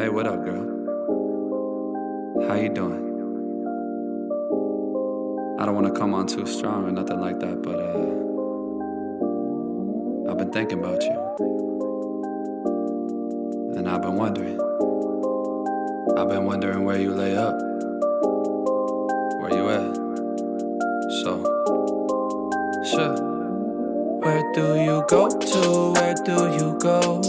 Hey, what up, girl? How you doing? I don't want to come on too strong or nothing like that, but I've been thinking about you. And I've been wondering where you lay up. Where you at? So, sure. Where do you go to? Where do you go?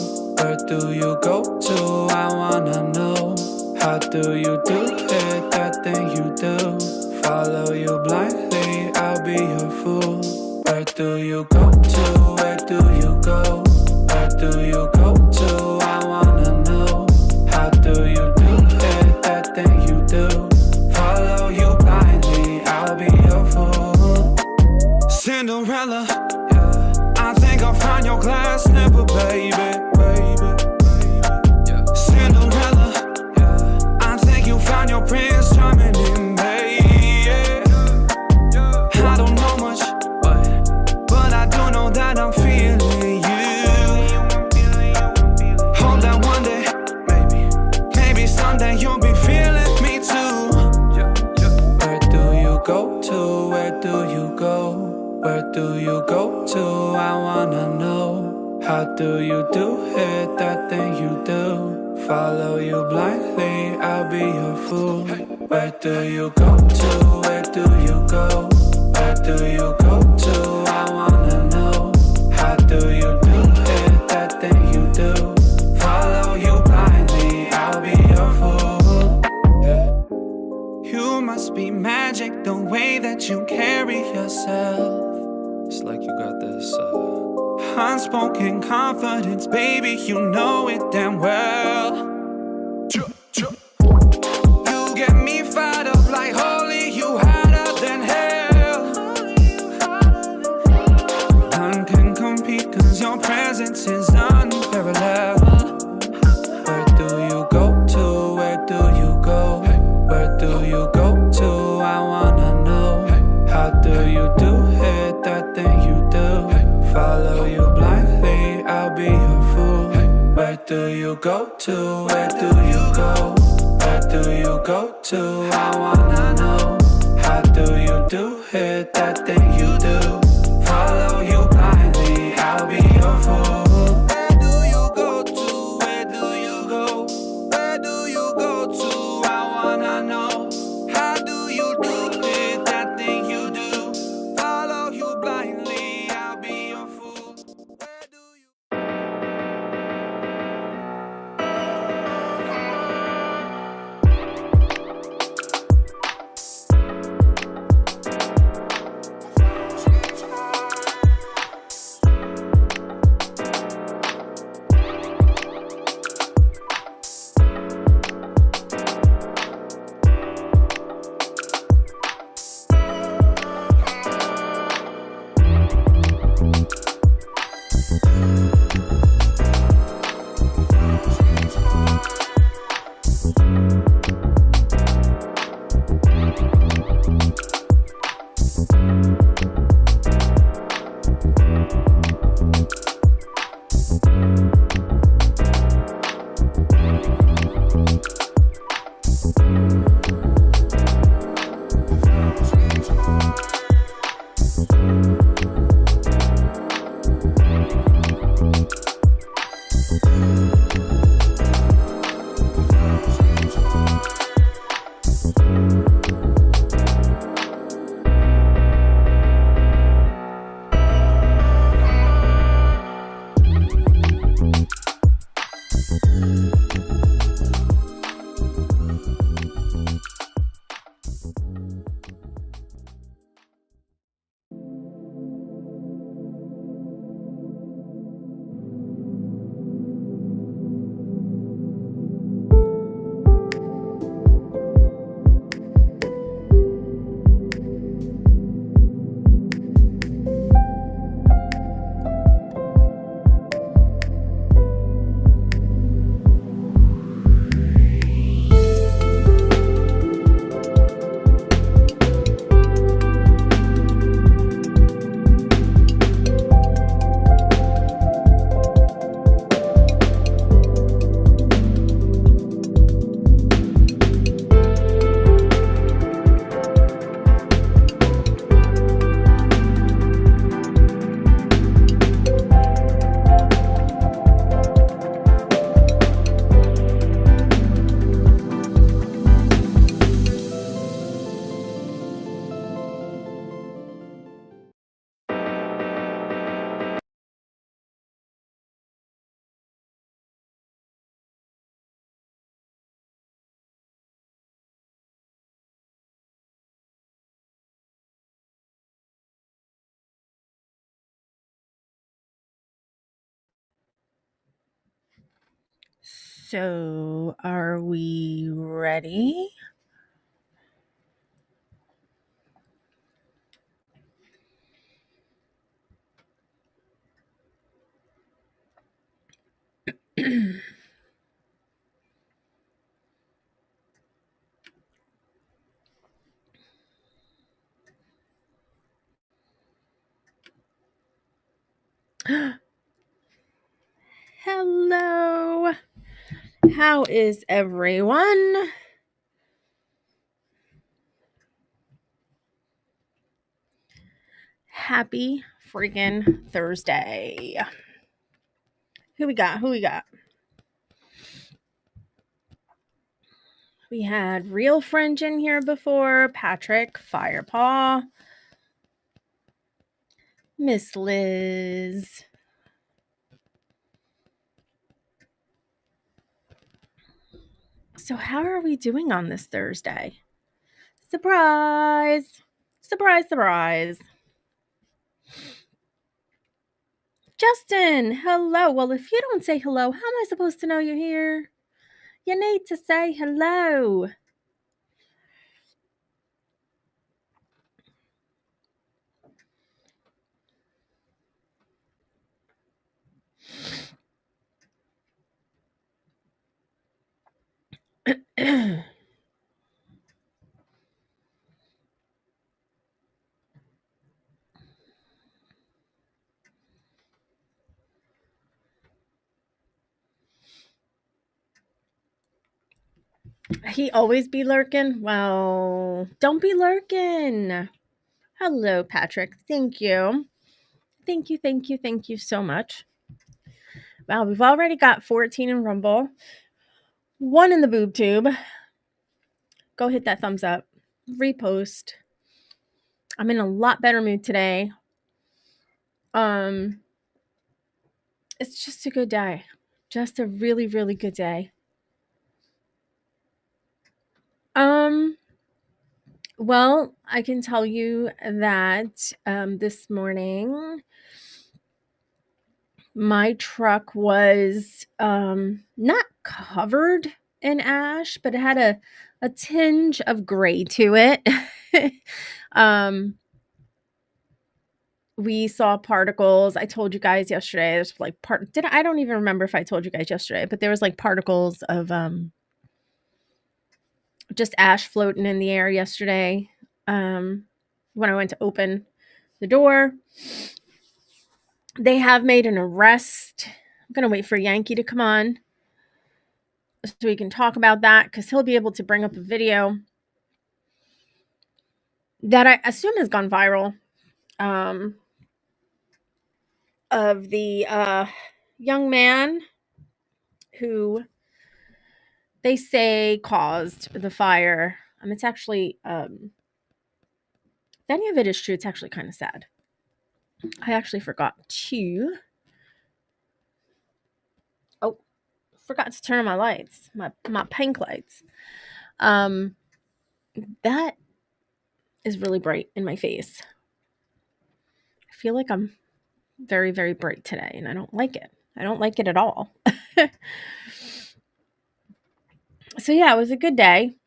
Where do you go to? I wanna know. How do you do it? That thing you do. Follow you blindly, I'll be your fool. Where do you go to? Where do you go? Where do you go to? I wanna know. How do you do it? That thing you do. Follow you blindly, I'll be your fool. Cinderella, I think I'll find your glass slipper, baby. Cinderella, I think you found your prince charming in me. I don't know much, but I do know that I'm feeling you. Hope that one day, maybe someday you'll be feeling me too. Where do you go to? Where do you go? Where do you go to? I wanna know. How do you do it? That thing you do. Follow you blindly, I'll be your fool. Where do you go to? Where do you go? Where do you go to? I wanna know. How do you do it? That thing you do. Follow you blindly, I'll be your fool. Yeah. You must be magic, the way that you carry yourself. It's like you got this unspoken confidence, baby, you know it damn well. You get me fired up like holy, you hotter than hell. None can compete cause your presence is unparalleled. Where do you go to? Where do you go? Where do you go to? I wanna know. How do you do it? That thing you do. Follow you blindly, I'll be your fool. Where do you go to? Where do you go? Where do you go to? I wanna know. How do you do it? That thing you do. Follow you blindly, I'll be your fool. Where do you go to? Where do you go? Where do you go to? I wanna know. How do you do it? That thing you do. Follow you blindly, I'll be your fool. Where do you? So, are we ready? Hello. How is everyone? Happy freaking Thursday. Who we got? We had Real French in here before. Patrick, Firepaw, Miss Liz. So, how are we doing on this Thursday? Surprise! Surprise, surprise. Justin, hello. Well, if you don't say hello, how am I supposed to know you're here? You need to say hello. He always be lurking? Well, don't be lurking. Hello, Patrick. Thank you. Thank you so much. Wow, we've already got 14 in Rumble, 1 in the boob tube. Go hit that thumbs up. Repost. I'm in a lot better mood today. It's just a good day. Just a really, really good day. Well, I can tell you that this morning my truck was not covered in ash, but it had a tinge of gray to it. We saw particles. I told you guys yesterday. There's like I don't even remember if I told you guys yesterday, but there was like particles of just ash floating in the air yesterday. When I went to open the door, they have made an arrest. I'm gonna wait for Yankee to come on so we can talk about that because he'll be able to bring up a video that I assume has gone viral of the young man who they say caused the fire. It's actually, if any of it is true, it's actually kind of sad. I actually forgot to turn on my lights, my pink lights. That is really bright in my face. I feel like I'm very, very bright today, and I don't like it. I don't like it at all. So yeah, it was a good day.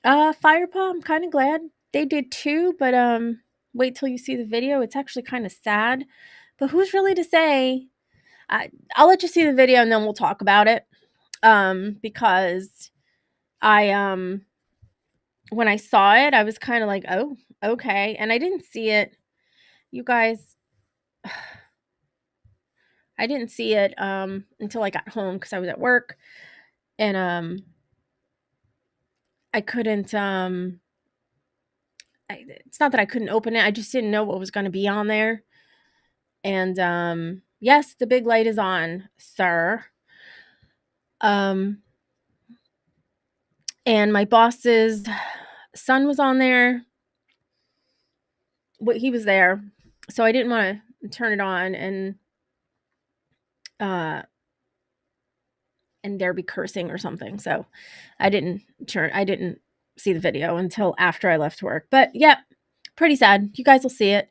Firepaw, I'm kind of glad they did too, but wait till you see the video. It's actually kind of sad, but who's really to say? I'll let you see the video and then we'll talk about it. Because I when I saw it, I was kind of like, oh, okay, and I didn't see it. You guys, I didn't see it until I got home because I was at work, and I couldn't it's not that I couldn't open it. I just didn't know what was going to be on there. And yes, the big light is on, sir. And my boss's son was on there. He was there, so I didn't want to turn it on and there be cursing or something. So I didn't see the video until after I left work. But yeah, pretty sad. You guys will see it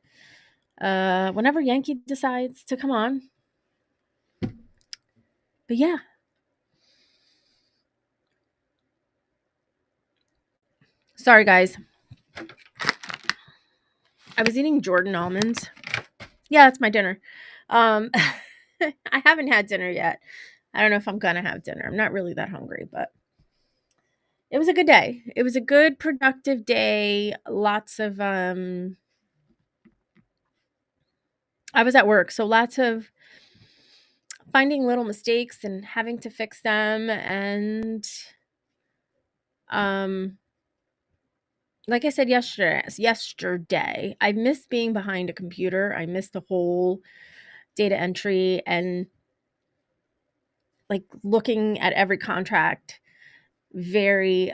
whenever Yankee decides to come on. But yeah, Sorry, guys. I was eating Jordan almonds. Yeah, that's my dinner. I haven't had dinner yet. I don't know if I'm gonna have dinner. I'm not really that hungry, but it was a good day. It was a good, productive day. Lots of I was at work, so lots of finding little mistakes and having to fix them, and um like I said yesterday, I miss being behind a computer. I miss the whole data entry and like looking at every contract very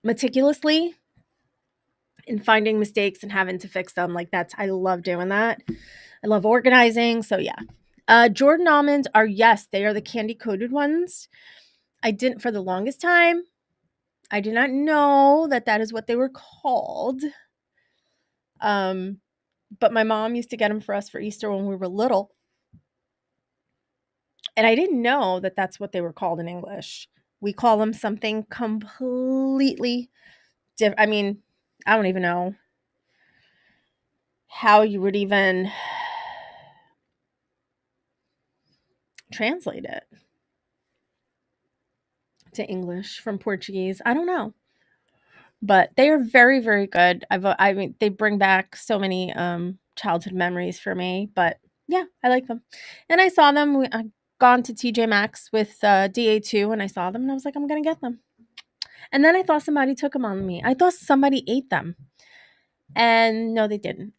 meticulously and finding mistakes and having to fix them. Like I love doing that. I love organizing. So yeah. Jordan almonds are, yes, they are the candy coated ones. I didn't, for the longest time, I did not know that that is what they were called. But my mom used to get them for us for Easter when we were little. And I didn't know that that's what they were called in English. We call them something completely different. I mean, I don't even know how you would even translate it to English from Portuguese. I don't know. But they are very, very good. I mean, they bring back so many childhood memories for me. But yeah, I like them. And I saw them. I gone to TJ Maxx with DA2 and I saw them and I was like, I'm gonna get them. And then I thought somebody took them on me. I thought somebody ate them. And no, they didn't.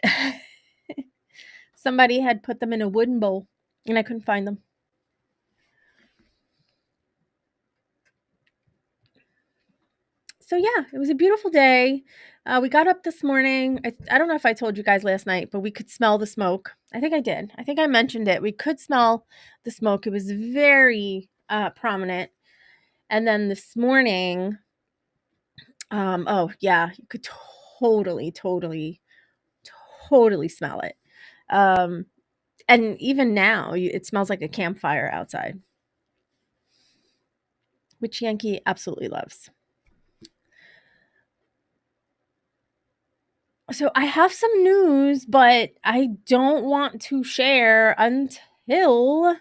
Somebody had put them in a wooden bowl and I couldn't find them. So yeah, it was a beautiful day. We got up this morning. I don't know if I told you guys last night, but we could smell the smoke. I think I did. I think I mentioned it. We could smell the smoke. It was very prominent. And then this morning, oh yeah, you could totally, totally, totally smell it. And even now, it smells like a campfire outside, which Yankee absolutely loves. So I have some news, but I don't want to share until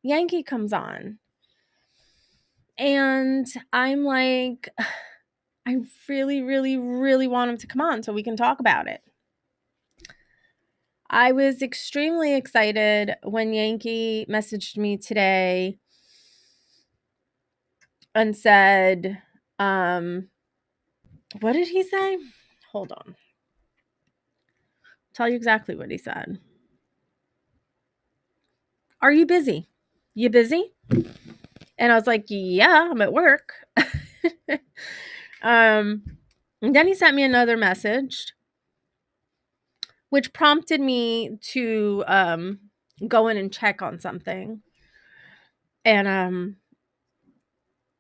Yankee comes on. And I'm like, I really, really, really want him to come on so we can talk about it. I was extremely excited when Yankee messaged me today and said, what did he say? Hold on. Tell you exactly what he said. Are you busy? You busy? And I was like, yeah, I'm at work. And then he sent me another message, which prompted me to go in and check on something. And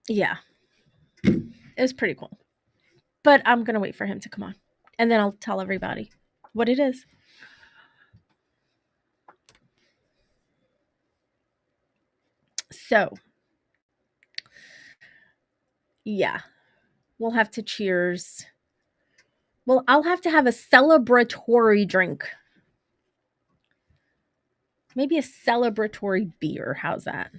yeah, it was pretty cool. But I'm gonna wait for him to come on, and then I'll tell everybody what it is. So, yeah, we'll have to cheers. Well, I'll have to have a celebratory drink. Maybe a celebratory beer. How's that?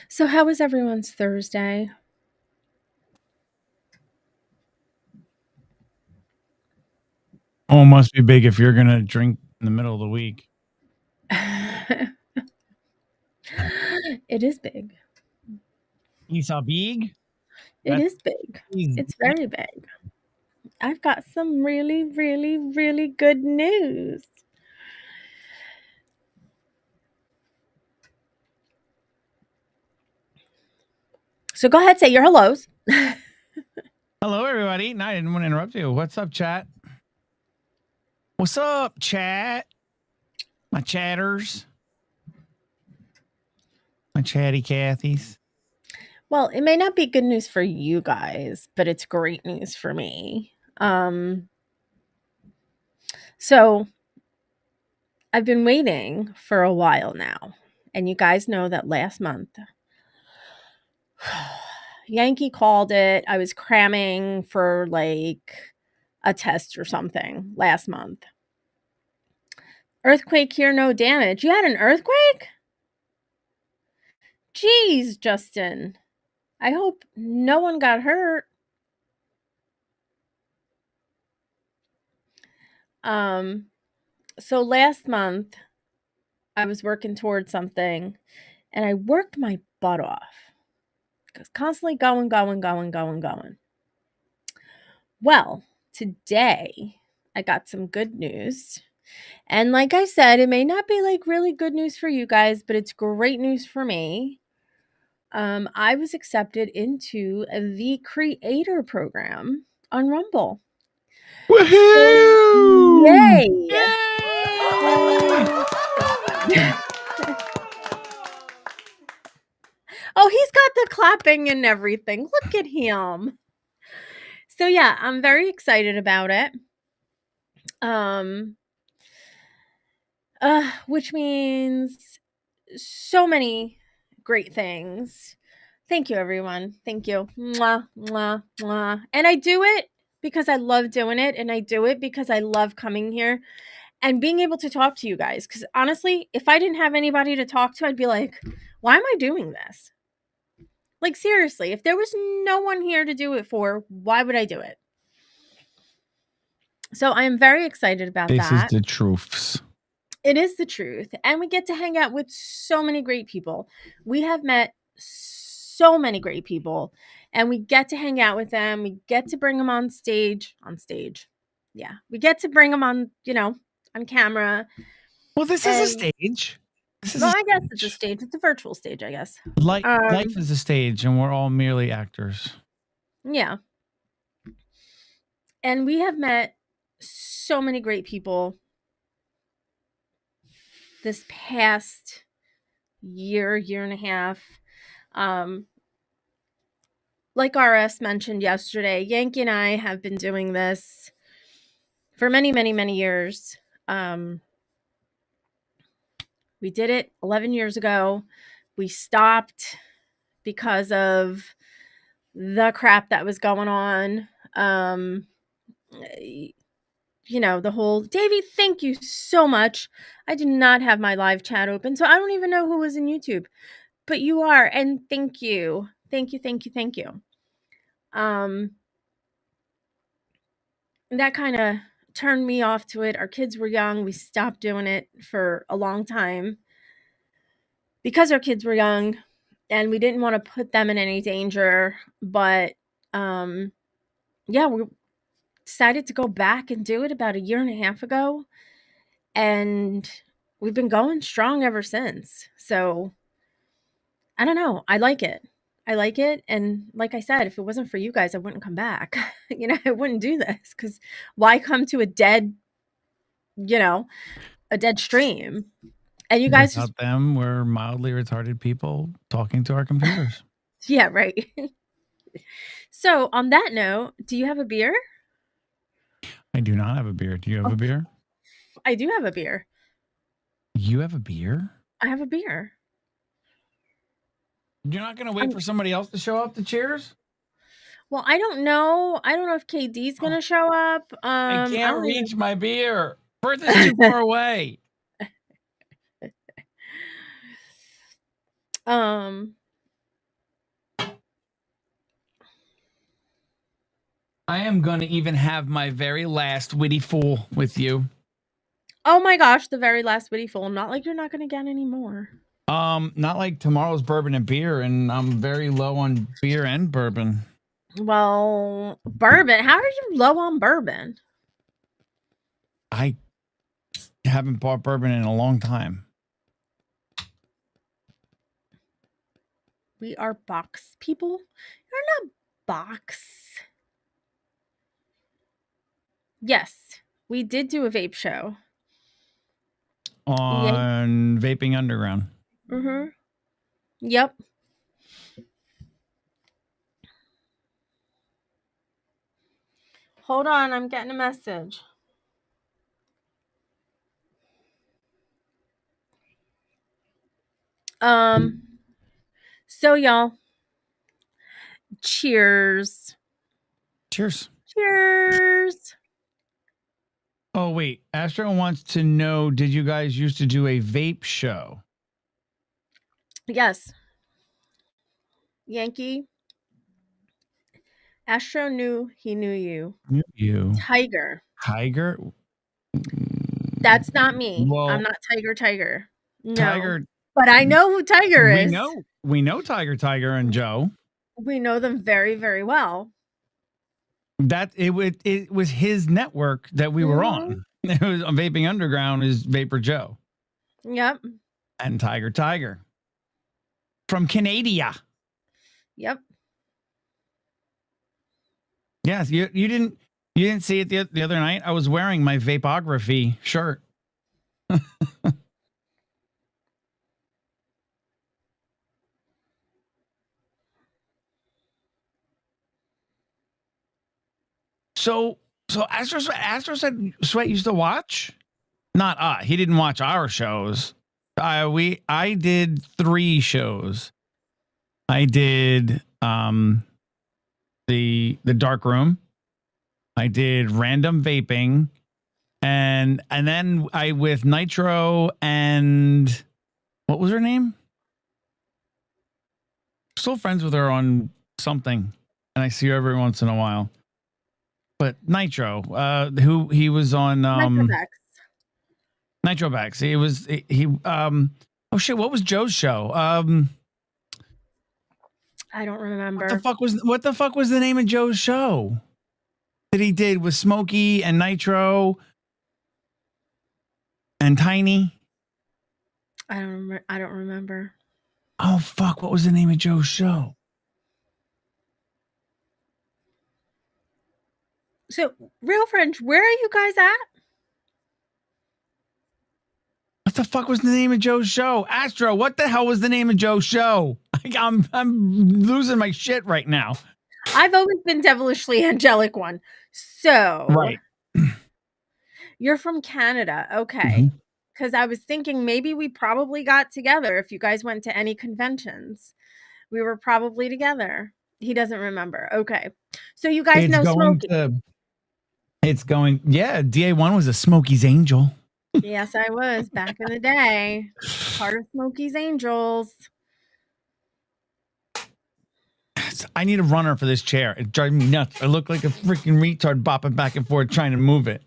So, how was everyone's Thursday? Oh, it must be big if you're gonna drink in the middle of the week. It is big. It's a big? It is big. It's very big. I've got some really, really, really good news. So go ahead, say your hellos. Hello, everybody. No, I didn't want to interrupt you. What's up, chat? What's up, chat? My chatters. My chatty Cathys. Well, it may not be good news for you guys, but it's great news for me. So I've been waiting for a while now. And you guys know that last month, Yankee called it. I was cramming for like a test or something last month. Earthquake here, no damage. You had an earthquake? Jeez, Justin. I hope no one got hurt. So last month I was working towards something and I worked my butt off. Because constantly going. Well, today I got some good news. And like I said, it may not be like really good news for you guys, but it's great news for me. I was accepted into the creator program on Rumble. Woohoo! Yay! Yay! Oh, he's got the clapping and everything. Look at him. So yeah, I'm very excited about it. Which means so many great things. Thank you, everyone. Thank you. Mwah, mwah, mwah. And I do it because I love doing it. And I do it because I love coming here and being able to talk to you guys. Because honestly, if I didn't have anybody to talk to, I'd be like, why am I doing this? Like, seriously, if there was no one here to do it for, why would I do it? So I am very excited about This that. is the truths. It is the truth. And we get to hang out with so many great people. We have met so many great people. And we get to hang out with them. We get to bring them on stage. Yeah. We get to bring them on, on camera. Well, this is a stage. I guess it's a stage. It's a virtual stage, I guess. Life is a stage, and we're all merely actors. Yeah. And we have met so many great people this past year and a half. Like RS mentioned yesterday, Yankee and I have been doing this for many, many, many years. We did it 11 years ago. We stopped because of the crap that was going on. The whole Davey, thank you so much. I did not have my live chat open, so I don't even know who was in YouTube, but you are, and thank you. That kind of turned me off to it. Our kids were young. We stopped doing it for a long time because our kids were young and we didn't want to put them in any danger. But we decided to go back and do it about a year and a half ago. And we've been going strong ever since. So I don't know. I like it. And like I said, if it wasn't for you guys, I wouldn't come back. I wouldn't do this because why come to a dead stream? And you guys Without them, we're mildly retarded people talking to our computers. Yeah, right. So on that note, do you have a beer? I do not have a beer. Do you have a beer? I do have a beer. You have a beer? I have a beer. You're not going to wait for somebody else to show up to cheers? Well, I don't know. I don't know if KD's going to show up. I can't reach my beer. Bertha's too far away. I am going to even have my very last witty fool with you. Oh my gosh, the very last witty fool. Not like you're not going to get any more. Not like tomorrow's bourbon and beer, and I'm very low on beer and bourbon. Well, bourbon. How are you low on bourbon? I haven't bought bourbon in a long time. We are box people. You're not box. Yes, we did do a vape show. On Vaping Underground. Mm-hmm. Yep. Hold on, I'm getting a message. So y'all, cheers. Cheers. Cheers. Oh, wait. Astro wants to know, did you guys used to do a vape show? Yes. Yankee. Astro knew he knew you. Knew you. Tiger. Tiger? That's not me. Well, I'm not Tiger. No. Tiger. But I know who Tiger is. We know Tiger and Joe. We know them very, very well. That it was his network that we were on. It was Vaping Underground is Vapor Joe. Yep. And Tiger. From Canada. Yep. Yes, you didn't see it the other night. I was wearing my Vapography shirt. So Astro said Sweat used to watch? Not he didn't watch our shows. I did 3 shows. I did the dark room. I did random vaping, and then I with Nitro and what was her name? Still friends with her on something, and I see her every once in a while. But Nitro, who he was on Nitrobex. He oh shit, what was Joe's show? I don't remember. What the fuck was the name of Joe's show that he did with Smokey and Nitro and Tiny? I don't remember. Oh fuck, what was the name of Joe's show? So, Real French, where are you guys at? What the fuck was the name of Joe's show? Astro, what the hell was the name of Joe's show? I'm losing my shit right now. I've always been devilishly angelic one. So, right. You're from Canada. Okay. Because I was thinking maybe we probably got together if you guys went to any conventions. We were probably together. He doesn't remember. Okay. So you guys know Smokey. DA1 was a Smokey's Angel. Yes, I was back in the day. Part of Smokey's Angels. I need a runner for this chair. It drives me nuts. I look like a freaking retard bopping back and forth trying to move it.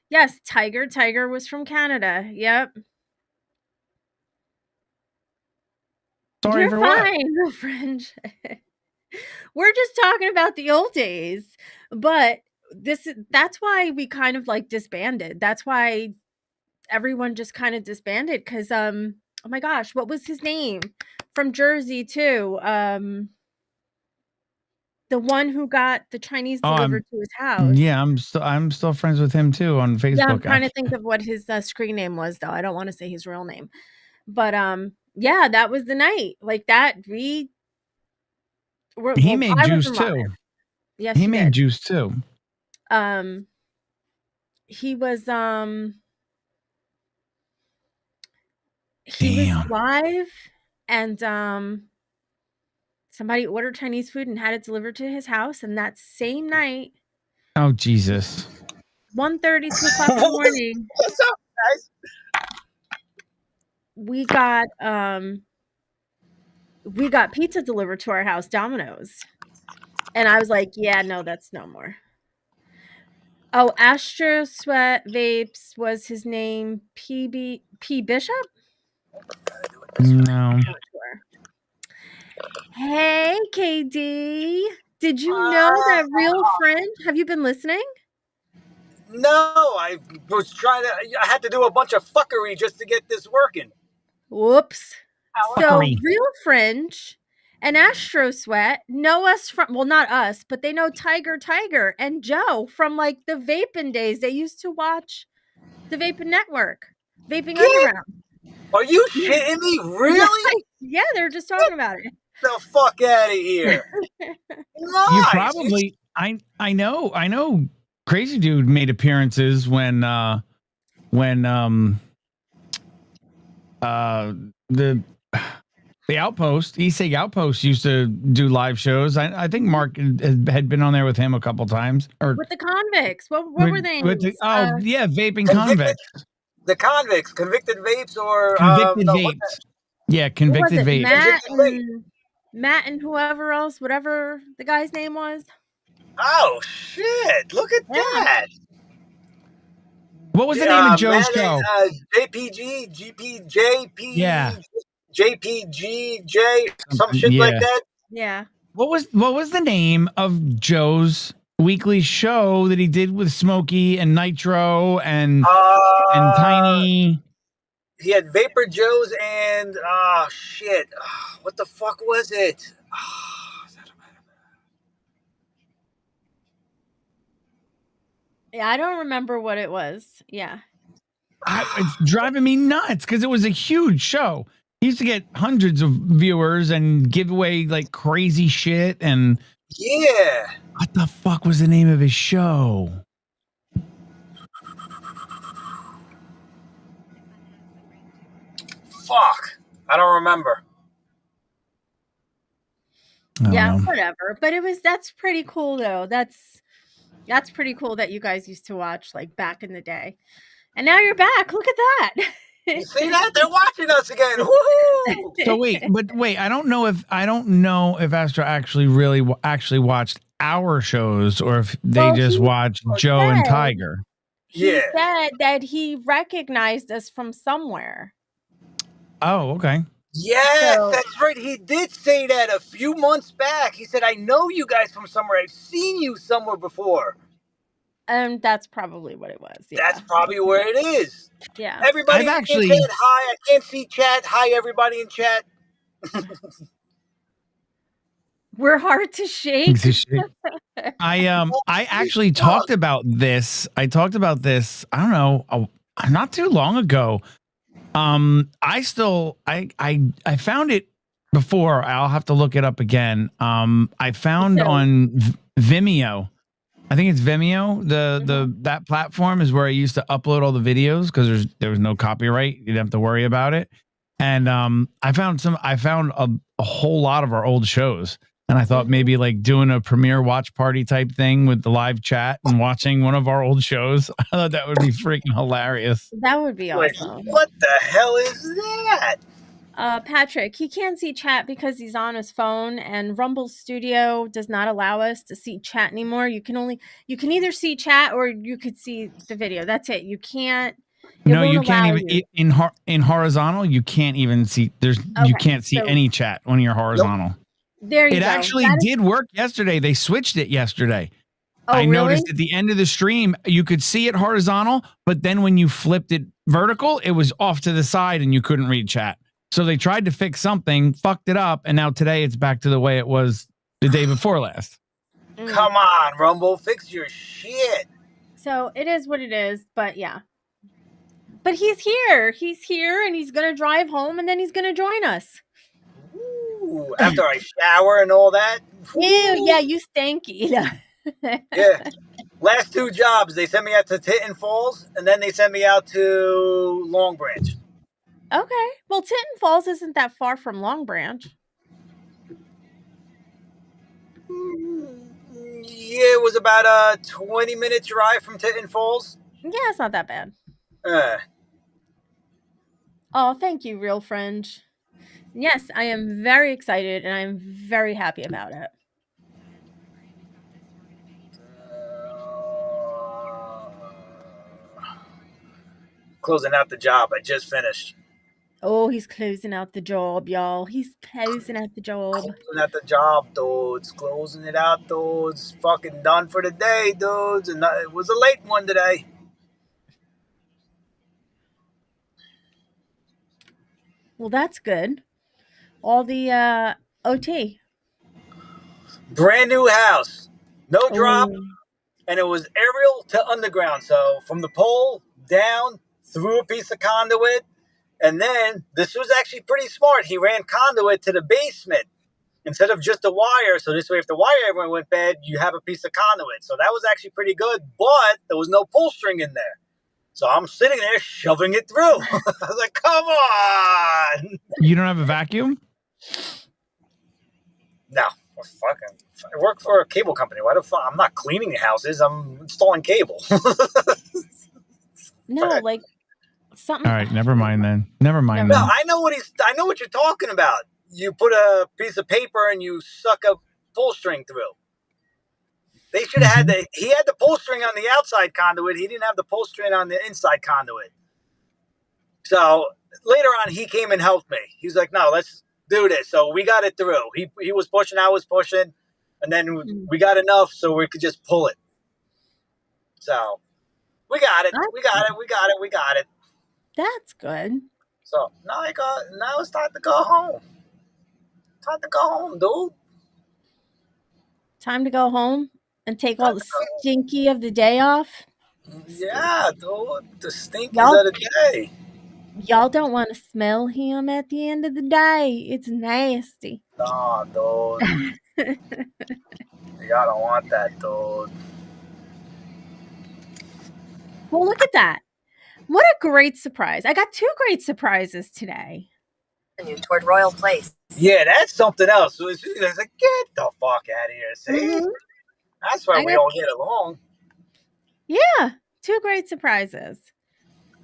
Yes, Tiger. Tiger was from Canada. Yep. Sorry You're for fine, Real French. We're just talking about the old days, but that's why we kind of like disbanded. That's why everyone just kind of disbanded because oh my gosh, what was his name from Jersey too? The one who got the Chinese delivered to his house. Yeah, I'm still friends with him too on Facebook. Yeah, I'm trying to think of what his screen name was though. I don't want to say his real name, but yeah, that was the night like that. He made juice too. Yes, he made juice too. He was he was live and somebody ordered Chinese food and had it delivered to his house, and that same night, oh Jesus, 1:30, 2 o'clock in the morning. What's up, guys? We got pizza delivered to our house, Domino's. And I was like, yeah, no, that's no more. Oh, Astro Sweat Vapes was his name. P Bishop? No. Hey, KD. Did you know that Real Friend? Have you been listening? No, I was I had to do a bunch of fuckery just to get this working. Whoops. So Real Fringe and Astro Sweat know us from, well, not us, but they know Tiger and Joe from like the Vaping days. They used to watch the Vaping Network, Vaping Underground. Are you shitting me? Really? Yeah, they're just talking about it. Get the fuck out of here. Nice. You probably, I know Crazy Dude made appearances when the the Outpost, Isig Outpost used to do live shows. I think Mark had been on there with him a couple times. Or With the convicts. What were they? yeah, vaping Convicted- convicts. The convicts, convicted vapes, or Convicted no, vapes. Yeah, what was convicted it? vapes. Matt and whoever else, whatever the guy's name was. Oh shit! Look at Yeah. that. What was the name of Joe's Matt show? and, JPG, GPJP, Yeah. JPGJ, some shit like Yeah. that. Yeah. What was the name of Joe's weekly show that he did with Smokey and Nitro and Tiny? He had Vapor Joe's and shit. What the fuck was it? Yeah, I don't remember what it was. Yeah. It's driving me nuts because it was a huge show. He used to get hundreds of viewers and give away like crazy shit. And Yeah. what the fuck was the name of his show? Fuck. I don't remember. I don't Yeah, know. whatever. But that's pretty cool though. That's pretty cool that you guys used to watch like back in the day. And now you're back. Look at that. You see that? They're watching us again. Woohoo! So wait, I don't know if Astro actually actually watched our shows or if they Well, just he watched Joe and said- Tiger. He Yeah. said that he recognized us from somewhere. Oh, okay. Yes, So- that's right. He did say that a few months back. He said, I know you guys from somewhere. I've seen you somewhere before. And that's probably what it was. Yeah. That's probably where it is. Yeah. Everybody I've in actually- chat, hi. I can't see chat. Hi, everybody in chat. We're hard to shake. I actually talked about this. I talked about this, I don't know, not too long ago. I found it before. I'll have to look it up again. I found Okay. on Vimeo. I think it's Vimeo. That platform is where I used to upload all the videos because there was no copyright. You didn't have to worry about it. And I found a whole lot of our old shows. And I thought maybe like doing a premiere watch party type thing with the live chat and watching one of our old shows. I thought that would be freaking hilarious. That would be Like, awesome. what the hell is that? Patrick, he can't see chat because he's on his phone, and Rumble Studio does not allow us to see chat anymore. You can either see chat or you could see the video. That's it. You can't. No, won't you can't allow even you. in horizontal. You can't even see. You Okay, can't see so- any chat when you're horizontal. There you It go. actually That is- did work yesterday. They switched it yesterday. Oh, I really? noticed at the end of the stream, you could see it horizontal, but then when you flipped it vertical, it was off to the side and you couldn't read chat. So they tried to fix something, fucked it up, and now today it's back to the way it was the day before last. Mm. Come on, Rumble. Fix your shit. So it is what it is, but yeah. But he's here. He's here, and he's gonna drive home, and then he's gonna join us. Ooh, after I shower and all that. Ew, yeah, you stanky. Yeah. Last two jobs, they sent me out to Tinton Falls, and then they sent me out to Long Branch. Okay. Well, Tinton Falls isn't that far from Long Branch. Yeah, it was about a 20-minute drive from Tinton Falls. Yeah, it's not that bad. Uh, Oh, thank you, real friend. Yes, I am very excited and I'm very happy about it. closing out the job. I just finished. Oh, he's closing out the job, y'all. He's closing out the job. Closing out the job, dudes. Closing it out, dudes. Fucking done for the day, dudes. And it was a late one today. Well, that's good. All the OT. Brand new house. No drop. Oh, And it was aerial to underground. So from the pole down, through a piece of conduit. And then this was actually pretty smart. He ran conduit to the basement instead of just a wire. So this way, if the wire ever went bad, you have a piece of conduit. So that was actually pretty good. But there was no pull string in there. So I'm sitting there shoving it through. I was like, come on. You don't have a vacuum? No, I work for a cable company. Why the fuck? I'm not cleaning houses. I'm installing cable. No, like something. All right, never mind then. Never mind No, then. I know what you're talking about. You put a piece of paper and you suck a pull string through. They should have had he had the pull string on the outside conduit. He didn't have the pull string on the inside conduit. So later on, he came and helped me. He's like, no, let's do this. So we got it through. He was pushing, I was pushing, and then we got enough so we could just pull it. So we got it. We got it. That's good. So now it's time to go home. Time to go home, dude. Time to go home and take all the stinky of the day off. Yeah, dude. The stinkies Y'all- of the day. Y'all don't want to smell him at the end of the day. It's nasty. Nah, dude. Y'all don't want that, dude. Well, look at that. What a great surprise. I got 2 great surprises today. Toward Royal Place. Yeah, that's something else. It's like, get the fuck out of here. See? Mhm. That's why I we got- all get along. Yeah, 2 great surprises.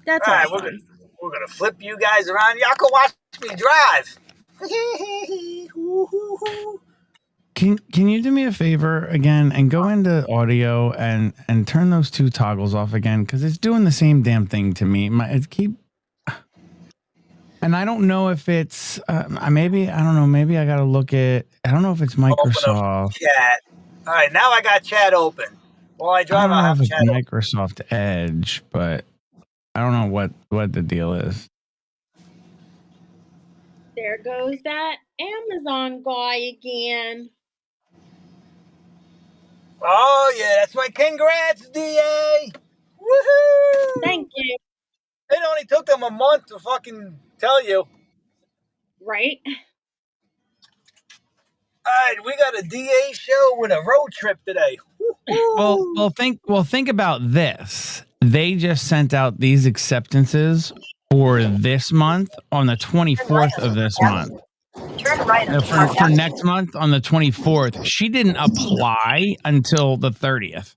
That's All right, awesome. we're gonna flip you guys around. Y'all can watch me drive. Can you do me a favor again and go into audio and turn those 2 toggles off again, because it's doing the same damn thing to me. And I don't know if it's maybe I don't know. Maybe I got to look at. I don't know if it's Microsoft. Chat. All right, now I got chat open. While I I drive, don't I'll know have if it's chat open. Microsoft Edge, but I don't know what the deal is. There goes that Amazon guy again. Oh yeah, that's my congrats, DA. Woohoo! Thank you. It only took them a month to fucking tell you. Right? All right, we got a DA show with a road trip today. Well, think about this. They just sent out these acceptances for this month on the 24th of this month. Turn right. For next month on the 24th. She didn't apply until the 30th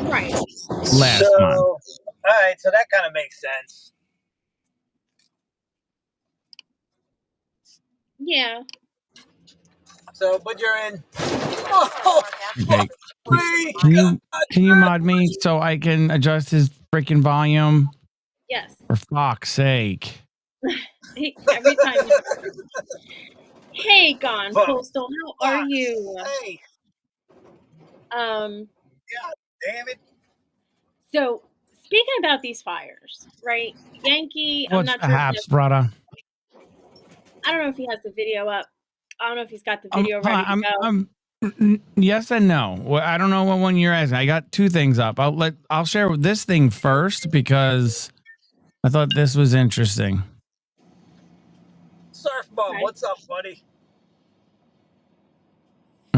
Right. last month. All right, so that kind of makes sense. Yeah. So, but you're in. Oh, Okay. please, Can you mod me so I can adjust his freaking volume? Yes. For fuck's sake. Every time. Hey, Gone Fuck. Postal, how are you? Hey, Um. damn it. So, speaking about these fires, right? Yankee, I'm What's not the sure. haps, brother? I don't know if he has the video up. I don't know if he's got the video ready to go. Yes and no. Well, I don't know what one you're asking. I got 2 things up. I'll share this thing first because I thought this was interesting. Surf Bum, Okay. what's up, buddy?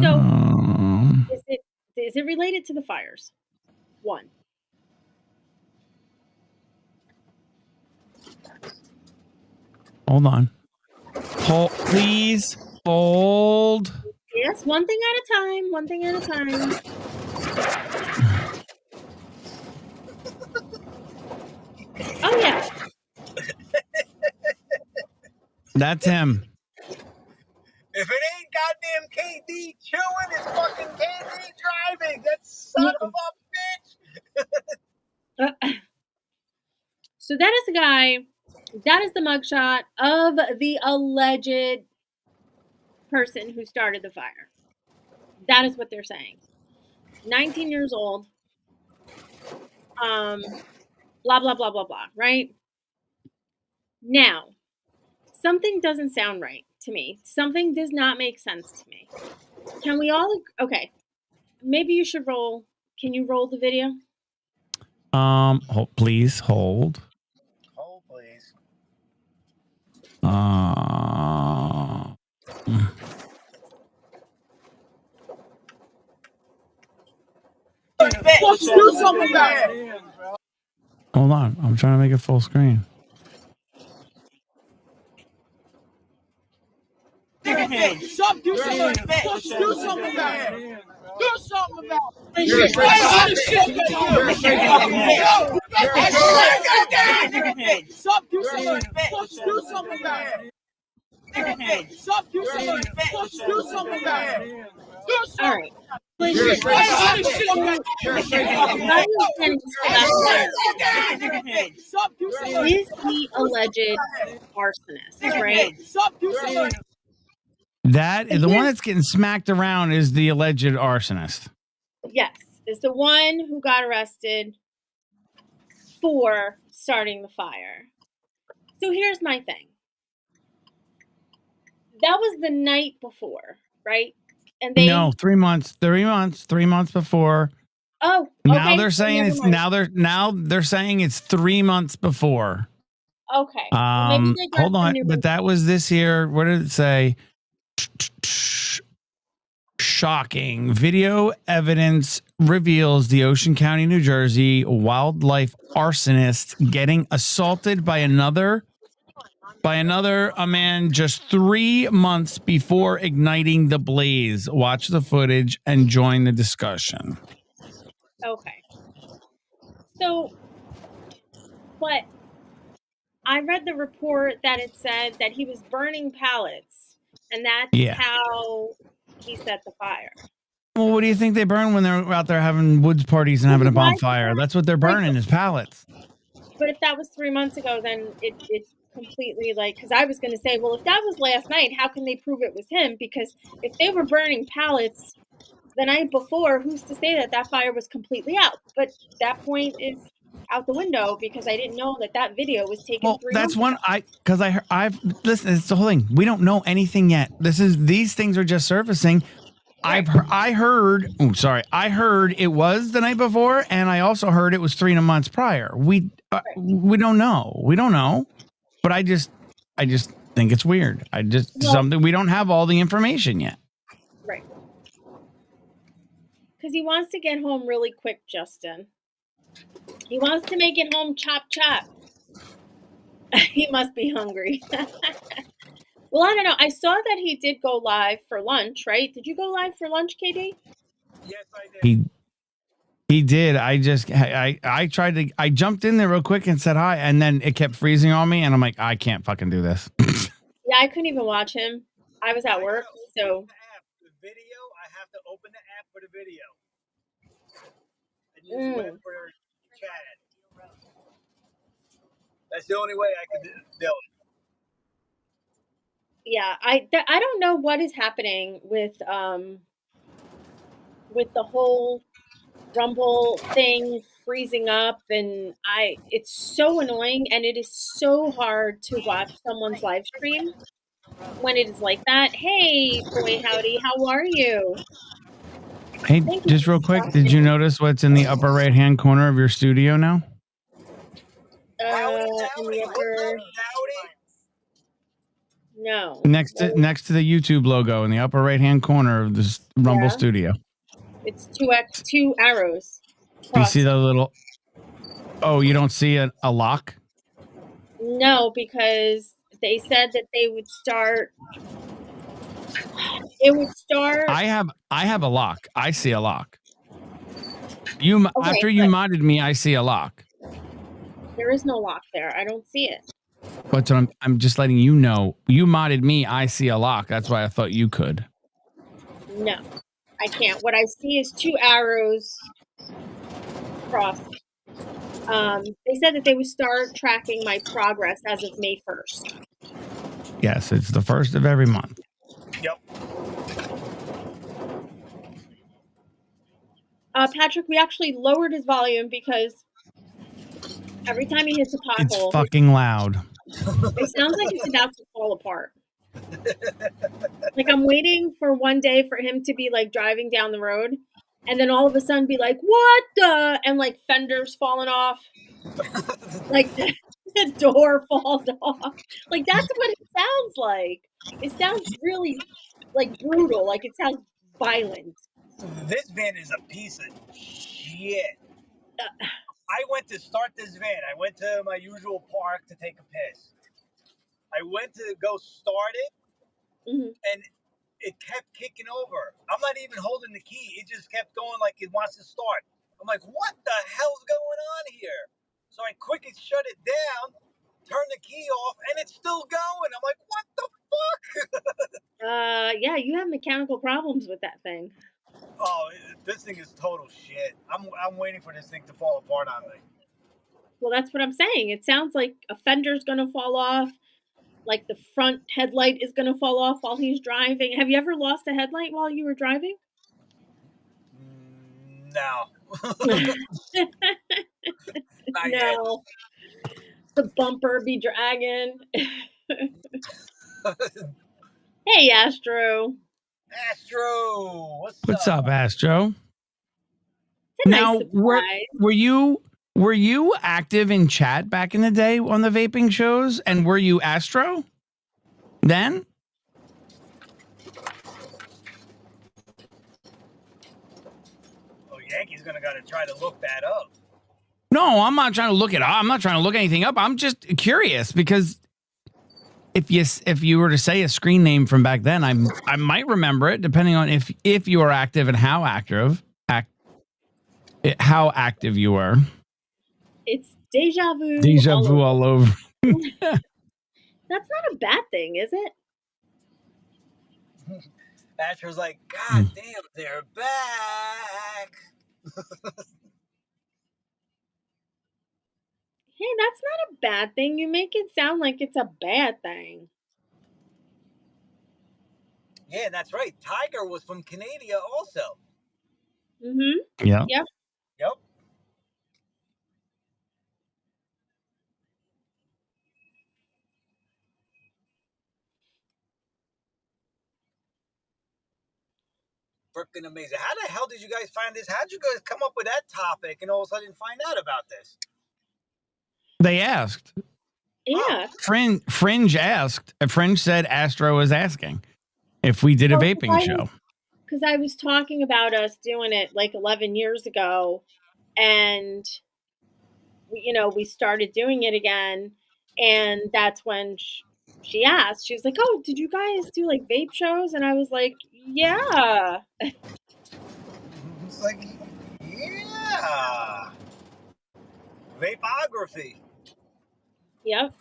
So, Um, is it related to the fires? 1. hold on. Please hold. Yes, one thing at a time. One thing at a time. Oh yeah. That's him. If it ain't goddamn KD chewing, it's fucking KD driving. That son of a bitch. So that is the guy. That is the mugshot of the alleged person who started the fire. That is what they're saying. 19 years old. Blah blah blah blah blah. Right now, something doesn't sound right to me. Something does not make sense to me. Can we all? Okay, maybe you should roll. Can you roll the video? Please hold. Oh, please. Do something about it. Hold on. I'm trying to make it full screen. Stop, do something about it. Do something about it. Do something about it. Stop, do something about it. Do something about it. Stop, do something about it. Do something about it. All right. Stop, do something. Is the alleged arsonist, right? Stop, do something. That the one that's getting smacked around is the alleged arsonist. Yes, is the one who got arrested for starting the fire. So here's my thing. That was the night before, right? And they No, 3 months. 3 months. 3 months before. Oh, Now okay. they're saying Never it's mind. now they're saying it's 3 months before. Okay. Well, maybe they got Hold some on, new but that was this year. What did it say? Shocking. Video evidence reveals the Ocean County, New Jersey wildlife arsonist getting assaulted by another a man just 3 months before igniting the blaze. Watch the footage and join the discussion. Okay. So, but I read the report that it said that he was burning pallets, and that's Yeah. how he set the fire. Well, what do you think they burn when they're out there having woods parties and having a bonfire? That's what they're burning is pallets. But if that was 3 months ago, then it completely because I was going to say, well, if that was last night, how can they prove it was him? Because if they were burning pallets the night before, who's to say that fire was completely out? But that point is out the window because I didn't know that video was taken. Well, 3 that's months one ago. I've listen. It's the whole thing. We don't know anything yet. These things are just surfacing. Right. I heard it was the night before, and I also heard it was 3 months prior. We don't know. But I just think it's weird. Something we don't have all the information yet. Right. Because he wants to get home really quick, Justin. He wants to make it home chop chop. He must be hungry. Well, I don't know. I saw that he did go live for lunch, right? Did you go live for lunch, KD? Yes, I did. He did. I tried to. I jumped in there real quick and said hi, and then it kept freezing on me, and I'm like, I can't fucking do this. Yeah, I couldn't even watch him. I was at work, so. The video, I have to open the app for the video. And use web for chat. That's the only way I could do it. Yeah, I don't know what is happening with the whole Rumble thing freezing up, and it's so annoying, and it is so hard to watch someone's live stream when it is like that. Hey, boy, howdy, how are you? Hey, just real quick, did you notice what's in the upper right hand corner of your studio now? In the upper. No. Next to the YouTube logo in the upper right hand corner of this Rumble studio. It's two arrows. Do you see the little? Oh, you don't see a lock? No, because they said that they would start. It would start. I have a lock. I see a lock. After you modded me, I see a lock. There is no lock there. I don't see it. But I'm just letting you know. You modded me. I see a lock. That's why I thought you could. No, I can't. What I see is two arrows crossed. They said that they would start tracking my progress as of May 1st. Yes, it's the first of every month. Yep. Patrick, we actually lowered his volume because every time he hits a pothole, It's fucking loud. it sounds like it's about to fall apart. Like I'm waiting for one day for him to be like driving down the road, and then all of a sudden be like, "What the?" and like fenders falling off, like the door falls off. Like that's what it sounds like. It sounds really like brutal. Like it sounds violent. This van is a piece of shit. I went to start this van. I went to my usual park to take a piss. I went to go start it, Mhm. and it kept kicking over. I'm not even holding the key. It just kept going like it wants to start. I'm like, what the hell's going on here? So I quickly shut it down, turn the key off, and it's still going. I'm like, what the fuck? Yeah, you have mechanical problems with that thing. Oh, this thing is total shit. I'm waiting for this thing to fall apart on me. Well, that's what I'm saying. It sounds like a fender's gonna fall off, like the front headlight is gonna fall off while he's driving. Have you ever lost a headlight while you were driving? No. Not yet. No. The bumper be dragging. Hey, Astro. Astro, What's up, Astro? It's a Now, nice surprise. were you active in chat back in the day on the vaping shows? And were you Astro then? Oh, Yankee's gotta try to look that up. No, I'm not trying to look it up. I'm not trying to look anything up. I'm just curious because if you were to say a screen name from back then, I might remember it depending on if you were active and how active you were. It's deja vu. Deja vu all over. That's not a bad thing, is it? Astro's like, God damn, they're back. Hey, that's not a bad thing. You make it sound like it's a bad thing. Yeah, that's right. Tiger was from Canada also. Mm-hmm. Yeah. Yep. Yep. Freaking amazing. How the hell did you guys find this? How'd you guys come up with that topic and all of a sudden find out about this? They asked. Yeah. Fringe asked. Fringe said Astro was asking if we did a vaping show. Because I was talking about us doing it like 11 years ago, and we started doing it again, and that's when she asked. She was like, "Oh, did you guys do like vape shows?" And I was like, "Yeah." It's like, yeah. Vapography. Yep.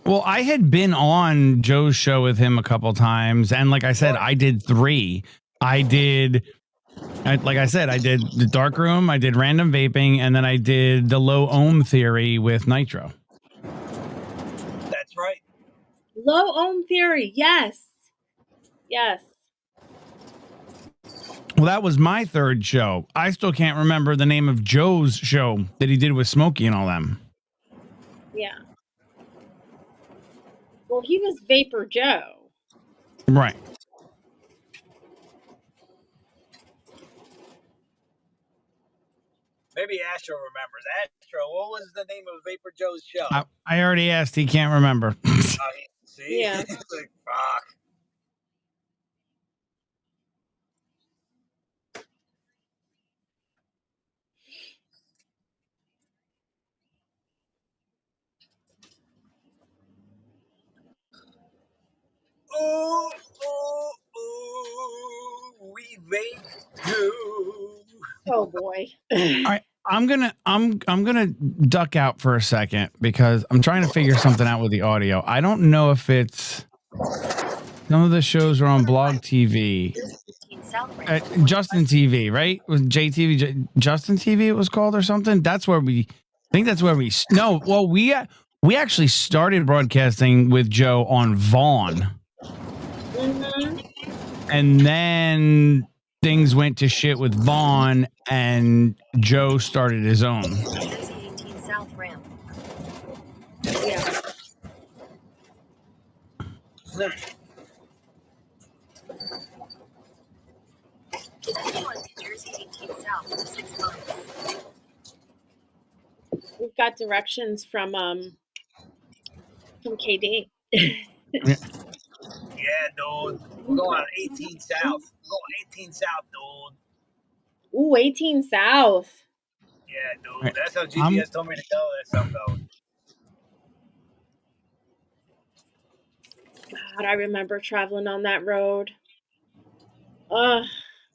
Well, I had been on Joe's show with him a couple times, and like I said, I did 3. Like I said, I did the dark room, I did random vaping, and then I did the low ohm theory with Nitro. That's right. Low ohm theory. Yes. Yes. Well, that was my 3rd show. I still can't remember the name of Joe's show that he did with Smokey and all them. Yeah. Well, he was Vapor Joe. Right. Maybe Astro remembers. Astro, what was the name of Vapor Joe's show? I already asked. He can't remember. See? Yeah. It's like, fuck. Ooh, ooh, ooh, we vape too. Oh boy. All right, I'm gonna duck out for a second because I'm trying to figure something out with the audio. I don't know if it's some of the shows are on Blog TV, Justin TV, right? It was JTV, Justin TV? It was called or something. That's where we. I think that's where we. No, well we actually started broadcasting with Joe on Vaughn, and then things went to shit with Vaughn, and Joe started his own. Jersey 18 South Ramp. Yeah. Continue on to Jersey 18 South for 6 months. We've got directions from KD. Yeah, dude. We're going on 18 South. We're going 18 South, dude. Ooh, 18 South. Yeah, dude. Right. That's how GPS told me to go. That's how I'm going. God, I remember traveling on that road. Ugh.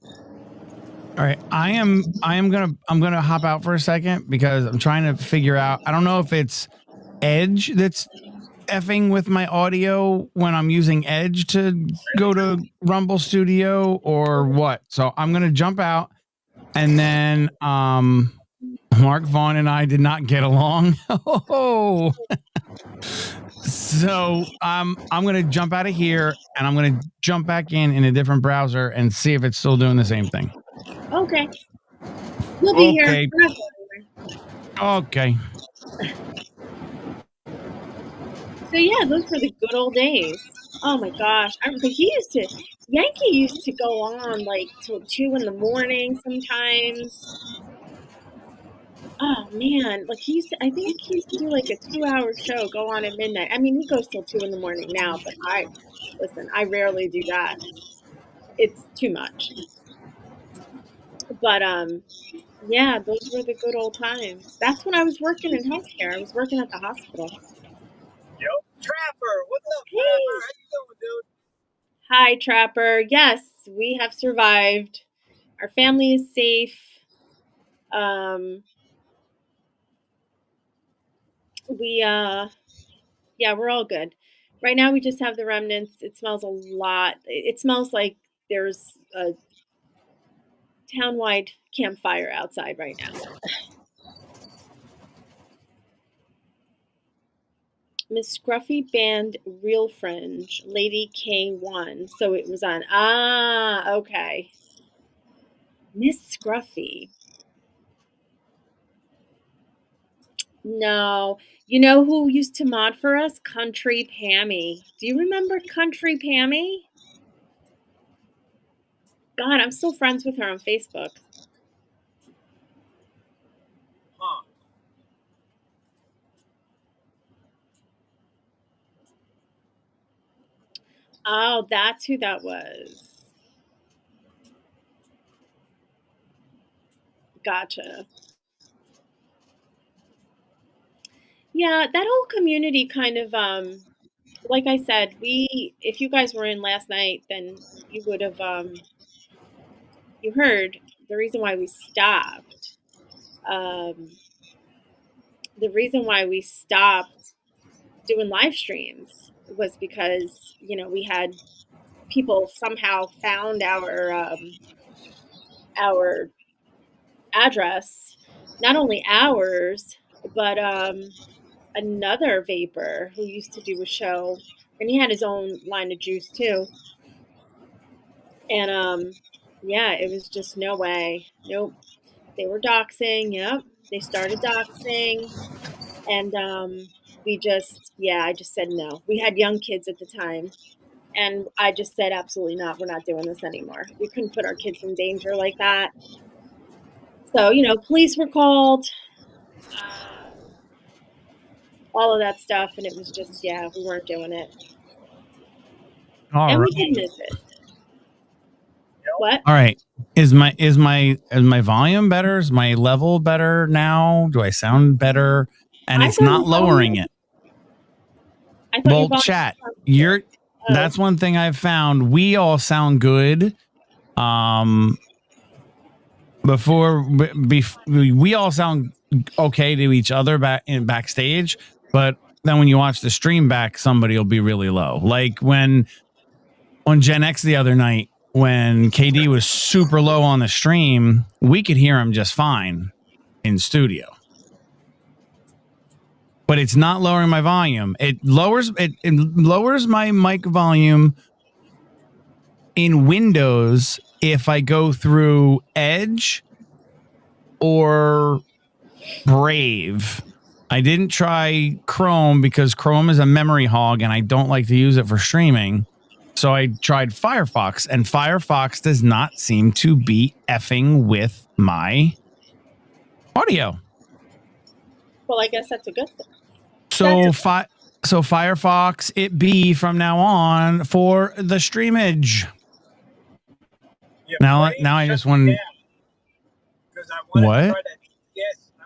All right, I'm gonna hop out for a second because I'm trying to figure out. I don't know if it's Edge that's effing with my audio when I'm using Edge to go to Rumble Studio or what. So I'm gonna jump out, and then Mark Vaughn and I did not get along. Oh. So I'm gonna jump out of here and I'm gonna jump back in a different browser and see if it's still doing the same thing. Okay. We'll be here. Okay. We're not going Okay. So yeah, those were the good old days. Oh my gosh. But Yankee used to go on like till 2 in the morning sometimes. Oh man, like I think he used to do like a 2-hour show, go on at midnight. I mean, he goes till 2 in the morning now, but I rarely do that. It's too much. But yeah, those were the good old times. That's when I was working in healthcare. I was working at the hospital. Yo, Trapper, what's up, Hey. Trapper? How you doing, dude? Hi, Trapper. Yes, we have survived. Our family is safe. Yeah, we're all good. Right now, we just have the remnants. It smells a lot. It smells like there's a town-wide campfire outside right now. Miss Scruffy banned Real Fringe, Lady K1. So it was on. Okay. Miss Scruffy. No. You know who used to mod for us? Country Pammy. Do you remember Country Pammy? God, I'm still friends with her on Facebook. Huh. Oh, that's who that was. Gotcha. Yeah, that whole community kind of, like I said, if you guys were in last night, then you would have, you heard the reason why we stopped. The reason why we stopped doing live streams was because, we had people somehow found our address, not only ours, but another vapor who used to do a show, and he had his own line of juice too. And yeah, it was just no way. Nope. They were doxing. Yep. They started doxing. And I just said no. We had young kids at the time. And I just said, absolutely not. We're not doing this anymore. We couldn't put our kids in danger like that. So, police were called, all of that stuff. And it was just, we weren't doing it. All and right. we did miss it. What? All right. Is my volume better? Is my level better now? Do I sound better? And it's not lowering it. I thought Well, chat, that's one thing I've found. We all sound good. We all sound okay to each other backstage, but then when you watch the stream back, somebody will be really low. Like when on Gen X the other night, when KD was super low on the stream, we could hear him just fine in studio. But it's not lowering my volume. It lowers my mic volume in Windows if I go through Edge or Brave. I didn't try Chrome because Chrome is a memory hog and I don't like to use it for streaming. So I tried Firefox, and Firefox does not seem to be effing with my audio. Well, I guess that's a good thing. So Firefox, it be from now on for the streamage. Yeah, Now I just want. Because I wanted What? to try that GPS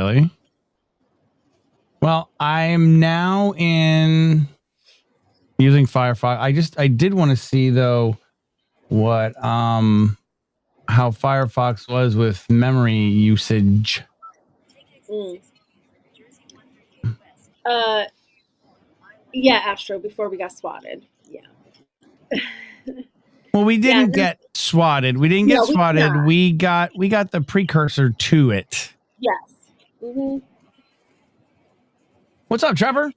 really? Well, I'm now in using Firefox. I did want to see though what how Firefox was with memory usage. Mm. Yeah, Astro, before we got swatted. Yeah. Well, we didn't no- get swatted. We didn't get No, we did swatted. not. We got the precursor to it. Yes. hmm What's up, Trevor?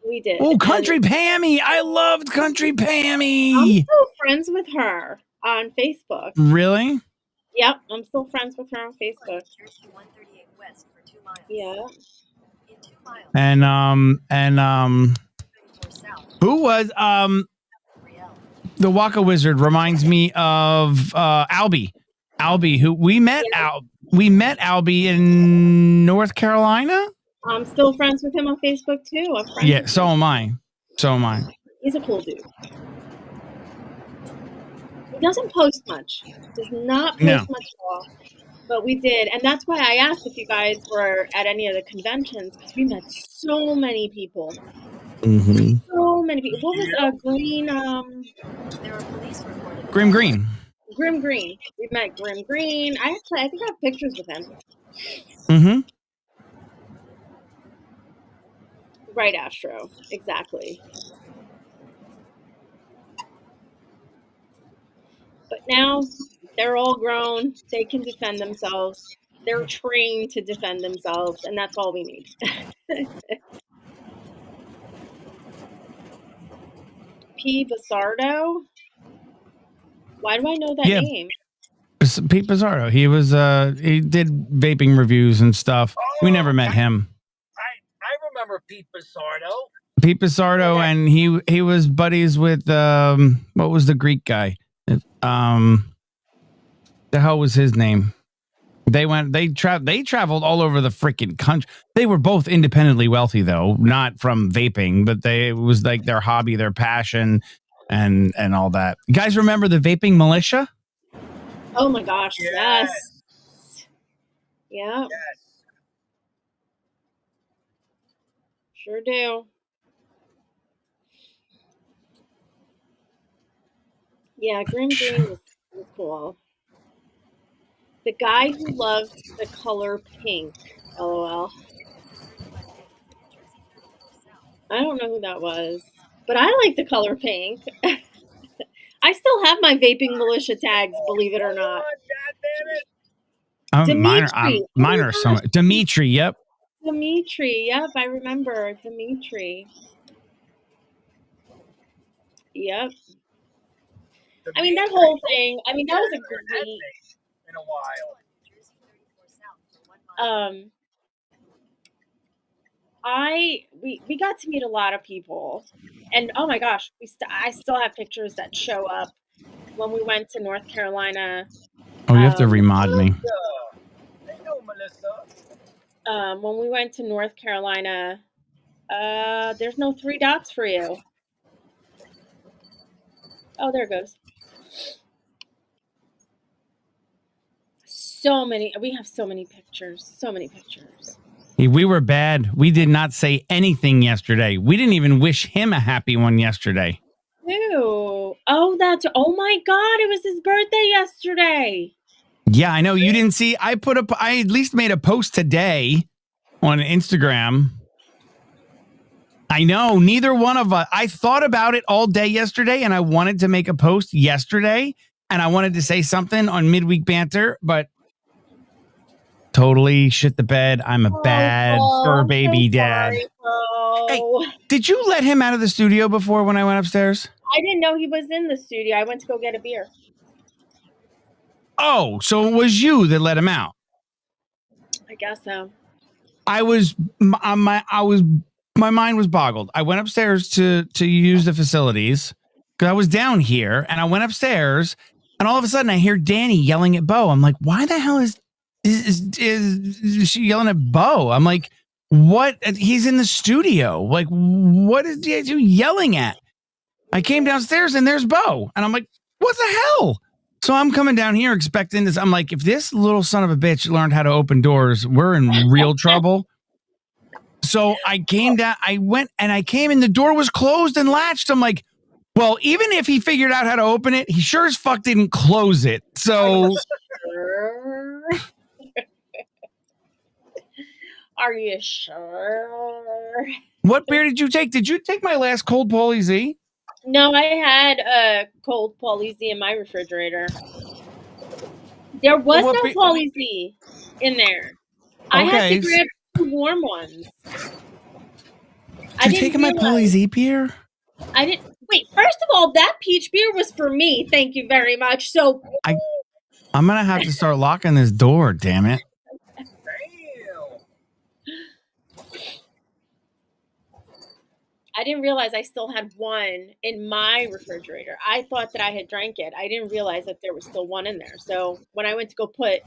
We did. Oh, And Country Pammy. I loved Country I'm Pammy. still friends with her on Facebook. Really? Yep, I'm still friends with her on Facebook. Jersey 138 west for 2 miles. Yeah. In 2 miles, And 34 south, who was Riel. the Waka Wizard reminds me of Albie. Albie, who we met Albie in North Carolina. I'm still friends with him on Facebook too. I'm friends Yeah, with so him. am I. So am I. He's a cool dude. He doesn't post much. Does not post No. much at all. But we did, and that's why I asked if you guys were at any of the conventions, because we met so many people. Mm-hmm. So many people. What was Green? There are police reported. Grim Green. Grim Green. We met Grim Green. I think I have pictures with him. Mm-hmm. Right, Astro. Exactly. But now they're all grown. They can defend themselves. They're trained to defend themselves, and that's all we need. P. Basardo? Why do I know that Yeah. name? Pete Bizzardo. He did vaping reviews and stuff. We never met him. I remember Pete Basardo. Pete Bizzardo, Yeah. and he was buddies with what was the Greek guy? The hell was his name? They traveled all over the freaking country. They were both independently wealthy though, not from vaping, but it was like their hobby, their passion, and all that. You guys remember the vaping militia? Oh my gosh, Yes. yes. Yeah, Yes. sure do. Yeah, Grim Green was cool. The guy who loved the color pink. LOL. I don't know who that was, but I like the color pink. I still have my vaping militia tags, believe it or not. God damn it. Mine are some Dimitri. Yep. Dimitri, yep, I remember Dimitri. Yep. I mean, that whole thing, that was a great, in a while. Jersey 34 south for 1 mile. we got to meet a lot of people, and oh my gosh, I still have pictures that show up when we went to North Carolina. Oh, you have to Um, remod me. They know Melissa. When we went to North Carolina, there's no 3 dots for you. Oh, there it goes. We have so many pictures. We were bad. We did not say anything yesterday. We didn't even wish him a happy one yesterday. Ew. Oh my God, it was his birthday yesterday. Yeah, I know you didn't see. I at least made a post today on Instagram. I know neither one of us. I thought about it all day yesterday, and I wanted to make a post yesterday, and I wanted to say something on midweek banter, but totally shit the bed. I'm a bad fur baby dad. Hey, did you let him out of the studio before when I went upstairs? I didn't know he was in the studio. I went to go get a beer. Oh, so it was you that let him out. I guess so. My mind was boggled. I went upstairs to use the facilities because I was down here, and I went upstairs, and all of a sudden I hear Danny yelling at Bo. I'm like, why the hell is she yelling at Bo? I'm like, what? He's in the studio. Like, what is you yelling at? I came downstairs and there's Bo, and I'm like, what the hell? So I'm coming down here expecting this. I'm like, if this little son of a bitch learned how to open doors, we're in real trouble. So I came down, I went and I came and the door was closed and latched. I'm like, well, even if he figured out how to open it, he sure as fuck didn't close it. So Are you sure? what beer did you take? Did you take my last Cold Paulie Z? No, I had a cold Paulie Z in my refrigerator. There was What no be- Paulie Z in there. I had Okay. to grab 2 warm ones. Did you take my Paulie Z beer? I didn't. Wait, first of all, that peach beer was for me. Thank you very much. So I'm going to have to start locking this door, damn it. Damn. I didn't realize I still had one in my refrigerator. I thought that I had drank it. I didn't realize that there was still one in there. So when I went to go put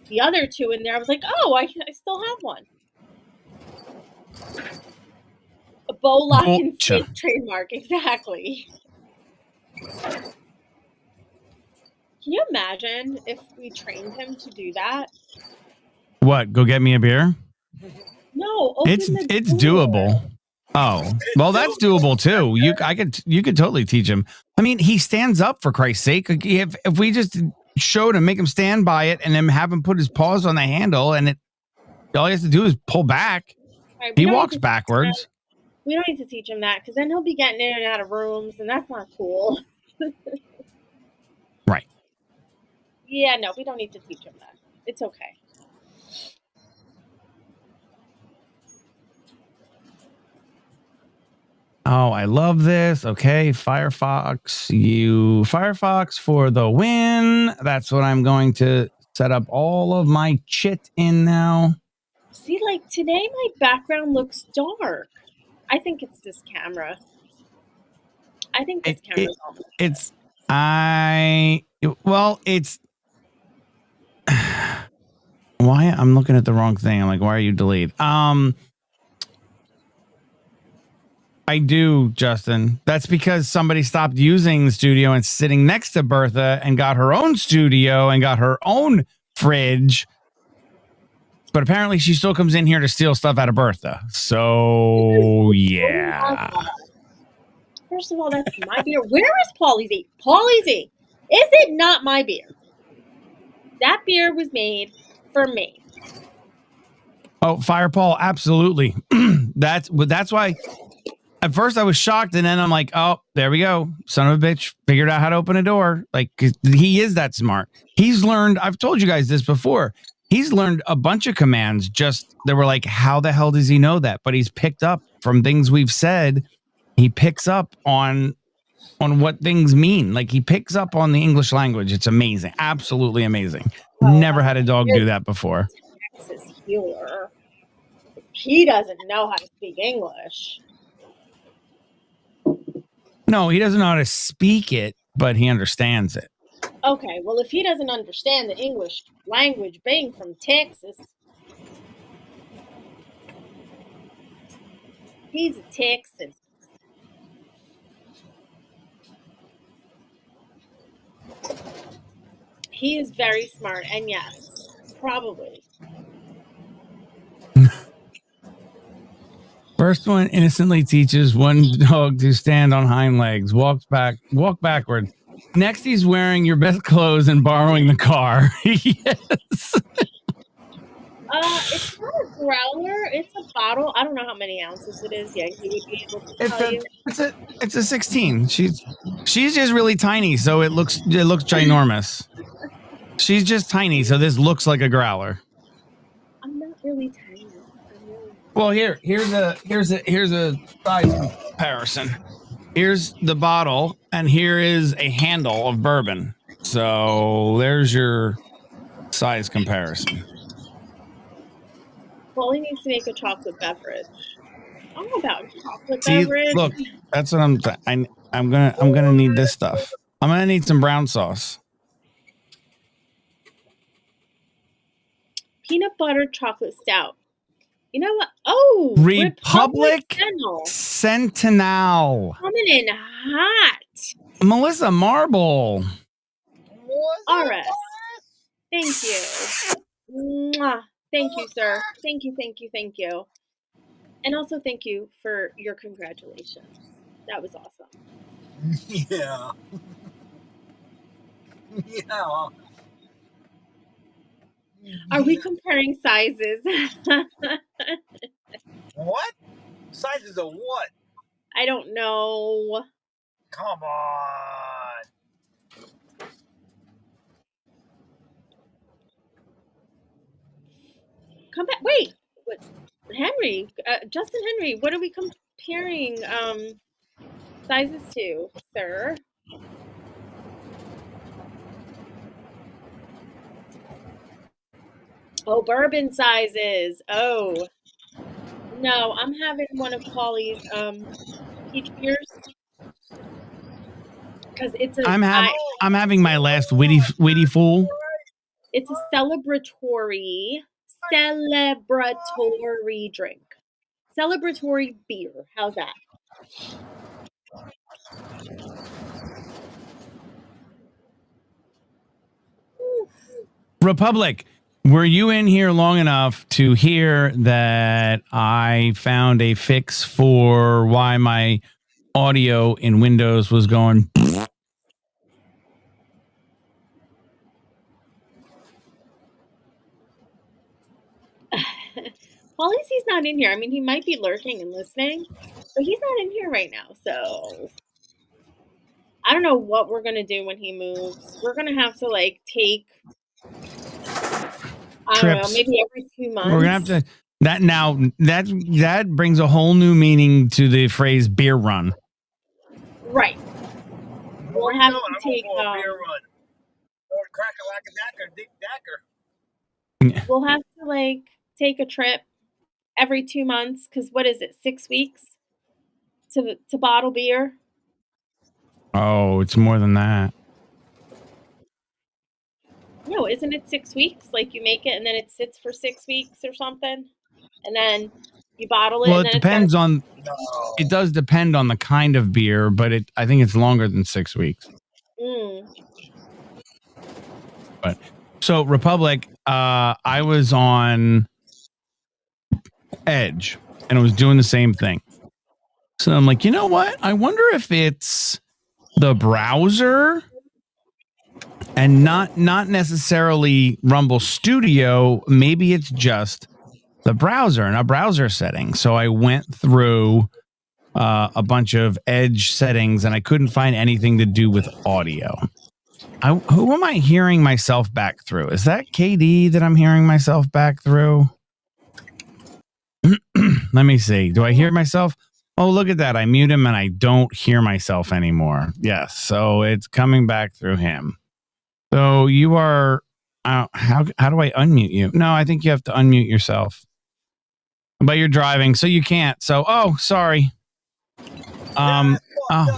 the other 2 in there, I was like, oh, I still have one. A Bo Lock and Gotcha. Safe trademark, exactly. Can you imagine if we trained him to do that? What? Go get me a beer? No, open It's the door. doable. Oh, well, that's doable too. You could totally teach him. I mean, he stands up for Christ's sake. Like, if we just showed him, make him stand by it, and then have him put his paws on the handle, and all he has to do is pull back. Right, we He don't need walks to- backwards. We don't need to teach him that because then he'll be getting in and out of rooms, and that's not cool. Right. Yeah, no, we don't need to teach him that. It's okay. Oh, I love this. Okay, Firefox for the win. That's what I'm going to set up all of my chit in now. See, like today, my background looks dark. I think it's this camera. I think this camera's on. It's why I'm looking at the wrong thing. I'm like, why are you delayed? I do, Justin. That's because somebody stopped using the studio and sitting next to Bertha and got her own studio and got her own fridge. But apparently she still comes in here to steal stuff out of Bertha. So, yeah. First of all, that's my beer. Where is Paulie Z? Paulie Z, is it not my beer? That beer was made for me. Oh, Fire Paul, absolutely. That's why at first I was shocked, and then I'm like, oh, there we go. Son of a bitch figured out how to open a door. Like, 'cause he is that smart. He's learned, I've told you guys this before. He's learned a bunch of commands just that were like, how the hell does he know that? But he's picked up from things we've said. He picks up on what things mean. Like, he picks up on the English language. It's amazing. Absolutely amazing. Never had a dog do that before. Texas healer. He doesn't know how to speak English. No, he doesn't know how to speak it, but he understands it. Okay, well, if he doesn't understand the English language being from Texas, he's a Texan. He is very smart, and yes, probably. First one innocently teaches one dog to stand on hind legs, walk backward. Next, he's wearing your best clothes and borrowing the car. Yes. It's not a growler. It's a bottle. I don't know how many ounces it is. Yeah, he would be able to tell you. It's a 16. She's just really tiny, so it looks ginormous. She's just tiny, so this looks like a growler. I'm not really tiny. Well, here's a size comparison. Here's the bottle, and here is a handle of bourbon. So there's your size comparison. Well, he needs to make a chocolate beverage. I don't know about chocolate See, beverage. look, that's what I'm gonna need this stuff. I'm gonna need some brown sauce. Peanut butter chocolate stout. You know what? Oh, Republic Sentinel. coming in hot. Melissa Marble. RS. Thank you. Mwah. Thank you, sir. Thank you, thank you, thank you. And also thank you for your congratulations. That was awesome. Yeah. Yeah. Are we comparing sizes? What? Sizes of what? I don't know. Come on. Come back. Wait. What? Henry, Justin Henry, what are we comparing sizes to, sir? Oh, bourbon sizes. Oh. No, I'm having one of Paulie's peach beers. Because it's a I'm having my last witty fool. it's a celebratory drink. Celebratory beer. How's that? Republic, were you in here long enough to hear that I found a fix for why my audio in Windows was going? He's not in here. I mean, he might be lurking and listening, but he's not in here right now. So I don't know what we're gonna do when he moves. We're gonna have to like take, I don't know, maybe every 2 months. We're gonna have to that brings a whole new meaning to the phrase beer run. Right. We'll have to take a beer run. Or crack-a-lack-a-dacker, Dick Dacker. We'll have to like take a trip every 2 months, because what is it, 6 weeks to bottle beer? Oh, it's more than that. No, isn't it 6 weeks? Like you make it and then it sits for 6 weeks or something, and then you bottle it. Well, and it then depends on. It does depend on the kind of beer, but I think it's longer than 6 weeks. But so Republic, I was on Edge and I was doing the same thing. So I'm like, you know what? I wonder if it's the browser and not necessarily Rumble Studio. Maybe it's just the browser and a browser setting. So I went through a bunch of Edge settings and I couldn't find anything to do with audio. Who am I hearing myself back through? Is that KD that I'm hearing myself back through? Let me see. Do I hear myself? Oh, look at that. I mute him and I don't hear myself anymore. Yes. So it's coming back through him. So you are, how do I unmute you? No, I think you have to unmute yourself. But you're driving, so you can't. So, oh, sorry. Oh,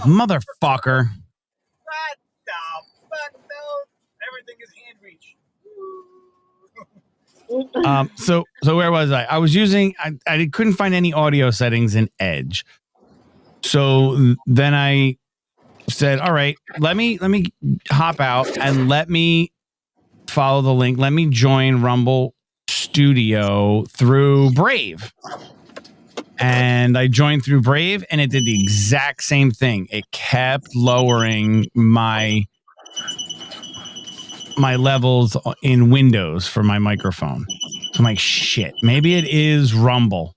motherfucker. What the fuck, though? Everything is hand reach. So where was I? I was using, I couldn't find any audio settings in Edge. So then I said, all right, let me hop out and let me follow the link. Let me join Rumble Studio through Brave. And I joined through Brave and it did the exact same thing. It kept lowering my levels in Windows for my microphone. So I'm like, shit, maybe it is Rumble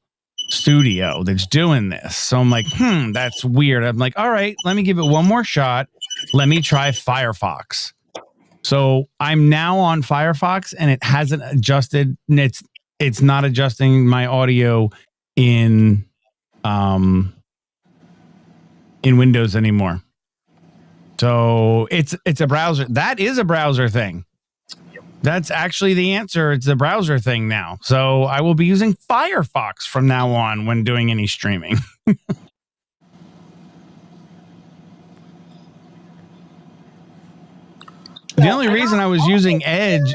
Studio that's doing this. So I'm like, that's weird. I'm like, all right, let me give it one more shot. Let me try Firefox. So I'm now on Firefox and it hasn't adjusted. It's not adjusting my audio in Windows anymore. So it's a browser. That is a browser thing. That's actually the answer. It's a browser thing now. So I will be using Firefox from now on when doing any streaming. The only reason I was using Edge,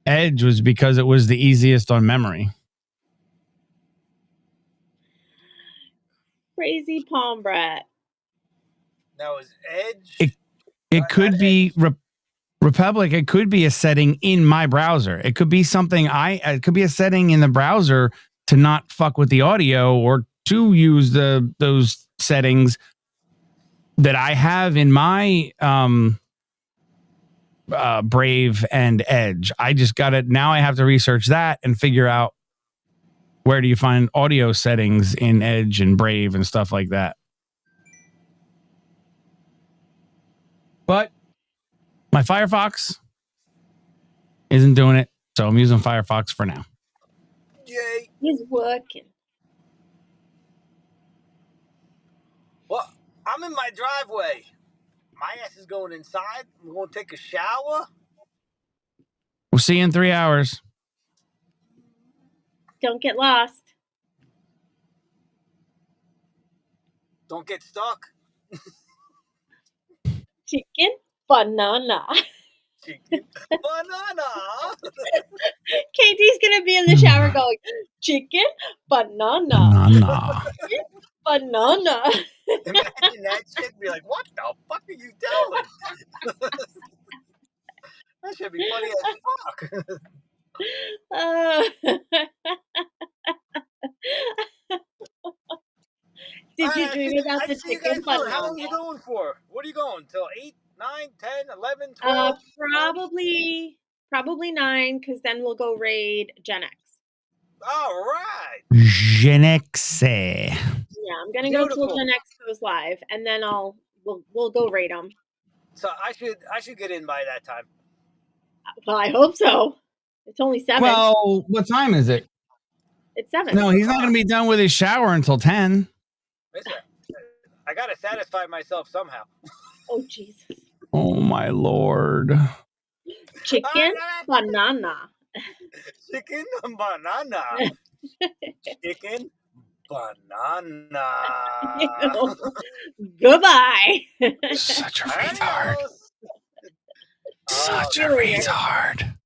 Edge was because it was the easiest on memory. Crazy Palm Brat. Now is Edge. It Not could be Republic. It could be a setting in my browser. It could be something it could be a setting in the browser to not fuck with the audio or to use those settings that I have in my Brave and Edge. I just got it. Now I have to research that and figure out where do you find audio settings in Edge and Brave and stuff like that. But my Firefox isn't doing it, so I'm using Firefox for now. Yay. He's working. Well, I'm in my driveway. My ass is going inside. I'm going to take a shower. We'll see you in 3 hours. Don't get lost. Don't get stuck. Chicken banana. Chicken banana. Katie's gonna be in the shower going, chicken banana. Banana. Banana. Imagine that shit. Be like, what the fuck are you doing? That should be funny as fuck. Did you dream about I the see you guys chicken soon. How long are you banana? going for? What are you going? Till 8, 9, 10, 11, 12? Probably 9, because then we'll go raid Gen X. All right. Genexe. Yeah, I'm gonna go till Beautiful. Gen X goes live, and then we'll go raid them. So I should get in by that time. Well, I hope so. It's only 7. Well, what time is it? It's 7. No, he's not going to be done with his shower until 10. Listen, I gotta satisfy myself somehow. Oh Jesus! Oh, my Lord. Chicken banana. Chicken banana. Chicken banana. Goodbye. Such a retard. Such a retard.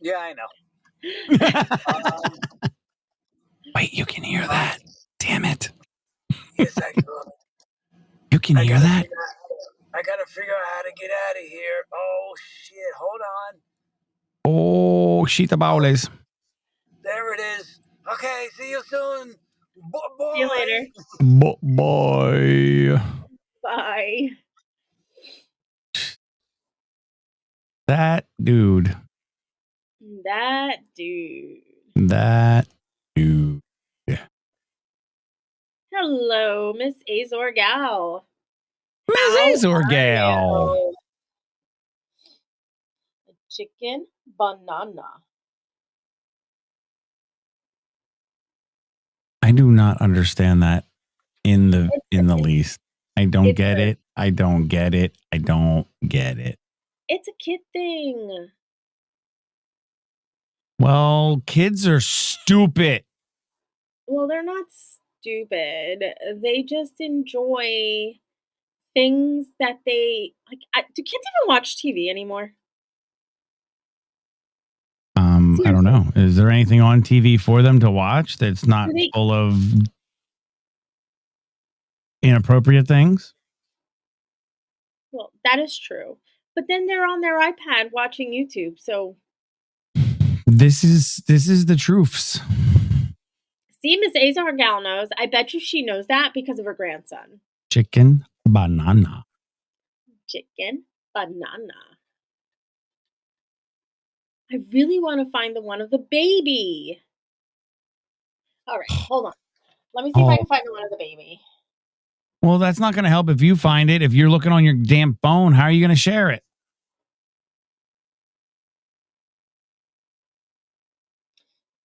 Yeah, I know. Wait, you can hear that? Damn it. Yes, I do. You can hear that? I gotta figure out how to get out of here. Oh shit! Hold on. Oh, shita baules. There it is. Okay, see you soon. Bye. See you later. Boy. Bye. That dude. That dude. That dude. Hello, Miss Azor Gal. Miss Azor Gal. Chicken banana. I do not understand that in the least. I don't get it. I don't get it. I don't get it. It's a kid thing. Well, kids are stupid. Well, they're not stupid. They just enjoy things that they like. Do kids even watch TV anymore? I don't know. Is there anything on TV for them to watch that's not full of inappropriate things? Well, that is true. But then they're on their iPad watching YouTube. So this is the truths. see, Miss Azar Gal knows. I bet you she knows that because of her grandson. Chicken banana. Chicken banana. I really want to find the one of the baby. All right, hold on. Let me see if I can find the one of the baby. Well, that's not going to help if you find it. If you're looking on your damn phone, how are you going to share it?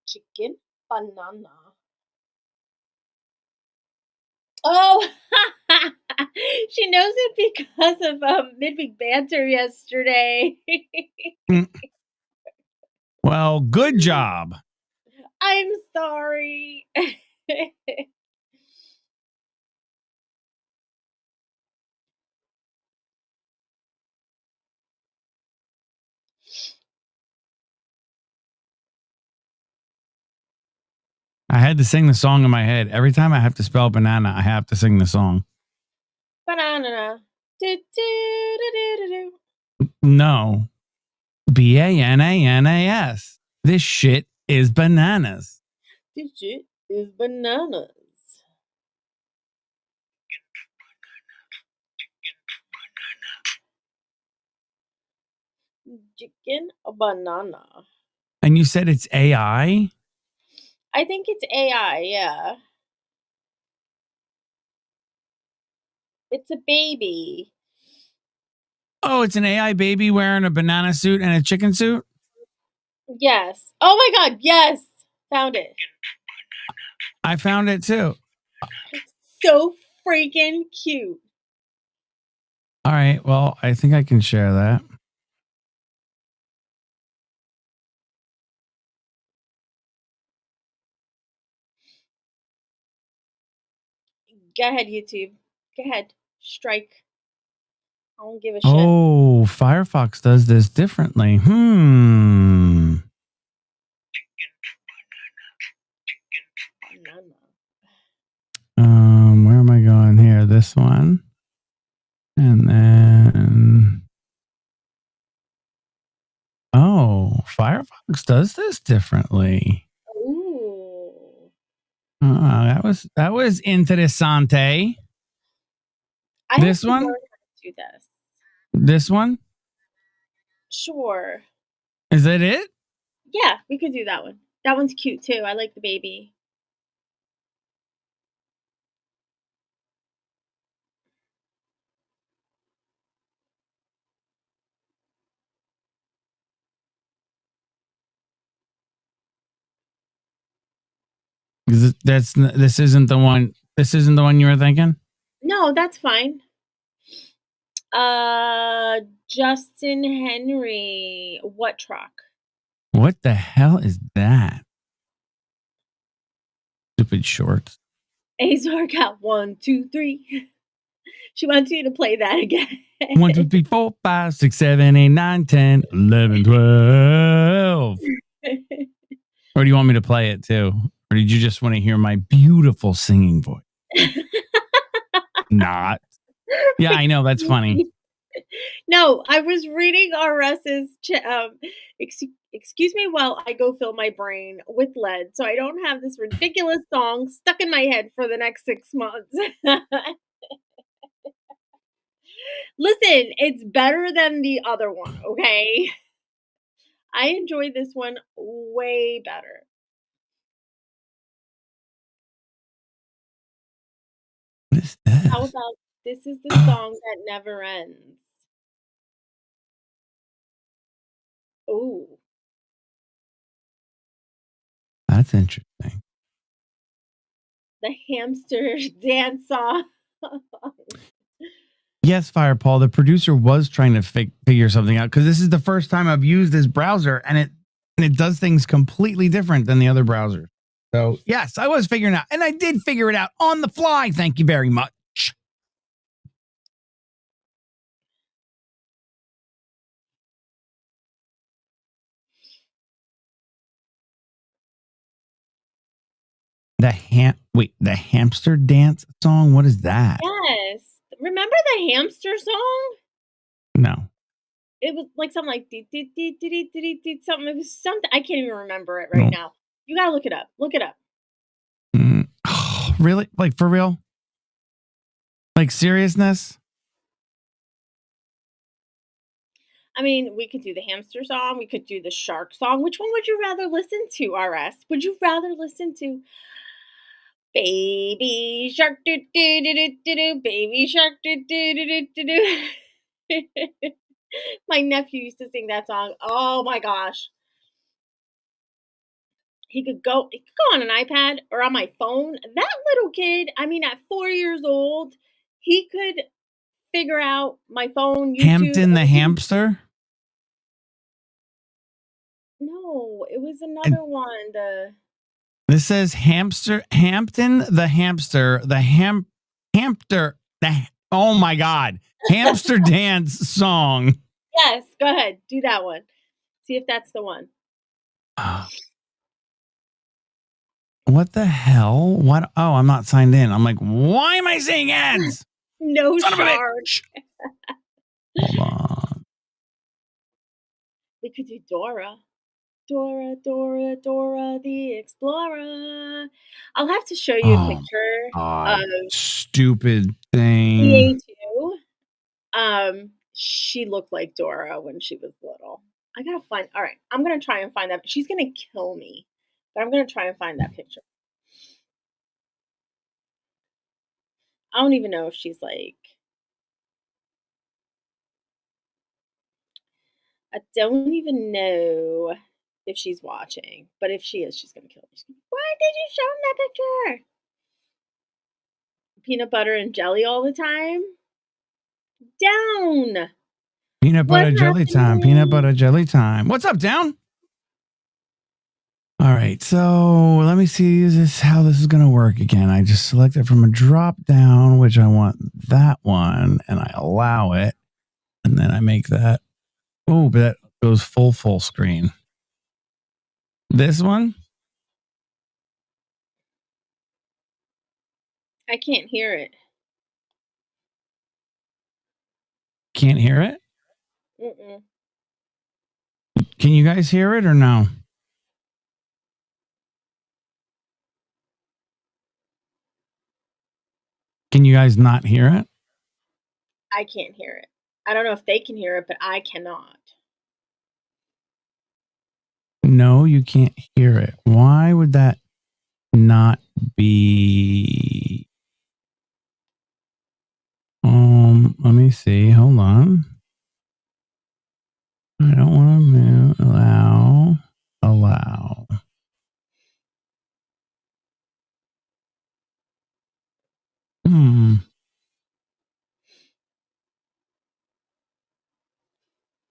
Chicken banana. Oh, she knows it because of midweek banter yesterday. Well, good job. I'm sorry. I had to sing the song in my head. Every time I have to spell banana, I have to sing the song. Banana. Do, do, do, do, do, do. No. BANANAS. This shit is bananas. This shit is bananas. Chicken a banana. And you said it's AI? I think it's AI, yeah. It's a baby. Oh, it's an AI baby wearing a banana suit and a chicken suit? Yes. Oh my god, yes. Found it. I found it too. So freaking cute. All right. Well, I think I can share that. Go ahead, YouTube. Go ahead. Strike. I don't give a shit. Oh, Firefox does this differently. Banana. Where am I going here? This one. And then. Oh, Firefox does this differently. Ooh. That was interessante. I This have to one? learn how to do this. This one? Sure. Is that it? Yeah, we could do that one. That one's cute too. I like the baby. This isn't the one. This isn't the one you were thinking? No, that's fine. Justin Henry. What truck? What the hell is that? Stupid shorts. Azor got 1, 2, 3. She wants you to play that again. 1, 2, 3, 4, 5, 6, 7, 8, 9, 10, 11, 12. Or do you want me to play it too? Or did you just want to hear my beautiful singing voice? Not. Yeah, I know. That's funny. No, I was reading RS's excuse me while I go fill my brain with lead so I don't have this ridiculous song stuck in my head for the next 6 months. Listen, it's better than the other one, okay? I enjoyed this one way better. What is this? How about this is the song that never ends? Ooh. That's interesting. The hamster dance song. Yes, Fire Paul, the producer was trying to figure something out because this is the first time I've used this browser and it does things completely different than the other browsers. So yes, I was figuring it out, and I did figure it out on the fly. Thank you very much. The hamster dance song. What is that? Yes. Remember the hamster song? No. It was like something like something. It was something. I can't even remember it right now. You gotta look it up. Look it up. Oh, really? Like for real? Like seriousness? I mean, we could do the hamster song. We could do the shark song. Which one would you rather listen to, RS? Would you rather listen to Baby Shark do do do do do do, Baby Shark do do do do do do? My nephew used to sing that song. Oh my gosh. He could go on an iPad or on my phone. That little kid, I mean, at 4 years old, he could figure out my phone, YouTube. Hampton the hamster? No, it was another one. This says Hampton the hamster, oh my God, hamster dance song. Yes, go ahead, do that one. See if that's the one. What the hell? What? Oh, I'm not signed in. I'm like, why am I seeing ads? No Son of a shark. bitch. Hold on. We could do Dora. Dora, Dora, Dora the Explorer. I'll have to show you a Oh, picture God. of Stupid thing. DA2. She looked like Dora when she was little. I gotta find. All right, I'm gonna try and find that. She's gonna kill me, but I'm gonna try and find that picture. I don't even know if she's like. I don't even know if she's watching, but if she is, she's gonna kill me. She's gonna, why did you show him that picture? Peanut butter and jelly all the time. Down. Peanut butter What's jelly time. happening? Peanut butter jelly time. What's up, Down? All right, so let me see how this is going to work again. I just select it from a drop down, which I want that one, and I allow it, and then I make that. Oh, but that goes full screen. This one? I can't hear it. Can't hear it? Mm-mm. Can you guys hear it or no? Can you guys not hear it? I can't hear it. I don't know if they can hear it, but I cannot. No, you can't hear it. Why would that not be? Let me see. Hold on. I don't want to move. Allow.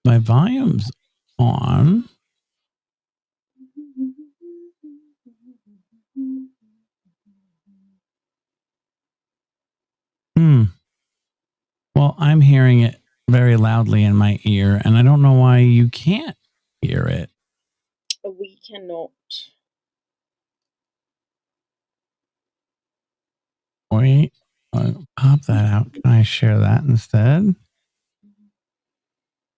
My volume's on. Well, I'm hearing it very loudly in my ear, and I don't know why you can't hear it. We cannot. Wait, I'll pop that out. Can I share that instead?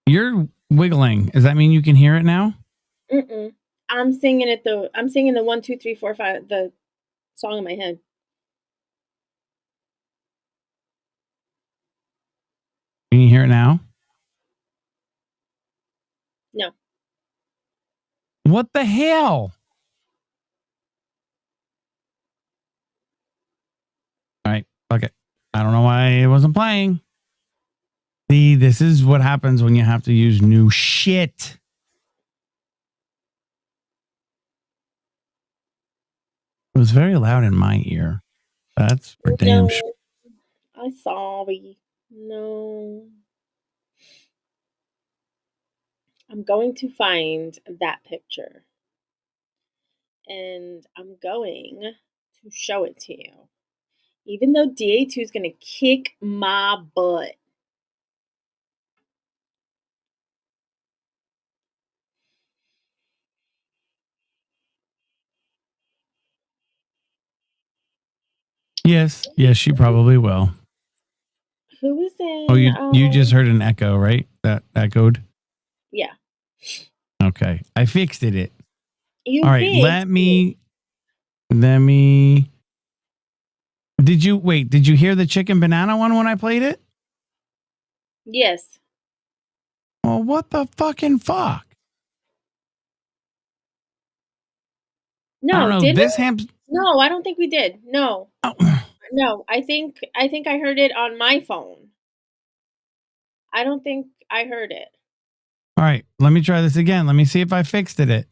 You're wiggling. Does that mean you can hear it now? Mm-mm. I'm singing the 1, 2, 3, 4, 5, the song in my head. Can you hear it now? No. What the hell? All right, fuck it. I don't know why it wasn't playing. See, this is what happens when you have to use new shit. It was very loud in my ear. That's for damn sure. I'm sorry. No. I'm going to find that picture. And I'm going to show it to you. Even though DA2 is going to kick my butt. Yes, she probably will. Who is it? Oh, you just heard an echo, right? That echoed? Yeah. Okay. I fixed it. You all right, fixed let me Did you hear the chicken banana one when I played it? Yes. Well, what the fucking fuck? No, I don't know. did This we? No, I don't think we did. No. Oh. No, I think I heard it on my phone. I don't think I heard it. All right, let me try this again. Let me see if I fixed it.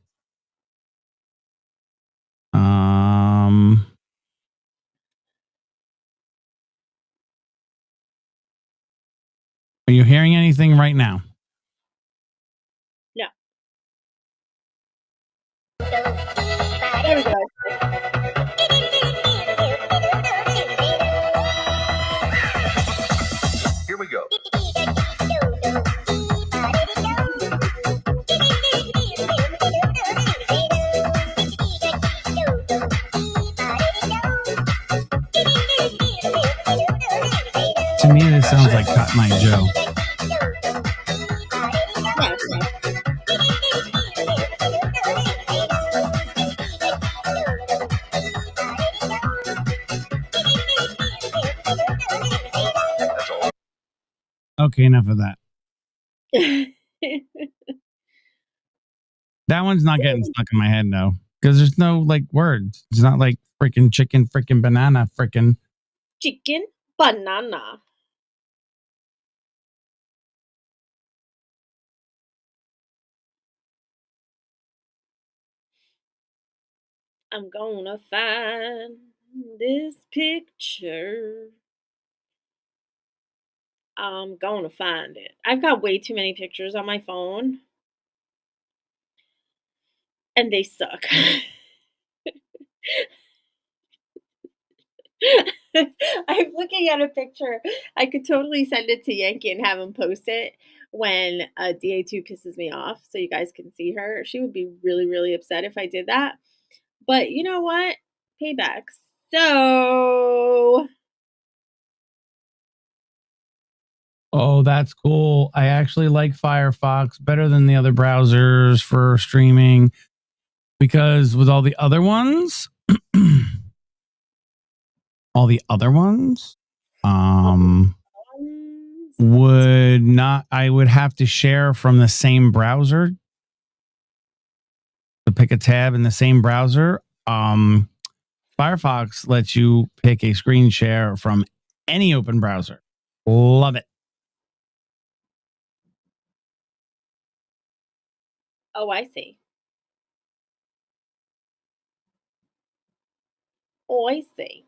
Are you hearing anything right now? No. There we go. Here we go. night, Joe. Okay, enough of that. That one's not getting stuck in my head though, because there's no like words. It's not like freaking chicken, freaking banana, freaking. Chicken banana. I'm gonna find this picture. I'm gonna find it. I've got way too many pictures on my phone, and they suck. I'm looking at a picture. I could totally send it to Yankee and have him post it when DA2 pisses me off so you guys can see her. She would be really, really upset if I did that. But you know what? Payback. So Oh, that's cool. I actually like Firefox better than the other browsers for streaming because with all the other ones, would not, I would have to share from the same browser to pick a tab in the same browser. Firefox lets you pick a screen share from any open browser. Love it. oh, I see. Oh, I see.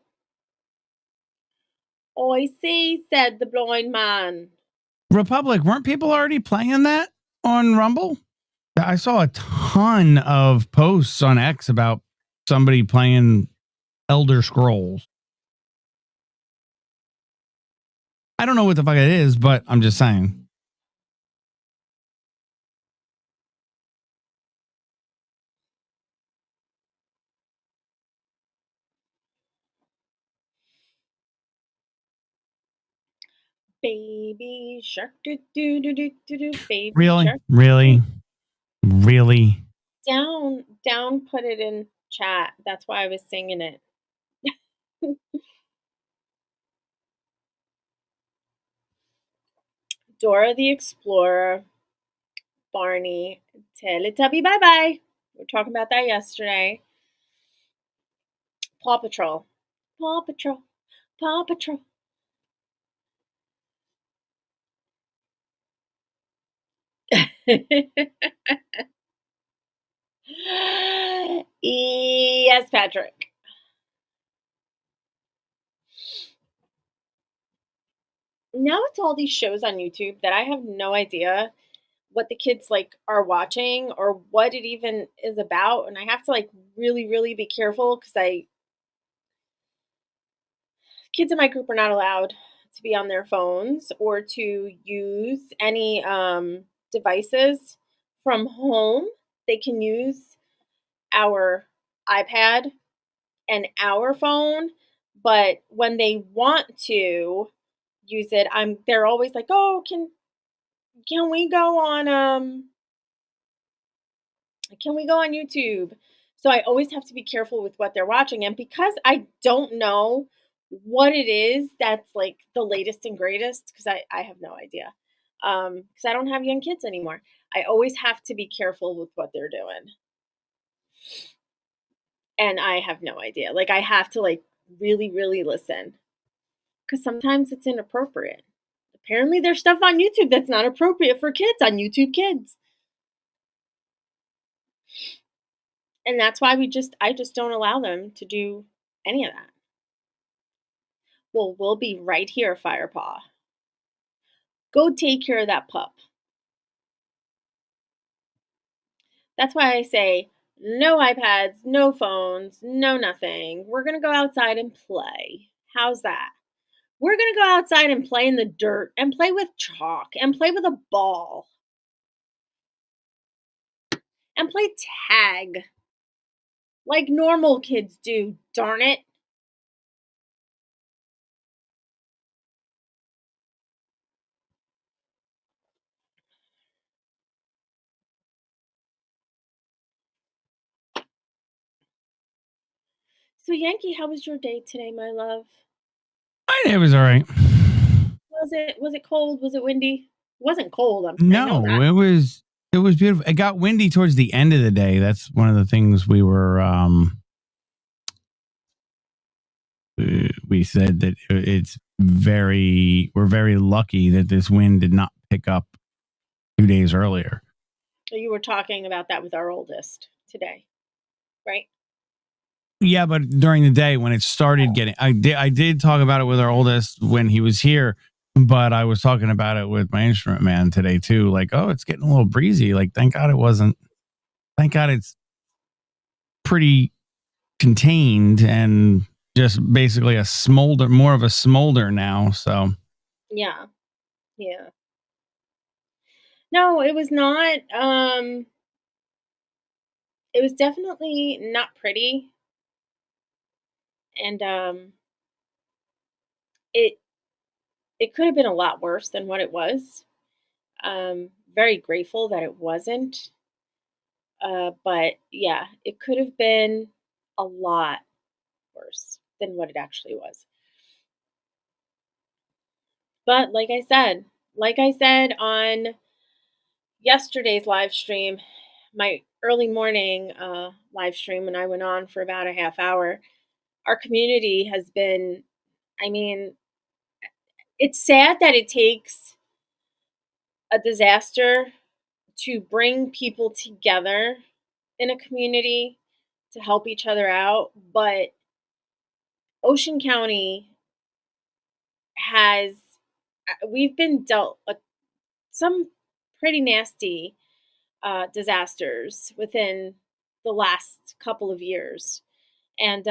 Oh, I see, said the blind man. Republic, weren't people already playing that on Rumble? I saw a ton of posts on X about somebody playing Elder Scrolls. I don't know what the fuck it is, but I'm just saying. Baby shark, do do do do do do. Baby Really? shark. Really? Really? Down. Put it in chat. That's why I was singing it. Dora the Explorer, Barney, Teletubby, bye bye. We were talking about that yesterday. Paw Patrol, Paw Patrol, Paw Patrol. Yes, Patrick. Now it's all these shows on YouTube that I have no idea what the kids like are watching or what it even is about, and I have to like really, really be careful because kids in my group are not allowed to be on their phones or to use any devices from home. They can use our iPad and our phone, but when they want to use it, they're always like, "Oh, can we go on can we go on YouTube?" So I always have to be careful with what they're watching, and because I don't know what it is that's like the latest and greatest, because I have no idea. Because I don't have young kids anymore. I always have to be careful with what they're doing. And I have no idea. Like I have to like really, really listen. Because sometimes it's inappropriate. Apparently there's stuff on YouTube that's not appropriate for kids on YouTube Kids. And that's why I just don't allow them to do any of that. Well, we'll be right here, Firepaw. Go take care of that pup. That's why I say no iPads, no phones, no nothing. We're going to go outside and play. How's that? We're going to go outside and play in the dirt and play with chalk and play with a ball and play tag like normal kids do, darn it. So Yankee, how was your day today, my love? It was all right. Was it cold? Was it windy? It wasn't cold. I know No, that. it was beautiful. It got windy towards the end of the day. That's one of the things we said that we're very lucky that this wind did not pick up 2 days earlier. You were talking about that with our oldest today, right? Yeah, but during the day when it started getting, I did talk about it with our oldest when he was here, but I was talking about it with my instrument man today too. Like, oh, it's getting a little breezy. Like, thank God it wasn't. Thank God it's pretty contained and just basically more of a smolder now. So Yeah. Yeah. No, it was not. It was definitely not pretty, and it it could have been a lot worse than what it was. Very grateful that it wasn't. But yeah, it could have been a lot worse than what it actually was. But like I said on yesterday's live stream, my early morning live stream, when I went on for about a half hour, our community has been, I mean, it's sad that it takes a disaster to bring people together in a community to help each other out, but Ocean County has we've been dealt some pretty nasty disasters within the last couple of years. And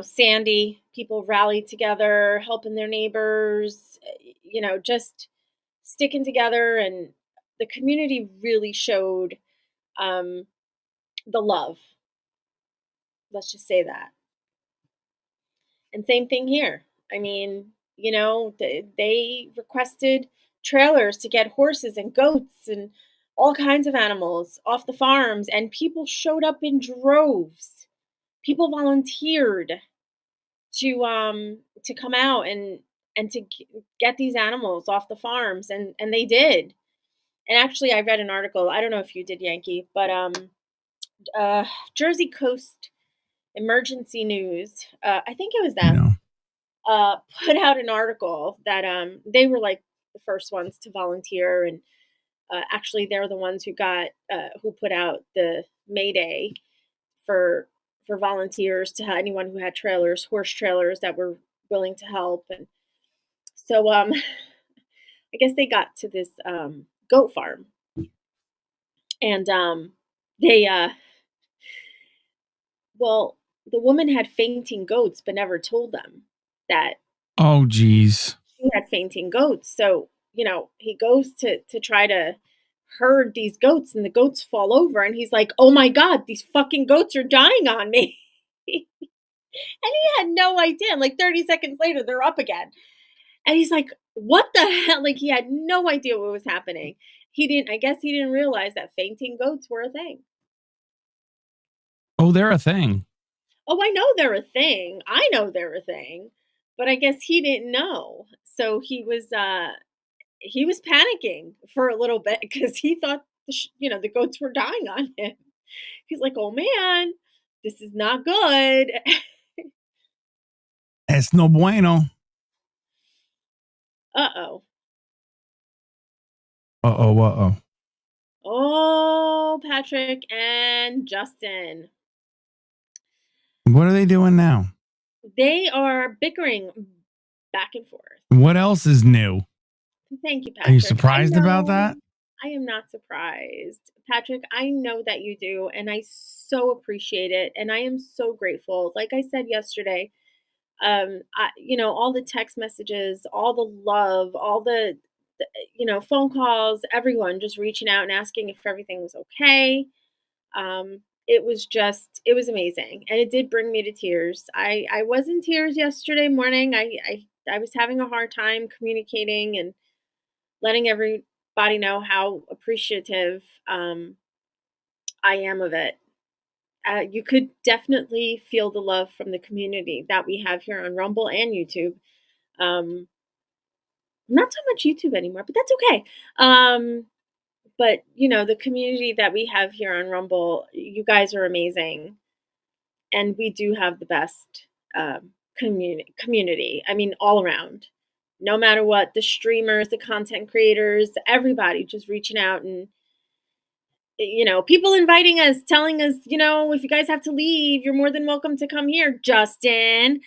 Sandy, people rallied together, helping their neighbors, just sticking together, and the community really showed um, the love. Let's just say that. And same thing here. I mean, they requested trailers to get horses and goats and all kinds of animals off the farms, and people showed up in droves. People volunteered to come out and to get these animals off the farms, and they did. And actually, I read an article. I don't know if you did, Yankee, but Jersey Coast Emergency News. I think it was them. Put out an article that they were like the first ones to volunteer, and actually they're the ones who put out the Mayday for volunteers to anyone who had horse trailers that were willing to help. And so I guess they got to this goat farm, and they well, the woman had fainting goats but never told them that oh geez, she had fainting goats. So, he goes to try to herd these goats, and the goats fall over, and he's like, "Oh my god, these fucking goats are dying on me." And he had no idea. And like 30 seconds later, they're up again. And he's like, "What the hell?" Like, he had no idea what was happening. I guess he didn't realize that fainting goats were a thing. oh, they're a thing. Oh, I know they're a thing. I know they're a thing. But I guess he didn't know. So he was panicking for a little bit because he thought the goats were dying on him. He's like, "Oh man, this is not good." Es no bueno. Uh-oh. Uh-oh. Oh, Patrick and Justin. What are they doing now? They are bickering back and forth. What else is new? Thank you, Patrick. Are you surprised about that? I am not surprised. Patrick, I know that you do, and I so appreciate it, and I am so grateful. Like I said yesterday, all the text messages, all the love, all the phone calls, everyone just reaching out and asking if everything was okay. It was amazing, and it did bring me to tears. I was in tears yesterday morning. I was having a hard time communicating and letting everybody know how appreciative I am of it. You could definitely feel the love from the community that we have here on Rumble and YouTube. Not so much YouTube anymore, but that's okay. But the community that we have here on Rumble, you guys are amazing, and we do have the best community. I mean, all around. No matter what, the streamers, the content creators, everybody just reaching out and people inviting us, telling us, if you guys have to leave, you're more than welcome to come here, Justin.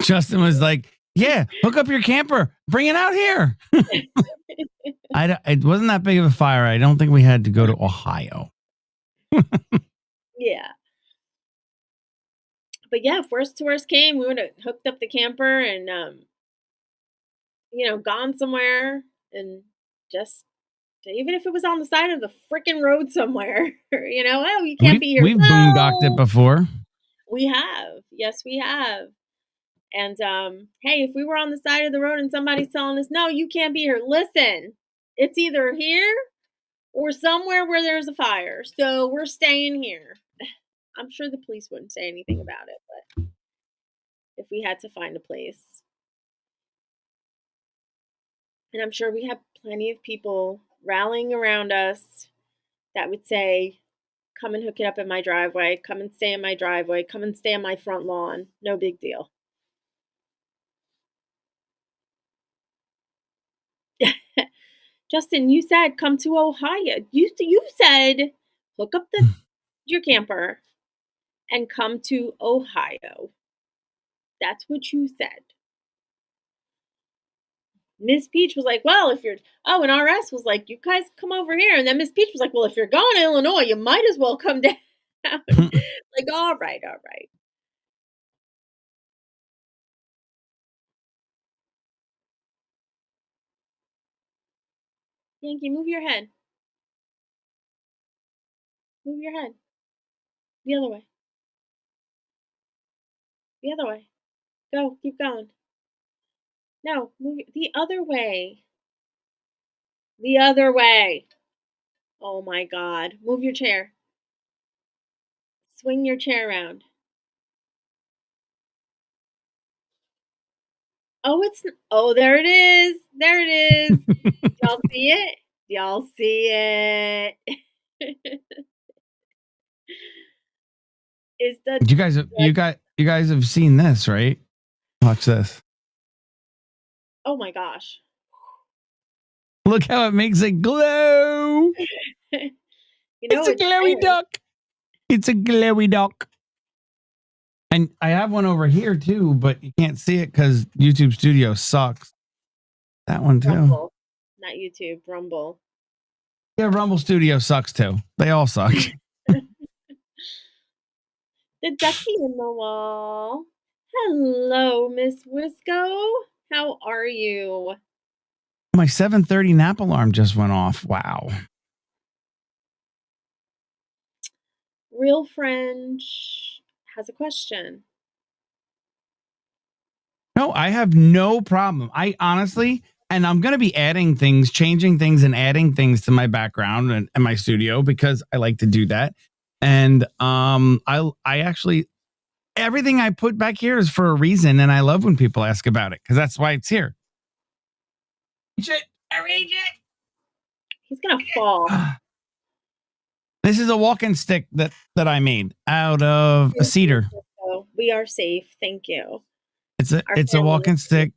Justin was like, yeah, hook up your camper, bring it out here. It wasn't that big of a fire. I don't think we had to go to Ohio. Yeah. But yeah, if worst to worst came, we would have hooked up the camper and, gone somewhere and just, even if it was on the side of the freaking road somewhere, you can't be here. We've boondocked it before. We have. Yes, we have. And hey, if we were on the side of the road and somebody's telling us, no, you can't be here, listen, it's either here or somewhere where there's a fire. So we're staying here. I'm sure the police wouldn't say anything about it, but if we had to find a place. And I'm sure we have plenty of people rallying around us that would say, come and hook it up in my driveway, come and stay in my driveway, come and stay on my front lawn. No big deal. Justin, you said come to Ohio. You said hook up your camper and come to Ohio. That's what you said. Miss Peach was like, well, and RS was like, you guys come over here. And then Miss Peach was like, well, if you're going to Illinois, you might as well come down. Like, all right. Yankee, move your head. Move your head. The other way. The other way. Go, keep going. No, move the other way. The other way. Oh my God. Move your chair. Swing your chair around. There it is. There it is. Y'all see it? Y'all see it? You guys have seen this, right? Watch this. Oh my gosh. Look how it makes it glow. It's a glowy duck. It's a glowy duck. And I have one over here too, but you can't see it because YouTube Studio sucks. That one too. Rumble. Not YouTube, Rumble. Yeah, Rumble Studio sucks too. They all suck. The ducky in the wall. Hello, Miss Wisco. How are you? My 7:30 nap alarm just went off. Wow. Real French has a question. No, I have no problem. I honestly, and I'm going to be adding things, changing things and adding things to my background and my studio because I like to do that. And I actually, everything I put back here is for a reason. And I love when people ask about it because that's why it's here. Arrange it. He's going to fall. This is a walking stick that I made out of a cedar. We are safe. Thank you. It's a walking stick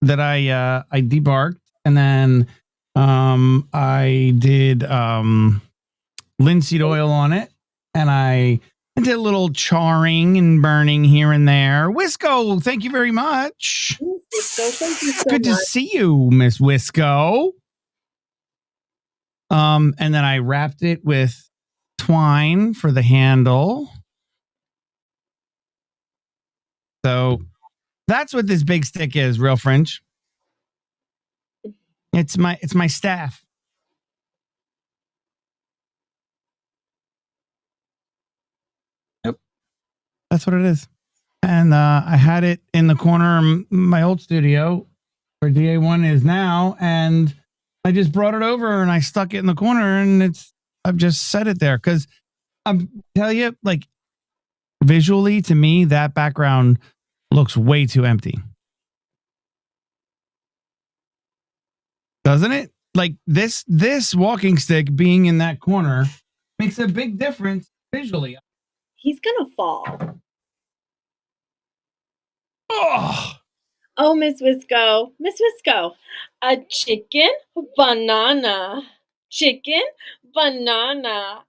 that I debarked, and then I did linseed oil on it, and I did a little charring and burning here and there. Wisco, thank you very much. Wisco, thank you so Good to much. see you, Miss Wisco. And then I wrapped it with twine for the handle. So that's what this big stick is, Real French. It's my staff. Yep. That's what it is. And I had it in the corner of my old studio where DA1 is now, and I just brought it over and I stuck it in the corner, and it's I've just said it there because I'm tell you, like visually to me, that background looks way too empty. Doesn't it? Like this walking stick being in that corner makes a big difference visually. He's gonna fall. Oh, Oh, Miss Wisco. Miss Wisco. A chicken banana. Chicken banana.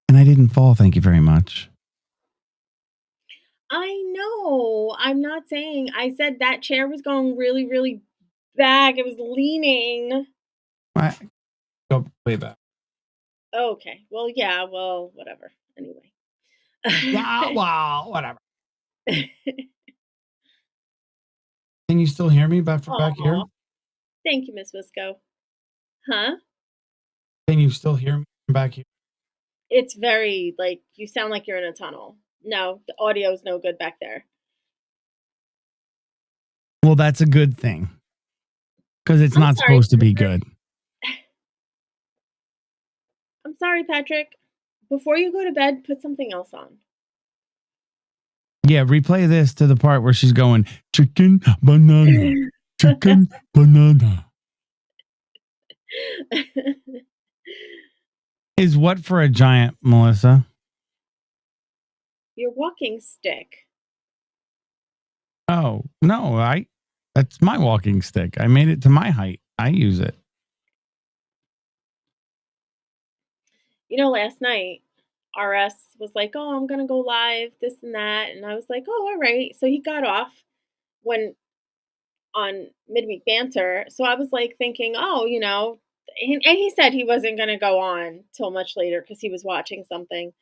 and I didn't fall. Thank you very much. I know. I'm not saying. I said that chair was going really, really back. It was leaning. I go way back. Okay. Well, yeah. Well, whatever. Anyway. Yeah, well, whatever. Can you still hear me back here? Aw. Thank you, Miss Wisco. Huh? Can you still hear me back here? It's very like you sound like you're in a tunnel. No, the audio's no good back there. Well, that's a good thing because it's I'm not sorry, supposed to be Patrick. good. I'm sorry, Patrick. Before you go to bed, put something else on. Yeah, replay this to the part where she's going chicken banana, chicken banana. Is what for a giant, Melissa? Your walking stick. Oh no, that's my walking stick. I made it to my height. I use it. You know, last night, RS was like, oh, I'm going to go live, this and that. And I was like, oh, all right. So he got off on midweek banter. So I was like thinking, oh, you know, and he said he wasn't going to go on till much later because he was watching something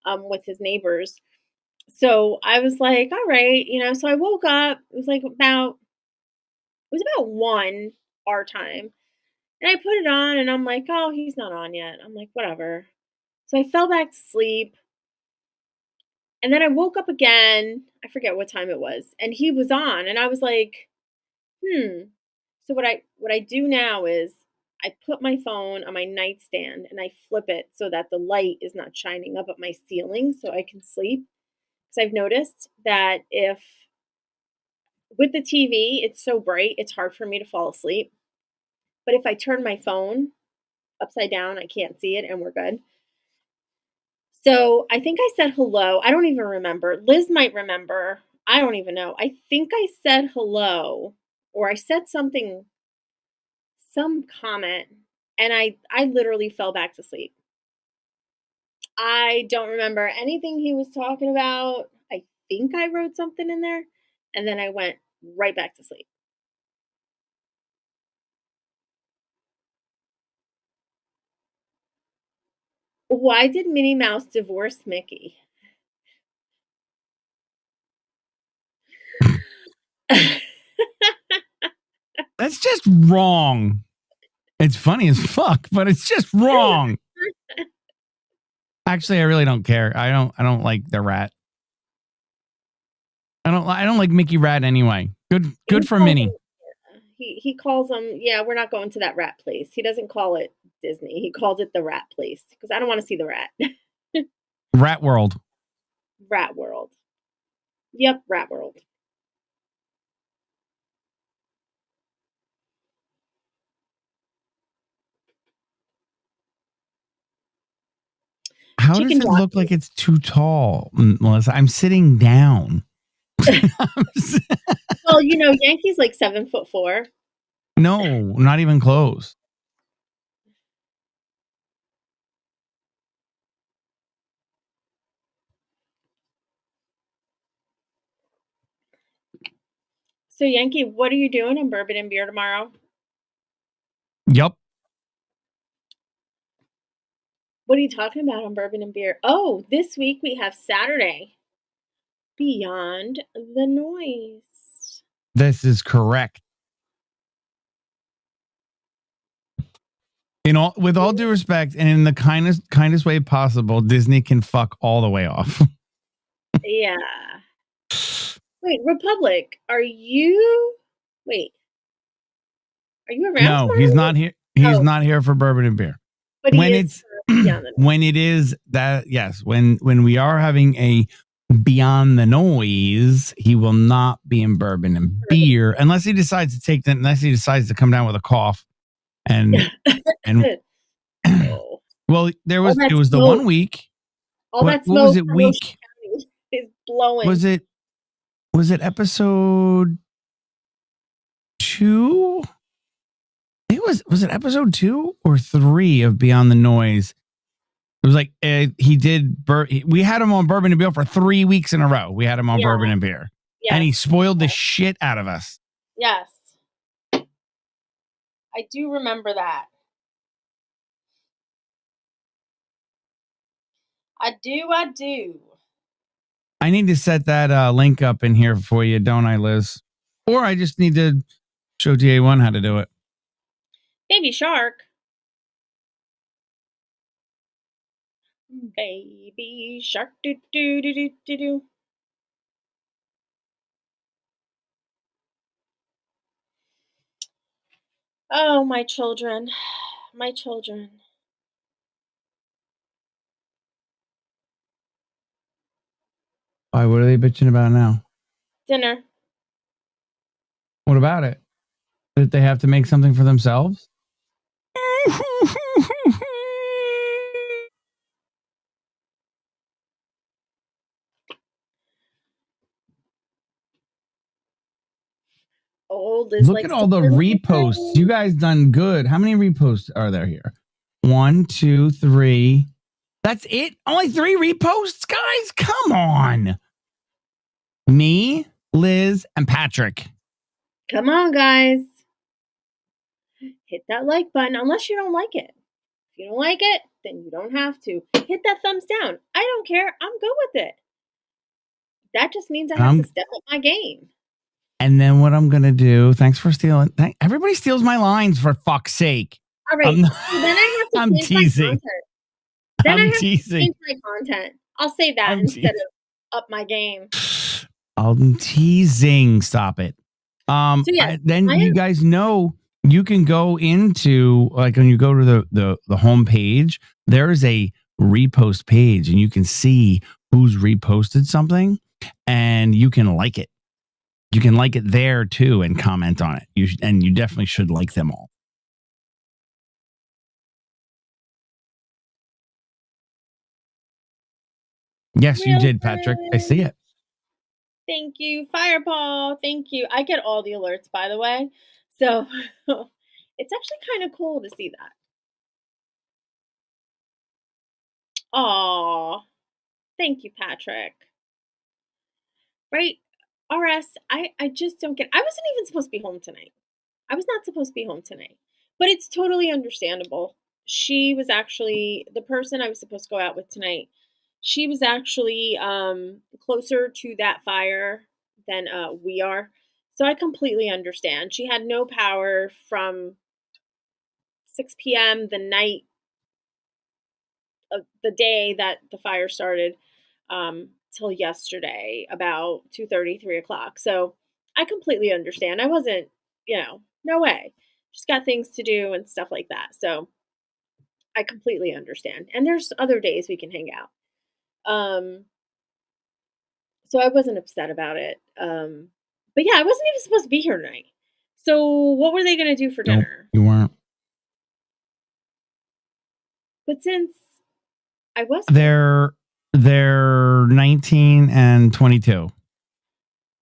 with his neighbors. So I was like, all right, you know, so I woke up. It was about 1 our time. And I put it on and I'm like, oh, he's not on yet. I'm like, whatever. So I fell back to sleep. And then I woke up again. I forget what time it was. And he was on. And I was like, So what I do now is I put my phone on my nightstand and I flip it so that the light is not shining up at my ceiling so I can sleep. Because I've noticed that with the TV, it's so bright, it's hard for me to fall asleep. But if I turn my phone upside down, I can't see it and we're good. So I think I said hello. I don't even remember. Liz might remember. I don't even know. I think I said hello or I said some comment, and I literally fell back to sleep. I don't remember anything he was talking about. I think I wrote something in there, and then I went right back to sleep. Why did Minnie Mouse divorce Mickey? That's just wrong. It's funny as fuck, but it's just wrong. Actually, I really don't care. I don't like the rat. I don't like Mickey Rat anyway. Good for Minnie. He calls them, yeah, we're not going to that rat place. He doesn't call it Disney. He calls it the rat place because I don't want to see the rat. Rat World. Rat World. Yep, Rat World. How does it look like it's too tall, Melissa? I'm sitting down. Well, you know, Yankee's like 7'4". No, not even close. So, Yankee, what are you doing in Bourbon and Beer tomorrow? Yep. What are you talking about on Bourbon and Beer? Oh, this week we have Saturday. Beyond the Noise. This is correct. With all due respect, and in the kindest way possible, Disney can fuck all the way off. Yeah. Wait, Republic, are you Wait, are you around No, tomorrow he's night? not here. He's Oh. not here for bourbon and beer. But he When is it's for Beyond the Noise. when it is that, yes, when we are having a Beyond the Noise, he will not be in bourbon and beer unless he decides to come down with a cough and Oh. well, it was that the smoke. 1 week. All What that was smoke it from week? Ocean County is blowing. Was it episode 2? Was it episode 2 or 3 of Beyond the Noise? It was like he did. We had him on bourbon and beer for 3 weeks in a row. We had him on Yeah. bourbon and beer, Yes. and he spoiled the shit out of us. Yes. I do remember that. I do. I need to set that link up in here for you, don't I, Liz? Or I just need to show TA1 how to do it. Baby Shark. Baby Shark. Do do do do do do. Oh, my children. My children. Why? What are they bitching about now? Dinner. What about it? That they have to make something for themselves? Old is Look like at all the something reposts. You guys done good. How many reposts are there here? 1, 2, 3. That's it? Only 3 reposts, guys? Come on. Me, Liz, and Patrick. Come on, guys. Hit that like button unless you don't like it. If you don't like it, then you don't have to. Hit that thumbs down. I don't care. I'm good with it. That just means I have to step up my game. And then what I'm going to do, thanks for stealing. Everybody steals my lines, for fuck's sake. All right. I'm, So then I have to I'm change teasing. my content. Then I I'm have teasing. to change my content. I'll say that instead of up my game. I'm teasing. Stop it. So yeah, You guys know you can go into, like, when you go to the home page, there's a repost page and you can see who's reposted something and you can like it. You can like it there too and comment on it. You definitely should like them all. Yes, you did, Patrick. I see it. Thank you, Fireball. Thank you. I get all the alerts, by the way. So it's actually kind of cool to see that. Aw. Thank you, Patrick. Right? RS, I just don't get. I wasn't even supposed to be home tonight. I was not supposed to be home tonight. But it's totally understandable. She was actually the person I was supposed to go out with tonight. She was actually closer to that fire than we are. So I completely understand. She had no power from 6 p.m. the night of the day that the fire started till yesterday about 2:30, 3 o'clock. So I completely understand. I wasn't, no way. She's got things to do and stuff like that. So I completely understand. And there's other days we can hang out. So I wasn't upset about it. But yeah, I wasn't even supposed to be here tonight. So what were they going to do for dinner? You weren't. But since I was They're 19 and 22.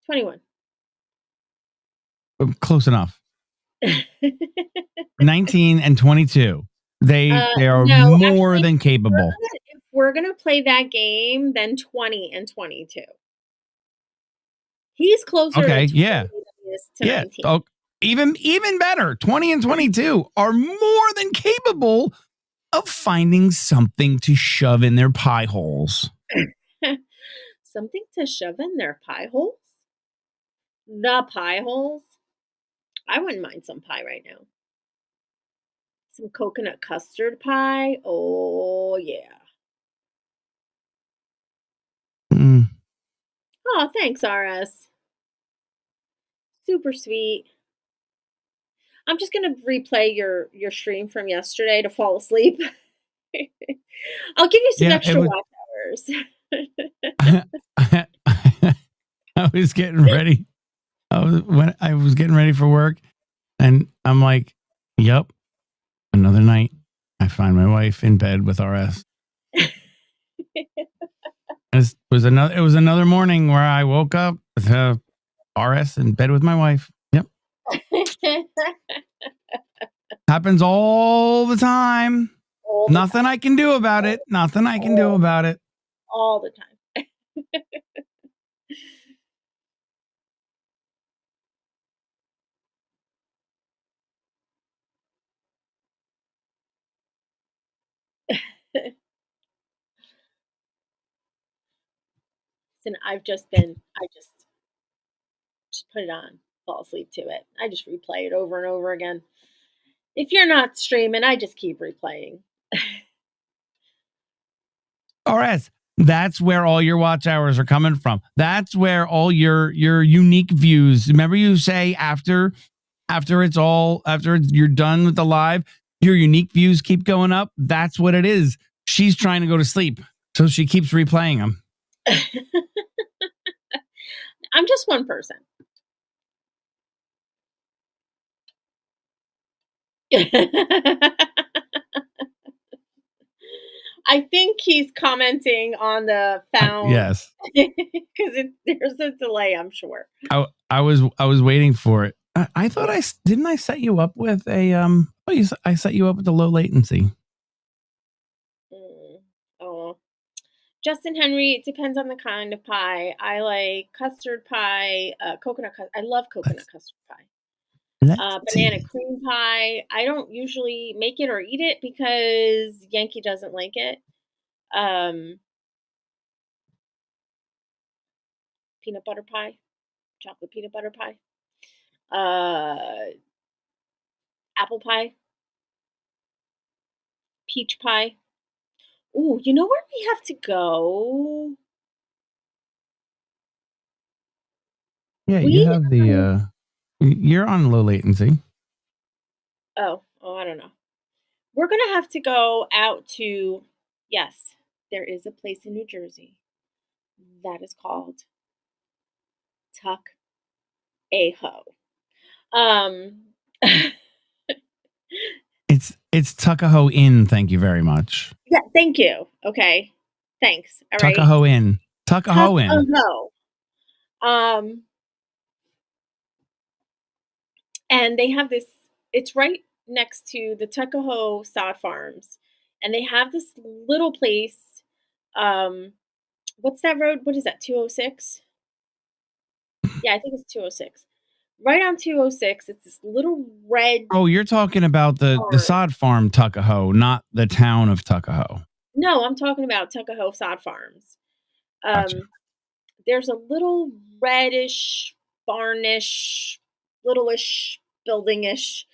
21. Close enough. 19 and 22. They are more than capable. If we're gonna play that game, then 20 and 22. He's closer. Okay, to yeah, to 19. Oh, even better. 20 and 22 are more than capable of finding something to shove in their pie holes. Something to shove in their pie holes? The pie holes? I wouldn't mind some pie right now. Some coconut custard pie? Oh, yeah. Oh, thanks, RS. Super sweet. I'm just gonna replay your stream from yesterday to fall asleep. I'll give you some Yeah, extra watch hours. I was getting ready. I was getting ready for work, and I'm like, "Yep, another night." I find my wife in bed with RS. It was another morning where I woke up with RS in bed with my wife. Yep, happens all the time. All the Nothing I can do about it. Nothing I can do about it. all the time. And I just put it on, fall asleep to it. I just replay it over and over again. If you're not streaming, I just keep replaying. RS, that's where all your watch hours are coming from. That's where all your unique views. Remember, you say after you're done with the live, your unique views keep going up. That's what it is. She's trying to go to sleep, so she keeps replaying them. I'm just one person. I think he's commenting on the found. Yes, because there's a delay, I'm sure. I was waiting for it. I thought I set you up with a I set you up with the low latency. Oh, Justin Henry, it depends on the kind of pie. I like custard pie, coconut. I love coconut custard pie. Banana cream pie. I don't usually make it or eat it because Yankee doesn't like it. Peanut butter pie, chocolate peanut butter pie, apple pie, peach pie. Ooh, you know where we have to go? Yeah, you have the you're on low latency. Oh, I don't know. We're gonna have to go out to, yes, there is a place in New Jersey that is called Tuck-A-Ho. It's Tuckahoe Inn. Thank you very much. Yeah, thank you. Okay, thanks. All right. Tuckahoe Inn. Tuckahoe Inn. Tuckahoe. And they have this. It's right next to the Tuckahoe Sod Farms, and they have this little place. What's that road? What is that? 206? Yeah, I think it's 206. Right on 206, it's this little red. Oh, you're talking about the sod farm Tuckahoe, not the town of Tuckahoe. No, I'm talking about Tuckahoe Sod Farms. Gotcha. There's a little reddish, barnish, little-ish, building-ish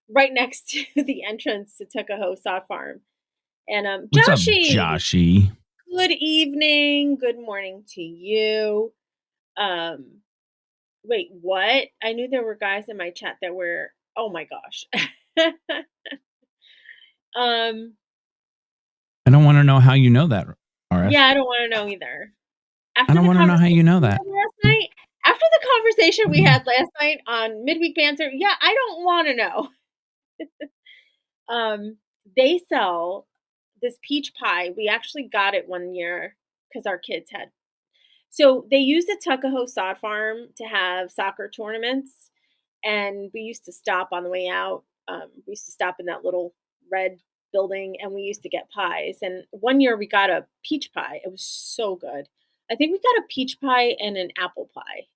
right next to the entrance to Tuckahoe Sod Farm. And What's up, Joshy? Joshy? Good evening. Good morning to you. Wait, what? I knew there were guys in my chat that were, oh my gosh. I don't want to know how you know that, RS. Yeah, I don't want to know either. I don't want to know how you know that. Last night, after the conversation we had last night on Midweek Banter, yeah, I don't want to know. They sell this peach pie. We actually got it one year because our kids had. So they used the Tuckahoe Sod Farm to have soccer tournaments, and we used to stop on the way out. We used to stop in that little red building, and we used to get pies. And one year we got a peach pie. It was so good. I think we got a peach pie and an apple pie,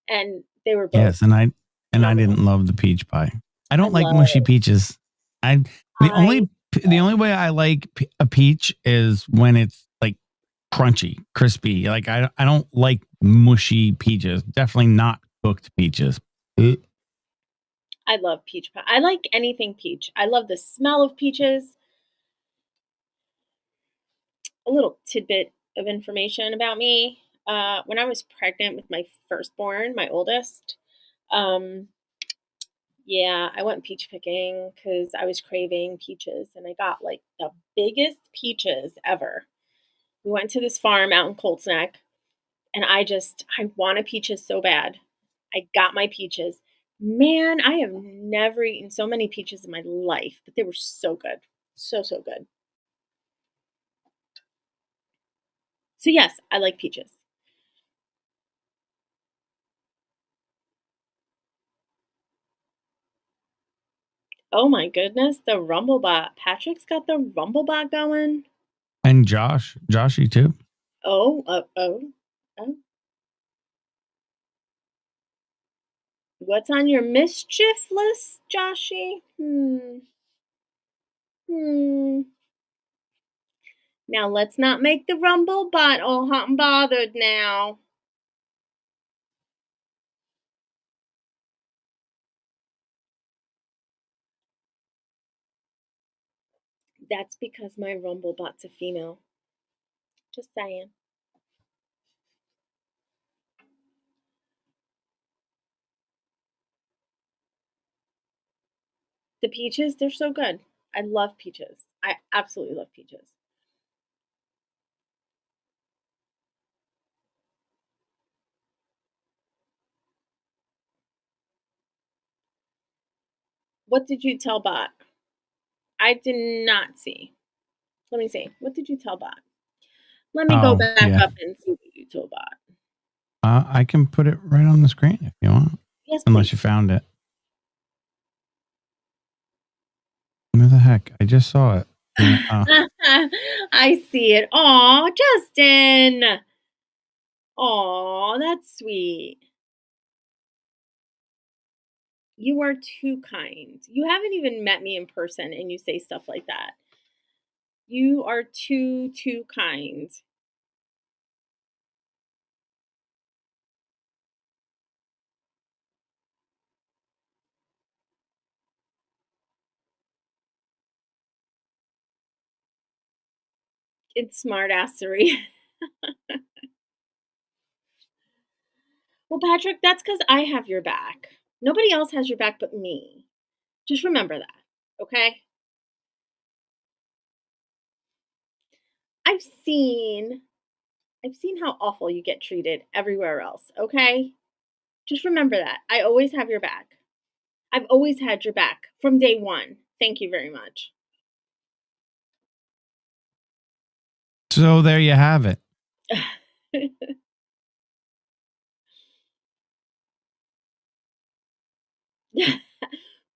and they were both. Yes, and I didn't love the peach pie. I don't like mushy peaches. The only way I like a peach is when it's like crunchy, crispy. Like I don't like mushy peaches. Definitely not cooked peaches. I love peach pie. I like anything peach. I love the smell of peaches. A little tidbit of information about me. When I was pregnant with my firstborn, my oldest, Yeah, I went peach picking because I was craving peaches and I got like the biggest peaches ever. We went to this farm out in Colts Neck and I wanted peaches so bad. I got my peaches. Man, I have never eaten so many peaches in my life, but they were so good. So, so good. So, yes, I like peaches. Oh my goodness, the Rumblebot. Patrick's got the Rumblebot going. And Joshy too. Oh. What's on your mischief list, Joshy? Hmm. Now let's not make the Rumblebot all hot and bothered now. That's because my Rumblebot's a female. Just saying. The peaches, they're so good. I love peaches. I absolutely love peaches. What did you tell Bot? I did not see. Let me see. What did you tell Bot? Let me go Oh, back yeah. up and see what you told Bot. I can put it right on the screen if you want. Yes, Unless please. you found it. Where the heck? I just saw it. I see it. Aw, Justin. Aw, that's sweet. You are too kind. You haven't even met me in person and you say stuff like that. You are too kind. It's smartassery. Well, Patrick, that's because I have your back. Nobody else has your back but me. Just remember that, okay? I've seen how awful you get treated everywhere else, okay? Just remember that. I always have your back. I've always had your back from day one. Thank you very much. So there you have it.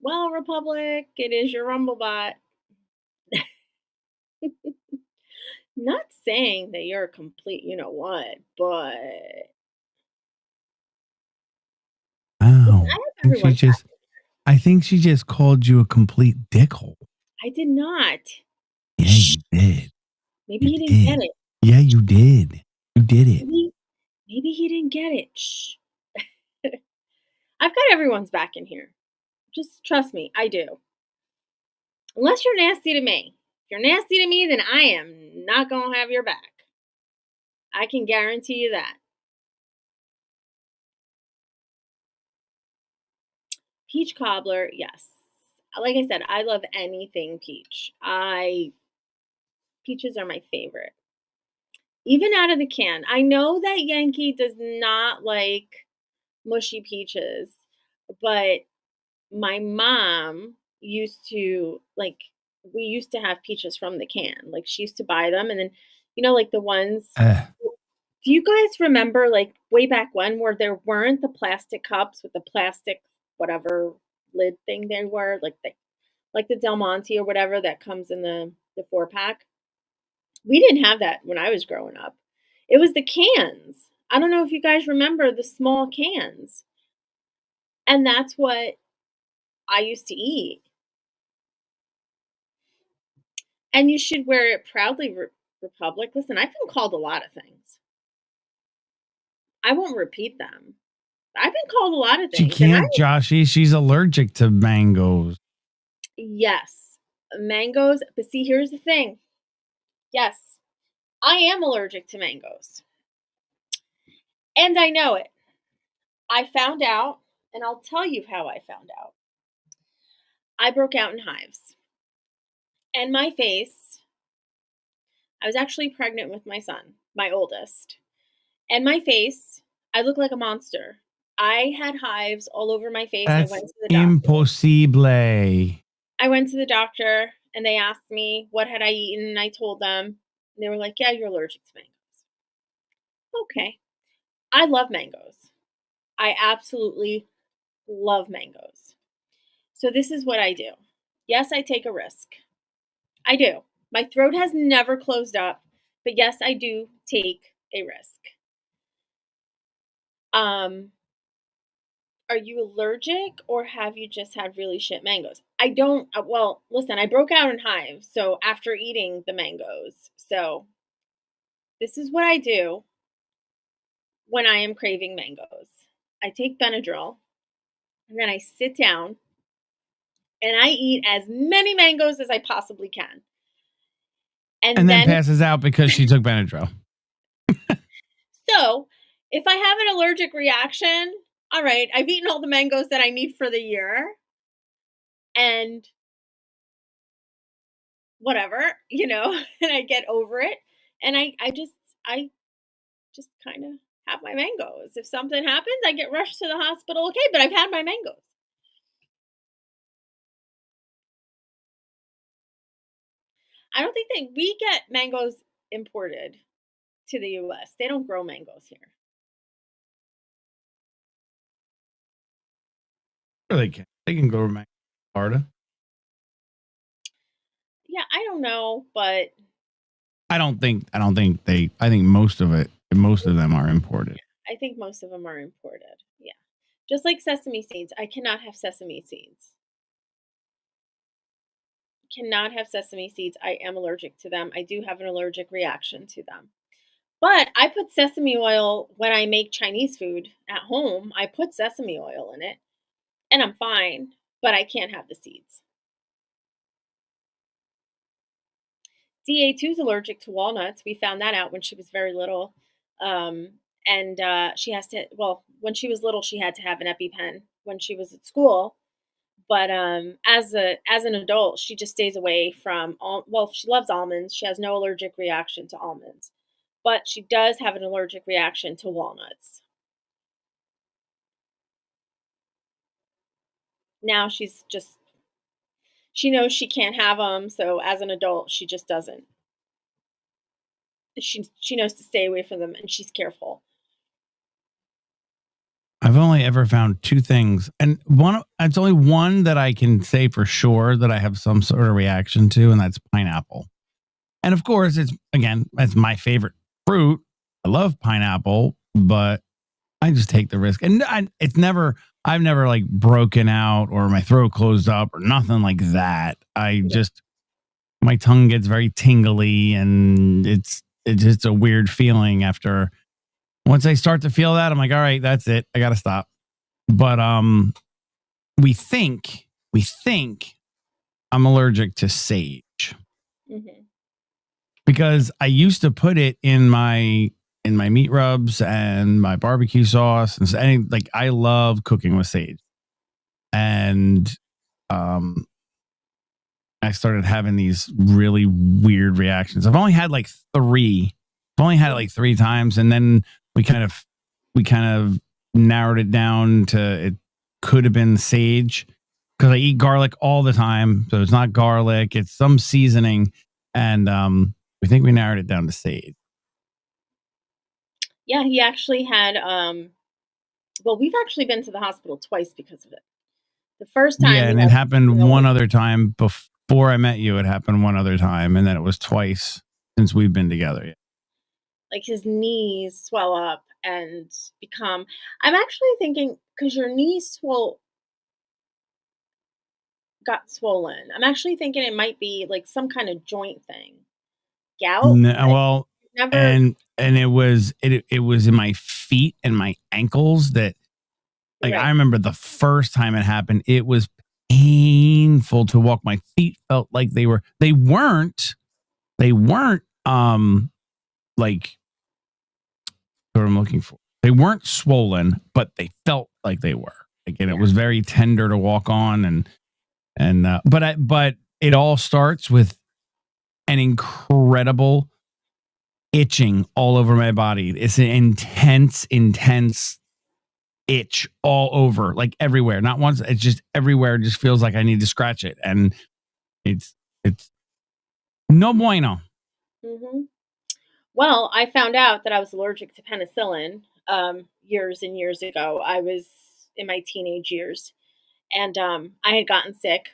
Well, Republic, it is your Rumblebot. Not saying that you're a complete, you know what, but Wow. I have everyone's back. I think she just called you a complete dickhole. I did not. Yeah, you did. Maybe You he didn't get did. it. Yeah, you did. You did it. Maybe he didn't get it. Shh. I've got everyone's back in here. Just trust me, I do. Unless you're nasty to me. If you're nasty to me, then I am not going to have your back. I can guarantee you that. Peach cobbler, yes. Like I said, I love anything peach. Peaches are my favorite. Even out of the can. I know that Yankee does not like mushy peaches, but my mom used to we used to have peaches from the can. Like she used to buy them and then like the ones do you guys remember like way back when where there weren't the plastic cups with the plastic whatever lid thing they were like the Del Monte or whatever that comes in the 4-pack? We didn't have that when I was growing up. It was the cans. I don't know if you guys remember the small cans. And that's what I used to eat. And you should wear it proudly, Republic. Listen, I've been called a lot of things. I won't repeat them. I've been called a lot of She things. can't, Joshy. She's allergic to mangoes. Yes, mangoes. But see, here's the thing. Yes, I am allergic to mangoes. And I know it. I found out, and I'll tell you how I found out. I broke out in hives. And my face, I was actually pregnant with my son, my oldest. And my face, I look like a monster. I had hives all over my face. That's I went to the doctor. impossible. I went to the doctor and they asked me what had I eaten, and I told them. And they were like, "Yeah, you're allergic to mangoes." Okay. I love mangoes. I absolutely love mangoes. So this is what I do. Yes, I take a risk. I do. My throat has never closed up, but yes, I do take a risk. Are you allergic or have you just had really shit mangoes? I don't, well, listen, I broke out in hives, so after eating the mangoes. So this is what I do when I am craving mangoes. I take Benadryl and then I sit down and I eat as many mangoes as I possibly can. And then passes out because she took Benadryl. So if I have an allergic reaction, all right, I've eaten all the mangoes that I need for the year. And whatever, and I get over it. And I just kind of have my mangoes. If something happens, I get rushed to the hospital. Okay, but I've had my mangoes. I don't think we get mangoes imported to the US. They don't grow mangoes here. Sure they can. They can go to Florida. Yeah, I don't know, but I think most of them are imported. I think most of them are imported. Yeah. Just like sesame seeds. I cannot have sesame seeds. Cannot have sesame seeds. I am allergic to them. I do have an allergic reaction to them. But I put sesame oil when I make Chinese food at home. I put sesame oil in it and I'm fine, but I can't have the seeds. DA2 is allergic to walnuts. We found that out when she was very little. And she has to, well, when she was little, she had to have an EpiPen when she was at school. But as an adult, she just stays away from she loves almonds. She has no allergic reaction to almonds. But she does have an allergic reaction to walnuts. Now she knows she can't have them, so as an adult, she just doesn't. She knows to stay away from them, and she's careful. I've only ever found two things, and it's only one that I can say for sure that I have some sort of reaction to, and that's pineapple. And of course, that's my favorite fruit. I love pineapple, but I just take the risk. And I've never like broken out or my throat closed up or nothing like that. My tongue gets very tingly and it's just a weird feeling after. Once I start to feel that, I'm like, all right, that's it. I got to stop. But we think I'm allergic to sage. Mm-hmm. Because I used to put it in my meat rubs and my barbecue sauce, and like I love cooking with sage. And I started having these really weird reactions. I've only had like three times, and then we kind of narrowed it down to it could have been sage because I eat garlic all the time, so it's not garlic, it's some seasoning, and we think we narrowed it down to sage. Yeah, he actually had we've actually been to the hospital twice because of it. The first time, and it happened one other time before I met you. It happened one other time, and then it was twice since we've been together. Yeah. Like his knees swell up and become. I'm actually thinking because your knees got swollen. I'm actually thinking it might be like some kind of joint thing. Gout. No, and it was in my feet and my ankles that. Like right. I remember the first time it happened, it was painful to walk. My feet felt like they weren't like what I'm looking for. They weren't swollen, but they felt like they were. Again, it was very tender to walk on, and And but it all starts with an incredible itching all over my body. It's an intense itch all over, like everywhere. Not once, it's just everywhere. It just feels like I need to scratch it. And it's no bueno. Mm-hmm. Well, I found out that I was allergic to penicillin years and years ago. I was in my teenage years, and I had gotten sick,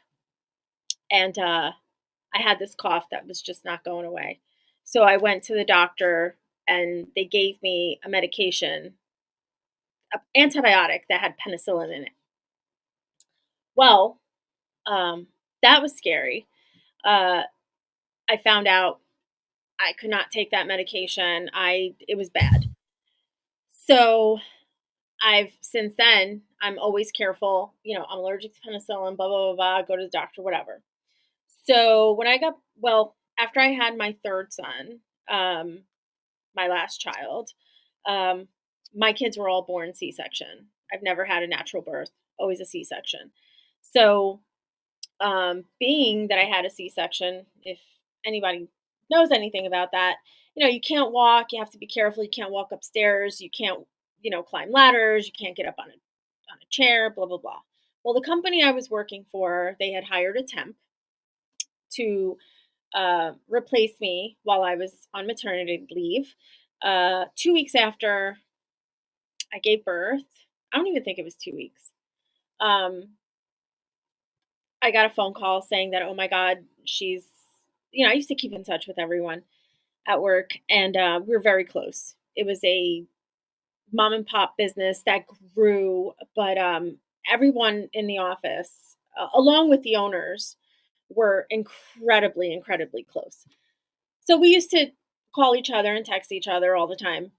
and I had this cough that was just not going away. So I went to the doctor, and they gave me a medication, an antibiotic that had penicillin in it. Well, that was scary. I found out I could not take that medication. It was bad. So since then, I'm always careful. You know, I'm allergic to penicillin, blah, blah, blah, blah, go to the doctor, whatever. So when after I had my third son, my last child, my kids were all born C-section. I've never had a natural birth, always a C-section. So being that I had a C-section, if anybody knows anything about that, you know, you can't walk, you have to be careful, you can't walk upstairs, you can't, you know, climb ladders, you can't get up on a chair, blah, blah, blah. Well, the company I was working for, they had hired a temp to replace me while I was on maternity leave. 2 weeks after I gave birth, I don't even think it was 2 weeks. I got a phone call saying that, oh my God, she's, you know, I used to keep in touch with everyone at work, and we were very close. It was a mom and pop business that grew, but everyone in the office, along with the owners, were incredibly, incredibly close. So we used to call each other and text each other all the time.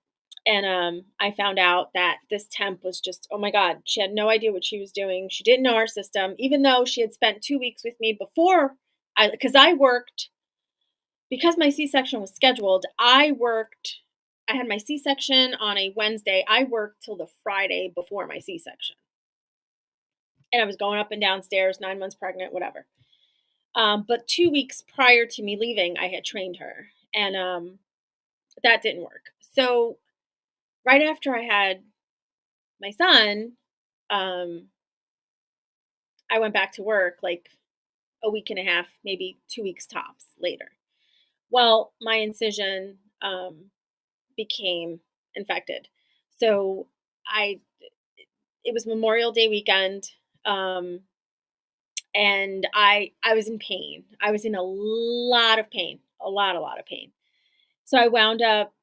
And I found out that this temp was just, oh my God, she had no idea what she was doing. She didn't know our system, even though she had spent 2 weeks with me before because my C-section was scheduled, I had my C-section on a Wednesday. I worked till the Friday before my C-section. And I was going up and down stairs, 9 months pregnant, whatever. But 2 weeks prior to me leaving, I had trained her, and that didn't work. So right after I had my son, I went back to work like a week and a half, maybe 2 weeks tops later. Well, my incision became infected. So it was Memorial Day weekend, and I was in pain. I was in a lot of pain, a lot of pain. So I wound up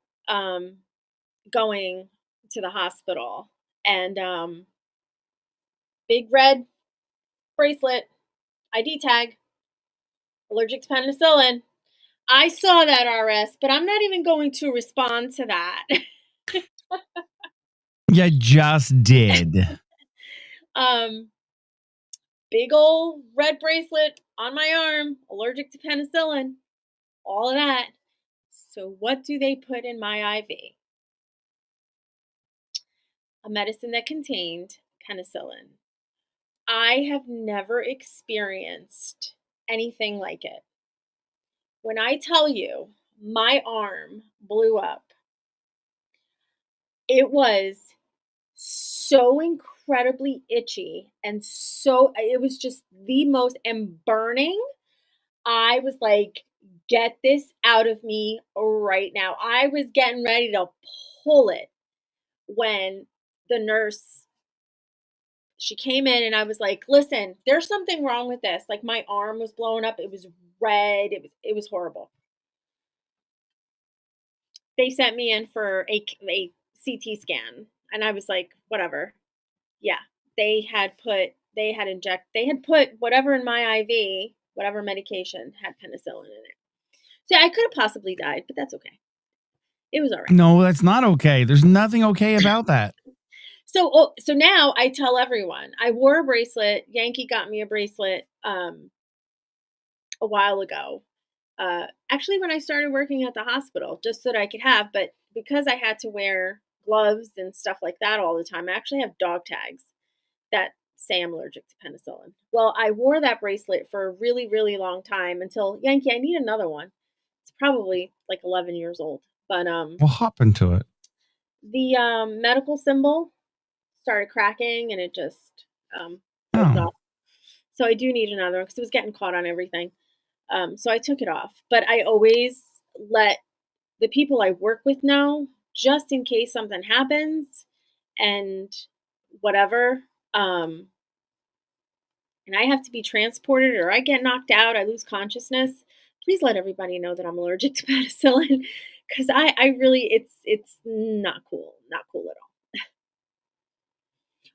going to the hospital, and big red bracelet, ID tag, allergic to penicillin. I saw that, RS, but I'm not even going to respond to that. You just did. Big old red bracelet on my arm, allergic to penicillin, all of that. So what do they put in my IV? A medicine that contained penicillin. I have never experienced anything like it. When I tell you my arm blew up, it was so incredibly itchy, and it was just the most, and burning. I was like, get this out of me right now. I was getting ready to pull it when the nurse, she came in, and I was like, listen, there's something wrong with this. Like, my arm was blowing up. It was red. It was horrible. They sent me in for a CT scan, and I was like, whatever. Yeah, they had put whatever in my IV, whatever medication had penicillin in it. So I could have possibly died, but that's okay. It was all right. No, that's not okay. There's nothing okay about that. So now I tell everyone. I wore a bracelet. Yankee got me a bracelet a while ago. Actually, when I started working at the hospital, just so that I could have, but because I had to wear gloves and stuff like that all the time, I actually have dog tags that say I'm allergic to penicillin. Well, I wore that bracelet for a really, really long time until Yankee, I need another one. It's probably like 11 years old. But We'll hop into it. the medical symbol started cracking and it just broke Oh. off. So I do need another one because it was getting caught on everything. So I took it off. But I always let the people I work with know just in case something happens and whatever. And I have to be transported or I get knocked out, I lose consciousness. Please let everybody know that I'm allergic to penicillin because I really it's not cool. Not cool at all.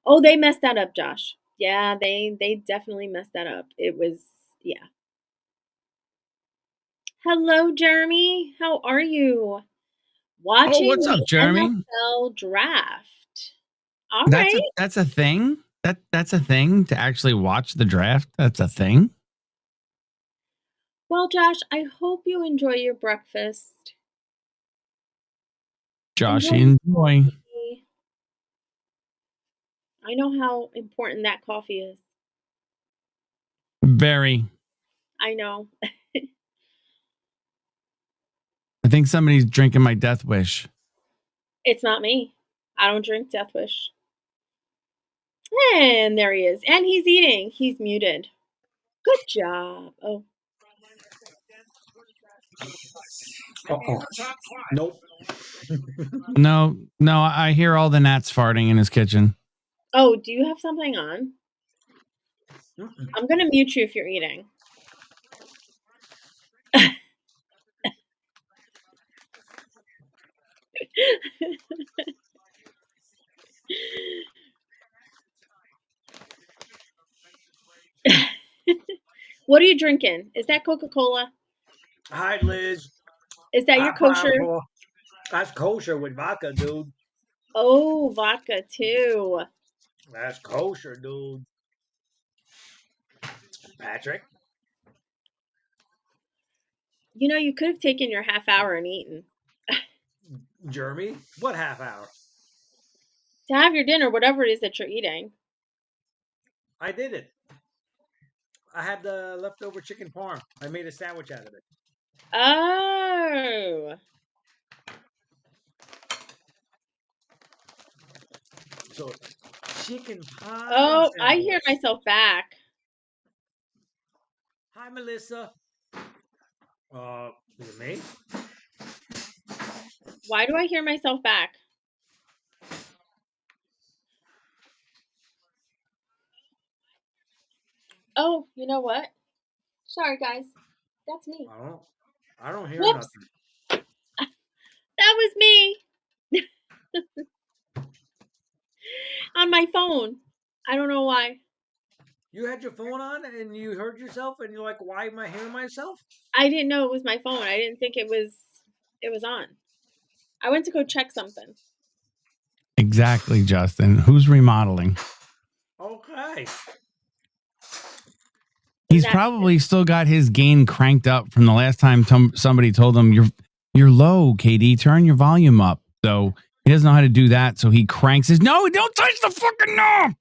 Oh, they messed that up, Josh. Yeah, they definitely messed that up. It was yeah. Hello, Jeremy. How are you? Watching what's up, the Jeremy? NFL draft. All That's right. that's a thing. That's a thing to actually watch the draft. That's a thing. Well, Josh, I hope you enjoy your breakfast. Joshy, Enjoy enjoy. coffee. I know how important that coffee is. Very. I know. I think somebody's drinking my death wish. It's not me. I don't drink Death Wish. And there he is. And he's eating. He's muted. Good job. Oh, Uh-oh. Nope. No, I hear all the gnats farting in his kitchen. oh, do you have something on? Mm-mm. I'm going to mute you if you're eating. What are you drinking? Is that Coca-Cola? Hi, Liz. Is that your kosher? That's kosher with vodka, dude. Oh, vodka too. That's kosher, dude. Patrick? You know, you could have taken your half hour and eaten. Jeremy? What half hour? To have your dinner, whatever it is that you're eating. I did it. I had the leftover chicken parm. I made a sandwich out of it. Oh. So, chicken parm. Oh, I sandwich. hear myself back. Hi, Melissa. Is it me? Why do I hear myself back? Oh, you know what? Sorry, guys. That's me. I don't hear Whoops. nothing. That was me. On my phone. I don't know why. You had your phone on and you heard yourself and you're like, why am I hearing myself? I didn't know it was my phone. I didn't think it was on. I went to go check something. Exactly, Justin. Who's remodeling? Okay. He's That's probably still got his gain cranked up from the last time somebody told him you're low, KD. Turn your volume up. So he doesn't know how to do that. So he cranks his. No, don't touch the fucking knob.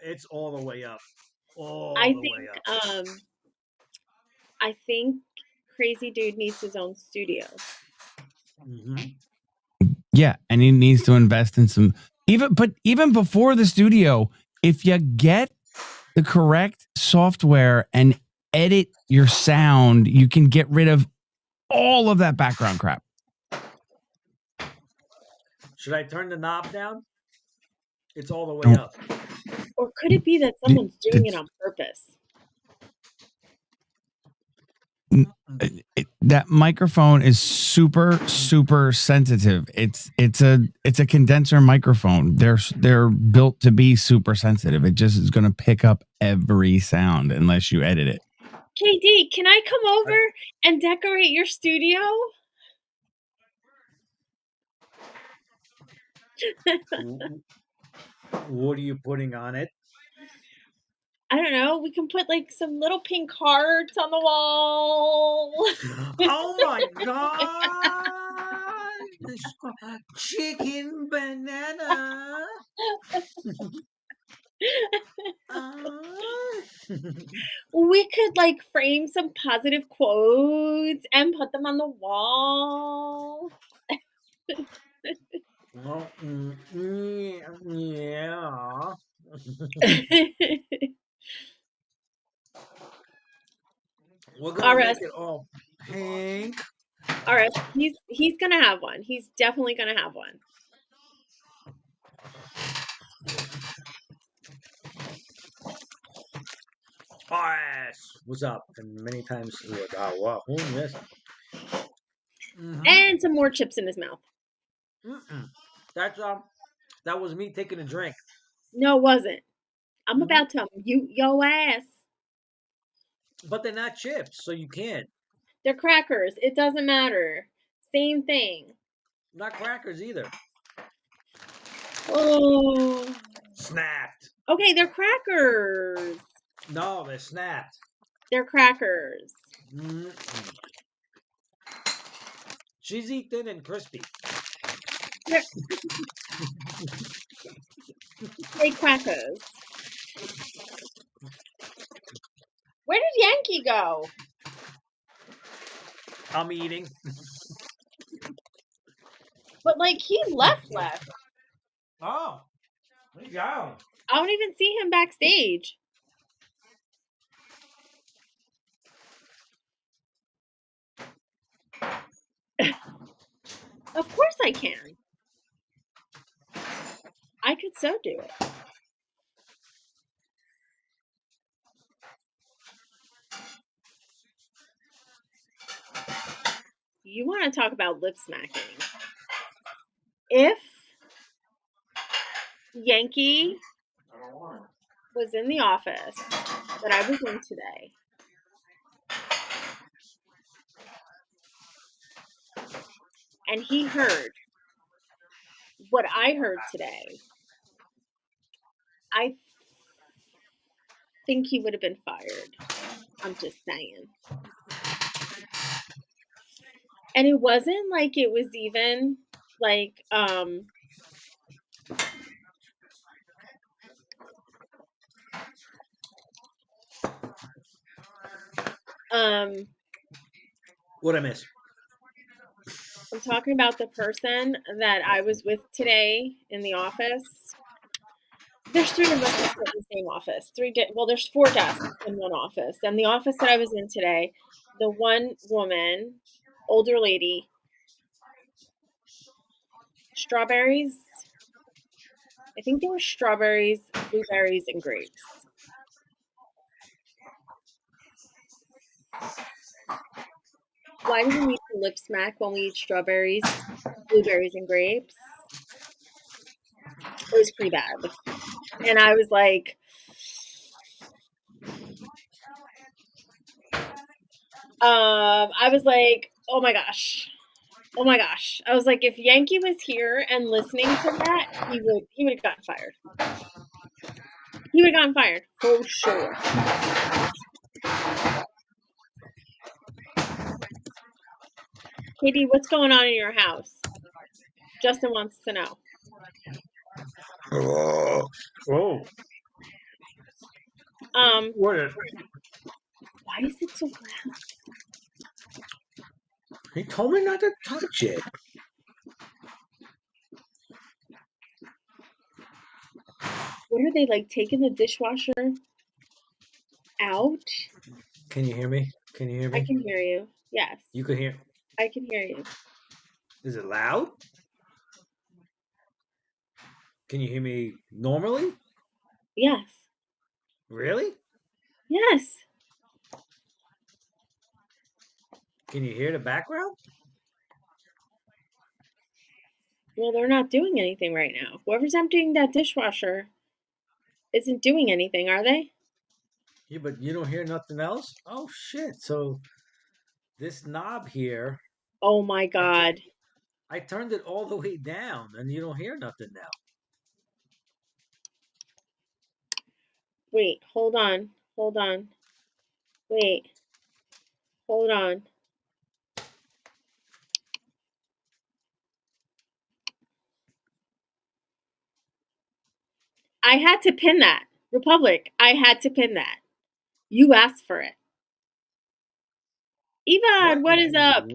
It's all the way up. All I the way think up. I think Crazy Dude needs his own studio. Mm-hmm. Yeah, and he needs to invest in some even before the studio, if you get the correct software and edit your sound, you can get rid of all of that background crap. Should I turn the knob down? It's all the way up. Or could it be that someone's doing it on purpose? That microphone is super sensitive. It's a condenser microphone. They're built to be super sensitive. It just is going to pick up every sound unless you edit it. KD, can I come over and decorate your studio? What are you putting on it? I don't know. We can put like some little pink hearts on the wall. Oh my god! Chicken banana. We could like frame some positive quotes and put them on the wall. Well, yeah. We're gonna Aris, make it all pink. Aris, he's gonna have one. He's definitely gonna have one. Horace, what's up? And many times he was, oh wow, who is this? And some more chips in his mouth. That's that was me taking a drink. No, it wasn't. I'm about to mute your ass. But they're not chips, so you can't. They're crackers. It doesn't matter. Same thing. Not crackers either. Oh. Snapped. Okay, they're crackers. No, they're snapped. They're crackers. Cheesy, thin, and crispy. They crackers. Where did Yankee go? I'm eating. But like he left. Oh, there you go. I don't even see him backstage. Of course I can. I could so do it. You want to talk about lip smacking? If Yankee was in the office that I was in today, and he heard what I heard today, I think he would have been fired. I'm just saying. And it wasn't like it was even like What I miss? I'm talking about the person that I was with today in the office. There's 3 of us in the same office. There's 4 desks in one office. And the office that I was in today, the one woman, older lady, strawberries. I think there were strawberries, blueberries, and grapes. Why do we need to lip smack when we eat strawberries, blueberries, and grapes? It was pretty bad. And I was like, oh my gosh. Oh my gosh. I was like, if Yankee was here and listening to that, he would have gotten fired. He would have gotten fired for sure. Katie, what's going on in your house? Justin wants to know. Oh. What is? Why is it so loud? He told me not to touch it. What are they like taking the dishwasher out? Can you hear me? Can you hear me? I can hear you. Yes. You can hear. I can hear you. Is it loud? Can you hear me normally? Yes. Really? Yes. Can you hear the background? Well, they're not doing anything right now. Whoever's emptying that dishwasher isn't doing anything, are they? Yeah, but you don't hear nothing else? Oh, shit. So this knob here, Oh my God. I turned it all the way down and you don't hear nothing now. Wait, hold on. Hold on. Wait. Hold on. I had to pin that. Republic, I had to pin that. You asked for it. Ivan, what is up?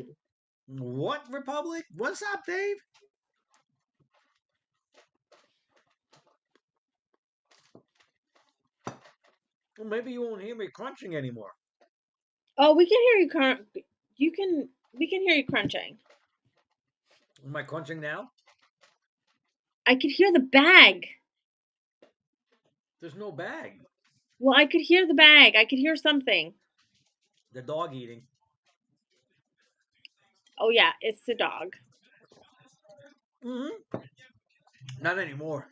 What Republic? What's up, Dave? Well, maybe you won't hear me crunching anymore. Oh, we can hear you. We can hear you crunching. Am I crunching now? I could hear the bag. There's no bag. Well, I could hear the bag. I could hear something. The dog eating. Oh yeah, it's the dog. Mm-hmm. Not anymore.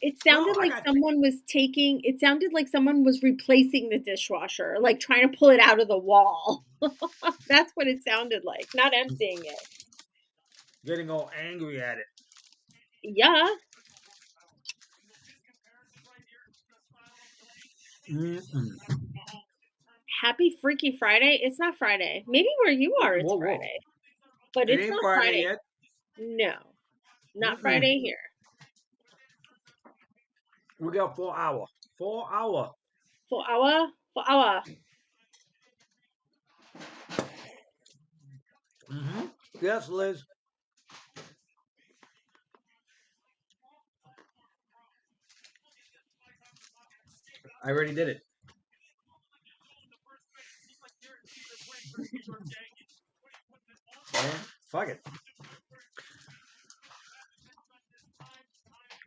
It sounded Oh, I like got- someone was taking. It sounded like someone was replacing the dishwasher, like trying to pull it out of the wall. That's what it sounded like. Not emptying it. Getting all angry at it. Yeah. Mm-mm. Happy Freaky Friday. It's not Friday. Maybe where you are, it's Whoa, whoa. Friday. But It it's ain't not Friday Friday. yet. No. Not Mm-mm. Friday here. We got 4 hour. 4 hour. For our. Mm-hmm. Yes, Liz. I already did it. Man, fuck it.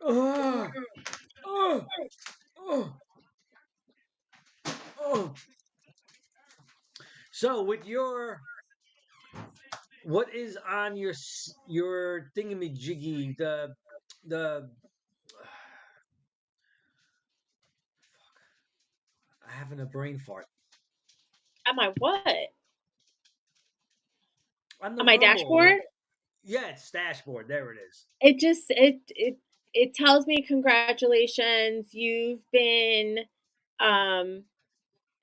Oh, oh, oh, oh. So with what is on your thingamajiggy? The I'm having a brain fart. On my what? On the On my rumble, dashboard? Yeah, it's dashboard. There it is. It just it tells me congratulations, you've been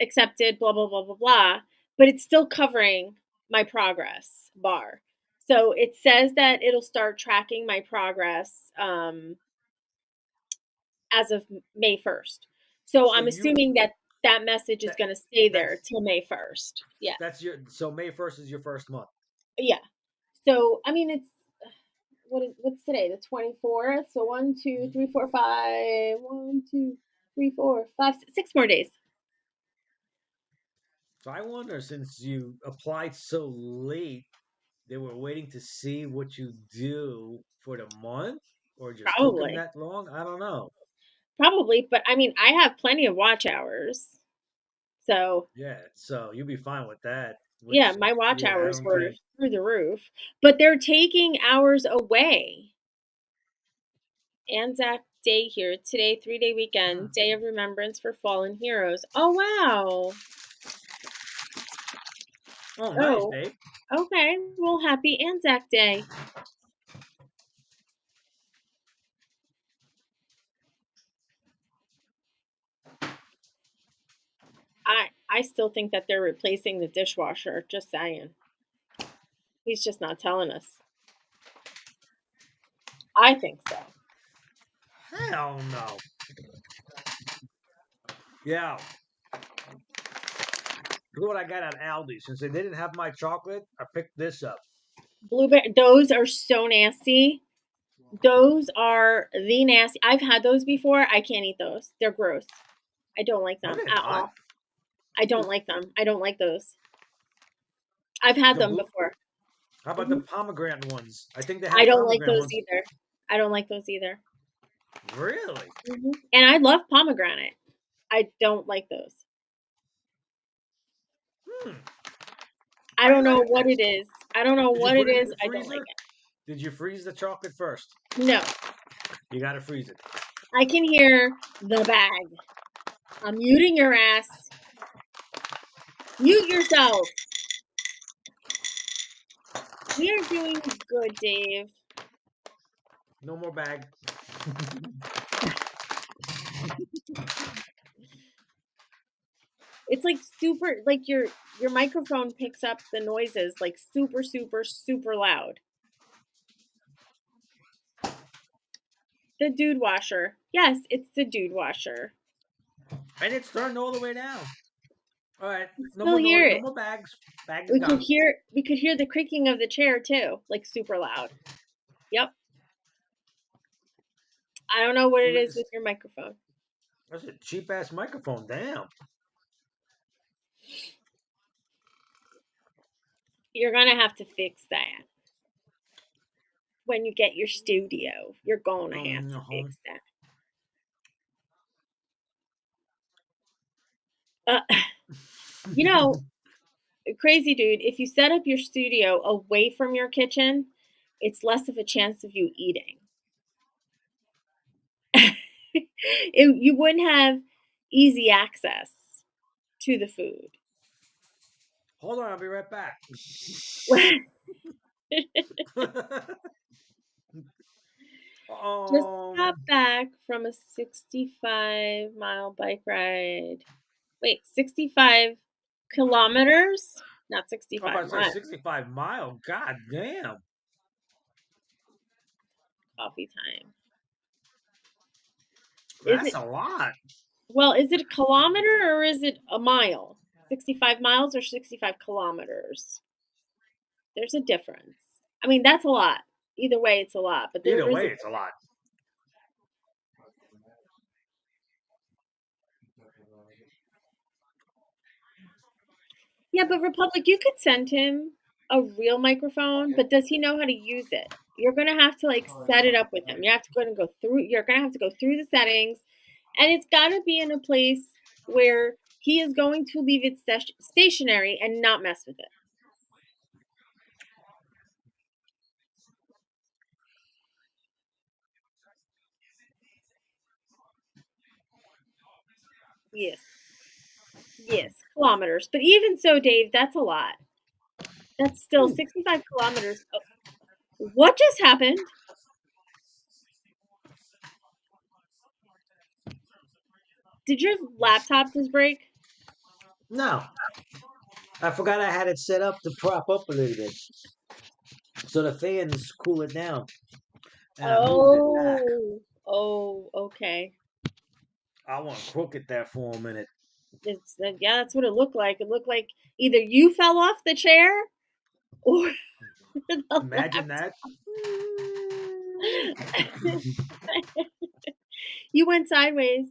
accepted, blah blah blah blah blah, but it's still covering my progress bar. So it says that it'll start tracking my progress as of May 1st. So So I'm you- assuming that that message is That- going to stay there that's- till May 1st. Yeah. So May 1st is your first month. Yeah. So I mean it's what's today? The 24th. So 1, 2, 3, 4, 5. 1, 2, 3, 4, 5, 6 more days. So I wonder, since you applied so late, they were waiting to see what you do for the month, or just took them Probably. that long. I don't know. Probably, but I mean I have plenty of watch hours. So Yeah, so you'll be fine with that. yeah, which- my watch yeah, I hours don't were think- through the roof. But they're taking hours away. Anzac Day here today, 3-day weekend, Day of Remembrance for Fallen Heroes. Oh wow. Oh, nice, Oh. Dave. Okay. Well, happy Anzac Day. I still think that they're replacing the dishwasher. Just saying. He's just not telling us. I think so. Hell no. Yeah. Look what I got at Aldi. Since they didn't have my chocolate, I picked this up. Blueberry. Those are so nasty. Those are the nasty. I've had those before. I can't eat those. They're gross. I don't like them No, they're at not. all. I don't like them. I don't like those. I've had The them blue- before. How about the pomegranate ones? I think they have I don't like pomegranate those ones. either. I don't like those either. Really? And I love pomegranate. I don't like those. Hmm. I don't know like what this. it is. I don't know Did you what put it it in is. the I don't freezer? like it. Did you freeze the chocolate first? No. You gotta freeze it. I can hear the bag. I'm muting your ass. Mute yourself. We are doing good, Dave. No more bag. It's like super, like your microphone picks up the noises like super, super, super loud. the dude washer. Yes, it's the dude washer. And it's turned all the way down. All right, no still more hear noise, no it. more bags. Bag is We could gone. hear the creaking of the chair too, like super loud. Yep. I don't know what it is with your microphone. That's a cheap ass microphone. Damn. You're gonna have to fix that when you get your studio. You're gonna have to fix that. You know, crazy dude, if you set up your studio away from your kitchen, it's less of a chance of you eating. You wouldn't have easy access to the food. Hold on, I'll be right back. Just got back from a 65-mile bike ride. Wait, 65 kilometers? Not I'm 65 about to say miles. 65 miles. God damn. Coffee time. That's a lot. Well, is it a kilometer or is it a mile? 65 miles or 65 kilometers? There's a difference. I mean, that's a lot. Either way, it's a lot. But there Either is way, it's a lot. Yeah, but Republic, you could send him a real microphone, but does he know how to use it? You're gonna have to like set it up with him. You're gonna have to go through the settings, and it's gotta be in a place where he is going to leave it stationary and not mess with it. Yes. Yes, kilometers. But even so, Dave, that's a lot. That's still 65 kilometers. Oh, what just happened? Did your laptop just break? No. I forgot I had it set up to prop up a little bit. So the fans cool it down. And I moved it back. Oh, okay. I want to crook it there for a minute. Yeah, that's what it looked like. It looked like either you fell off the chair or the Imagine that. You went sideways.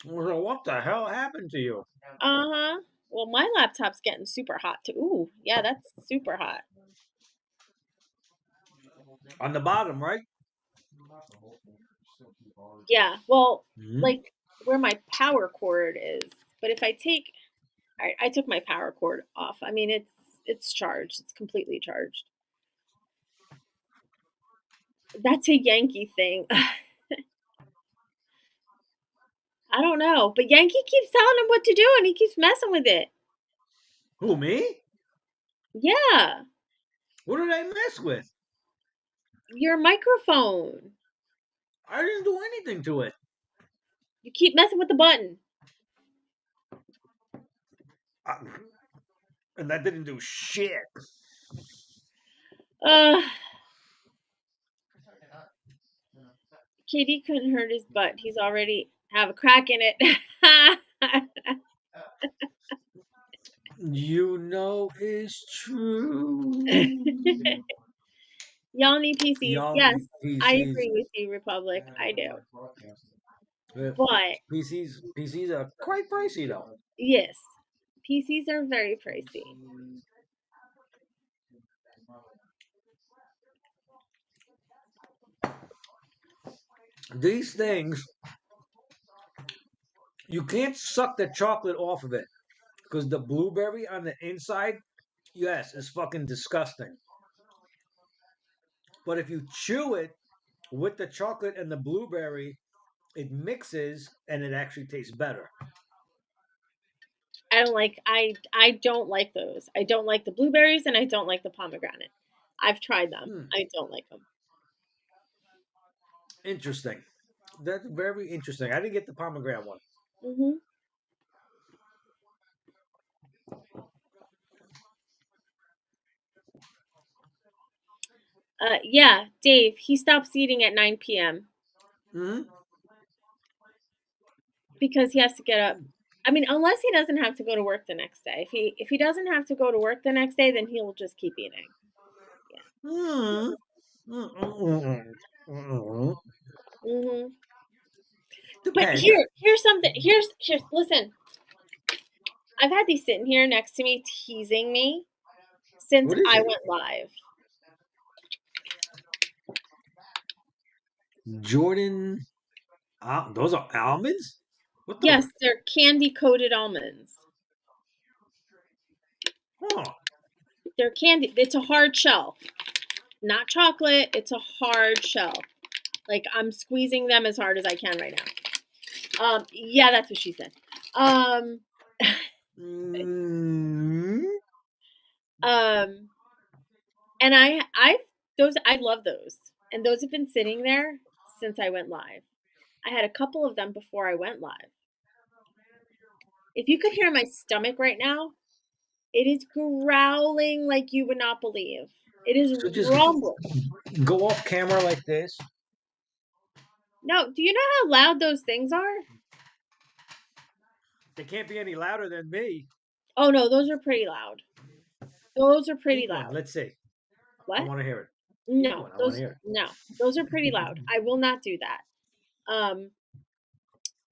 What the hell happened to you? Uh-huh. Well, my laptop's getting super hot too. Ooh, yeah, that's super hot. On the bottom, right? Yeah, well, Mhm. like where my power cord is. But if I take, I took my power cord off. I mean, it's charged. It's completely charged. That's a Yankee thing. I don't know, but Yankee keeps telling him what to do, and he keeps messing with it. Who, me? Yeah, What did I mess with? your microphone. I didn't do anything to it. You keep messing with the button. And that didn't do shit. KD couldn't hurt his butt. He's already have a crack in it. You know it's true. Y'all need PCs. Y'all Yes, need I PCs. agree with you, Republic. I do. Yeah. But PCs are quite pricey though. yes, PCs are very pricey. These things, you can't suck the chocolate off of it because the blueberry on the inside, yes, is fucking disgusting. But if you chew it with the chocolate and the blueberry, it mixes and it actually tastes better. I don't like those. I don't like the blueberries and I don't like the pomegranate. I've tried them. I don't like them. Interesting. That's very interesting. I didn't get the pomegranate one. Hmm. Yeah, Dave, he stops eating at 9 p.m. Hmm? because he has to get up. I mean, unless he doesn't have to go to work the next day. If he doesn't have to go to work the next day, then he'll just keep eating. Hmm. Mm-mm. Mm-mm. Hmm But Depends. here's something. Here's listen. I've had these sitting here next to me teasing me since What is I it? went live. Jordan. Those are almonds? What the? Yes, they're candy coated almonds. Huh. They're candy. It's a hard shell, not chocolate. It's a hard shell. Like I'm squeezing them as hard as I can right now. Yeah, that's what she said. Mm. And I love those, and those have been sitting there since I went live. I had a couple of them before I went live. If you could hear my stomach right now, it is growling like you would not believe. It is So just rumbling. go off camera like this. No, do you know how loud those things are? They can't be any louder than me. Oh no, those are pretty loud. Those are pretty Eat one. loud. Let's see. I What? want to hear it. No, one. I want to hear it. those are pretty loud. I will not do that.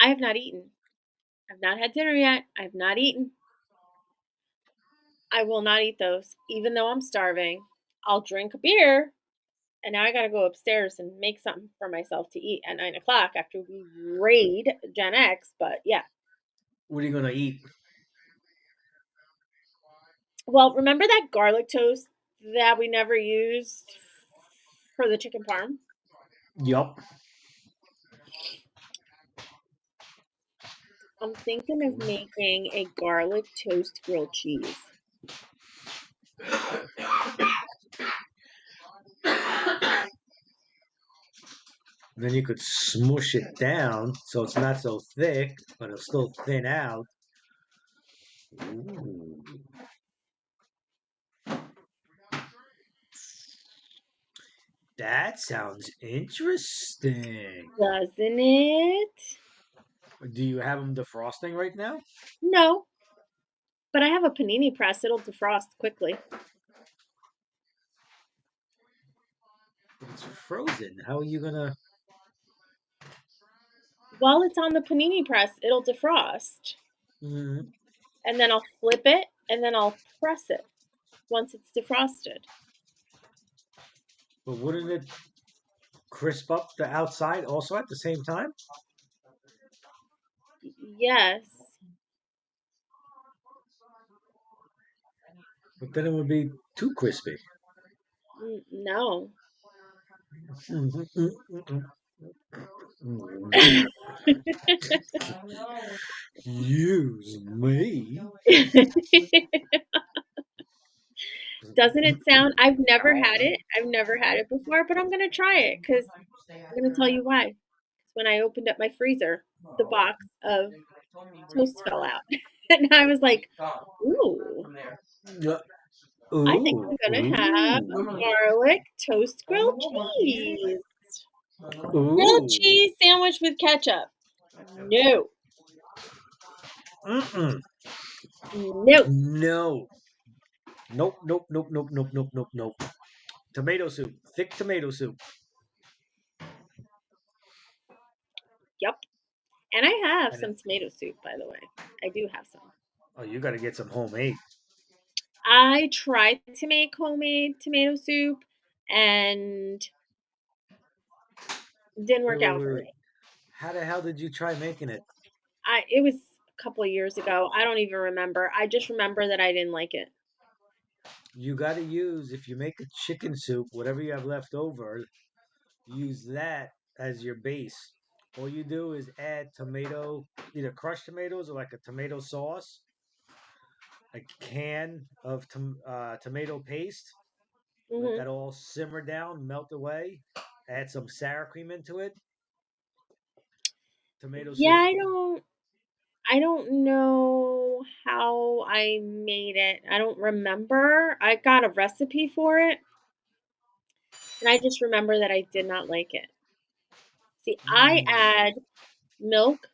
I have not eaten. I've not had dinner yet. I've not eaten. I will not eat those, even though I'm starving. I'll drink a beer, and now I gotta go upstairs and make something for myself to eat at 9 o'clock after we raid Gen X. But yeah. What are you gonna eat? Well, remember that garlic toast that we never used for the chicken parm? Yup. I'm thinking of making a garlic toast grilled cheese. Then you could smush it down so it's not so thick, but it'll still thin out. Ooh. That sounds interesting. Doesn't it? Do you have them defrosting right now? No. But I have a panini press. It'll defrost quickly. It's frozen. How are you gonna? While it's on the panini press, it'll defrost. Mhm. And then I'll flip it, and then I'll press it once it's defrosted. But wouldn't it crisp up the outside also at the same time? Yes. But then it would be too crispy. No. Use me. Doesn't it sound? I've never had it. I've never had it before, but I'm gonna try it because I'm gonna tell you why. When I opened up my freezer, the box of toast fell out, and I was like, "Ooh, I think I'm gonna have a garlic toast grilled cheese, grilled cheese sandwich with ketchup." No, Mm-mm. no. No. Nope, nope, nope, nope, nope, nope, nope, nope. Tomato soup. Thick tomato soup. Yep. And I have And some tomato soup, by the way. I do have some. Oh, you got to get some homemade. I tried to make homemade tomato soup and didn't work out for me. How the hell did you try making it? It was a couple of years ago. I don't even remember. I just remember that I didn't like it. You got to use, if you make a chicken soup, whatever you have left over, use that as your base. All you do is add tomato, either crushed tomatoes or like a tomato sauce, a can of tomato paste. Let Hmm that all simmer down, melt away. Add some sour cream into it. Tomato Yeah, soup. I don't know how I made it. I don't remember. I got a recipe for it. And I just remember that I did not like it. See, I add milk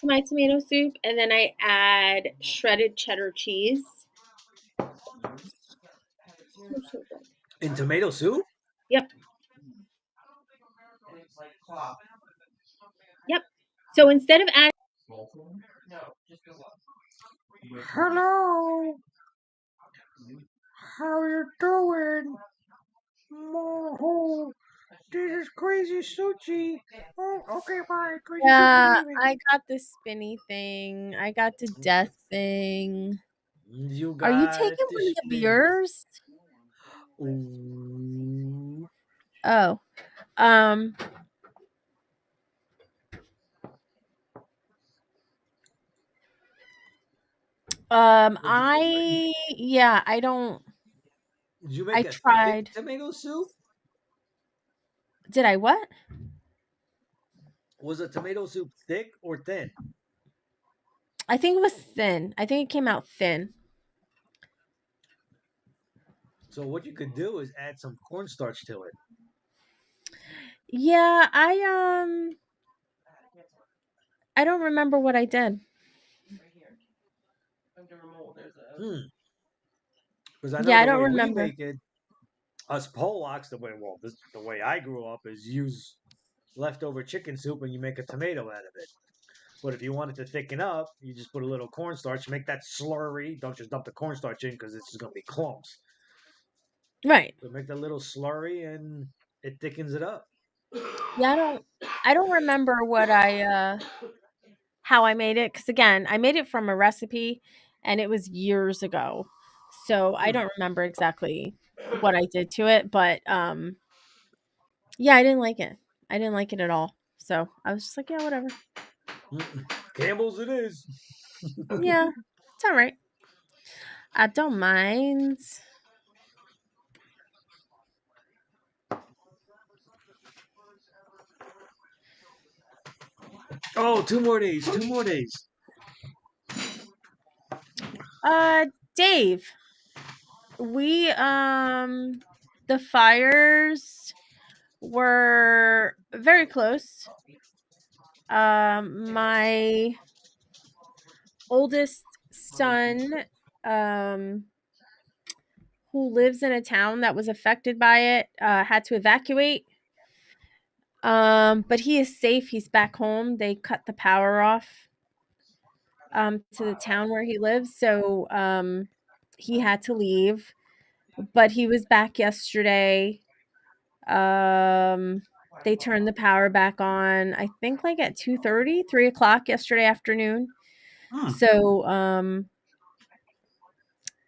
to my tomato soup, and then I add shredded cheddar cheese. So good. In tomato soup? Yep. Yep. So instead of adding, Hello. How you doing? Oh, this is Crazy Suchi. Oh, okay, bye. Crazy yeah, Suchi leaving. I got the spinny thing. I got the death thing. You Are you got taking the one of the spin. beers? Ooh. Oh. Um I don't. Did you I make a thick tried. tomato soup? Did I what? Was the tomato soup thick or thin? I think it was thin. I think it came out thin. So what you could do is add some cornstarch to it. Yeah, I don't remember what I did. Because I know Yeah, I the don't way we remember. make it, us Polacks, the way I grew up is use leftover chicken soup and you make a tomato out of it. But if you want it to thicken up, you just put a little cornstarch, make that slurry. Don't just dump the cornstarch in because it's just gonna be clumps. Right. But make that little slurry and it thickens it up. Yeah, I don't remember what how I made it, cuz again, I made it from a recipe and it was years ago. So I don't remember exactly what I did to it, but yeah, I didn't like it. I didn't like it at all. So I was just like, yeah, whatever. Campbell's it is. Yeah, it's all right. I don't mind. Oh, 2 more days. 2 more days. Dave, we the fires were very close. My oldest son, um, who lives in a town that was affected by it, had to evacuate. But he is safe. He's back home. They cut the power off to the town where he lives, so he had to leave. But he was back yesterday. They turned the power back on, I think, like, at 2:30, 3 o'clock yesterday afternoon. So,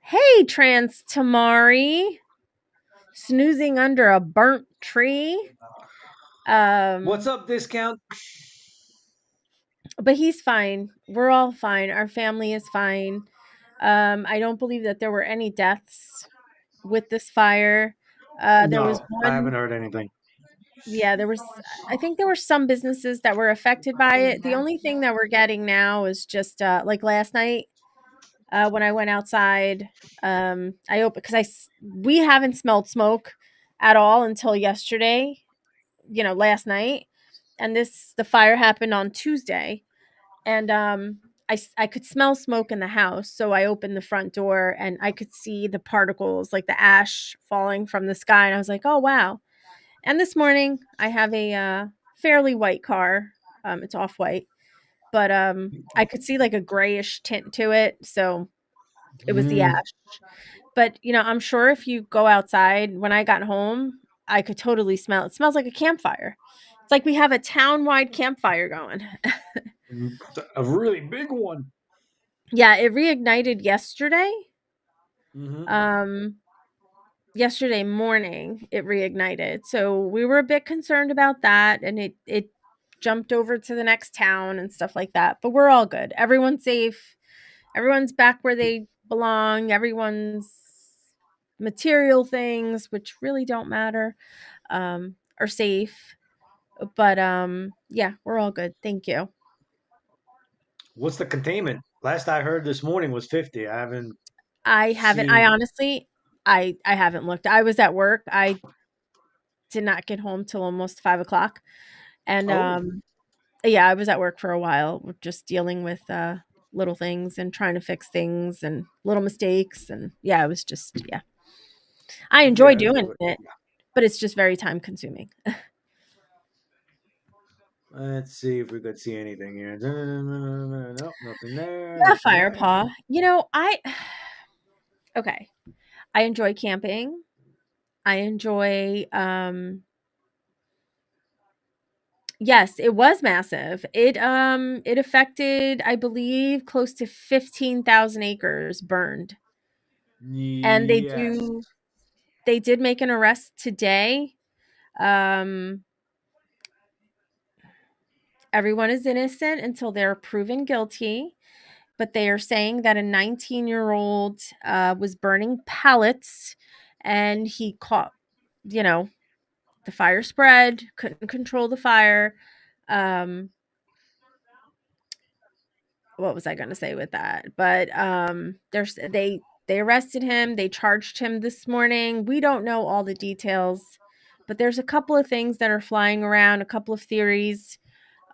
hey, Trans Tamari, snoozing under a burnt tree. What's up, discount? But he's fine. We're all fine. Our family is fine. I don't believe that there were any deaths with this fire. There was I haven't one. heard anything. Yeah, there was. I think there were some businesses that were affected by it. The only thing that we're getting now is just like last night when I went outside. I opened because we haven't smelled smoke at all until yesterday. Last night, and the fire happened on Tuesday, and I could smell smoke in the house, so I opened the front door and I could see the particles, like the ash falling from the sky, and I was like, oh wow. And this morning I have a fairly white car. It's off white, but I could see like a grayish tint to it, so it was the ash. But I'm sure if you go outside, when I got home, I could totally smell it. It smells like a campfire. It's like we have a town-wide campfire going. A really big one. Yeah, it reignited yesterday. Mm-hmm. Yesterday morning it reignited. So we were a bit concerned about that, and it jumped over to the next town and stuff like that. But we're all good. Everyone's safe. Everyone's back where they belong. Everyone's material things, which really don't matter, are safe. But yeah, we're all good. Thank you. What's the containment? Last I heard this morning was 50. I haven't I seen. honestly I haven't looked. I was at work. I did not get home till almost 5 o'clock. And Oh. yeah, I was at work for a while, just dealing with little things and trying to fix things and little mistakes. And yeah, it was just, yeah. I enjoy Yeah, doing it, but it's just very time consuming. let's see if we could see anything here. Nope, nothing there. Yeah, Nothing there. Firepaw. Okay. I enjoy camping. I enjoy yes, it was massive. It affected, I believe, close to 15,000 acres burned. And Yes. they did make an arrest today. Um Everyone is innocent until they're proven guilty, but they are saying that a 19-year-old was burning pallets and he caught, you know, the fire spread, couldn't control the fire. Um, what was I going to say with that? But they arrested him. They charged him this morning. We don't know all the details, but there's a couple of things that are flying around, a couple of theories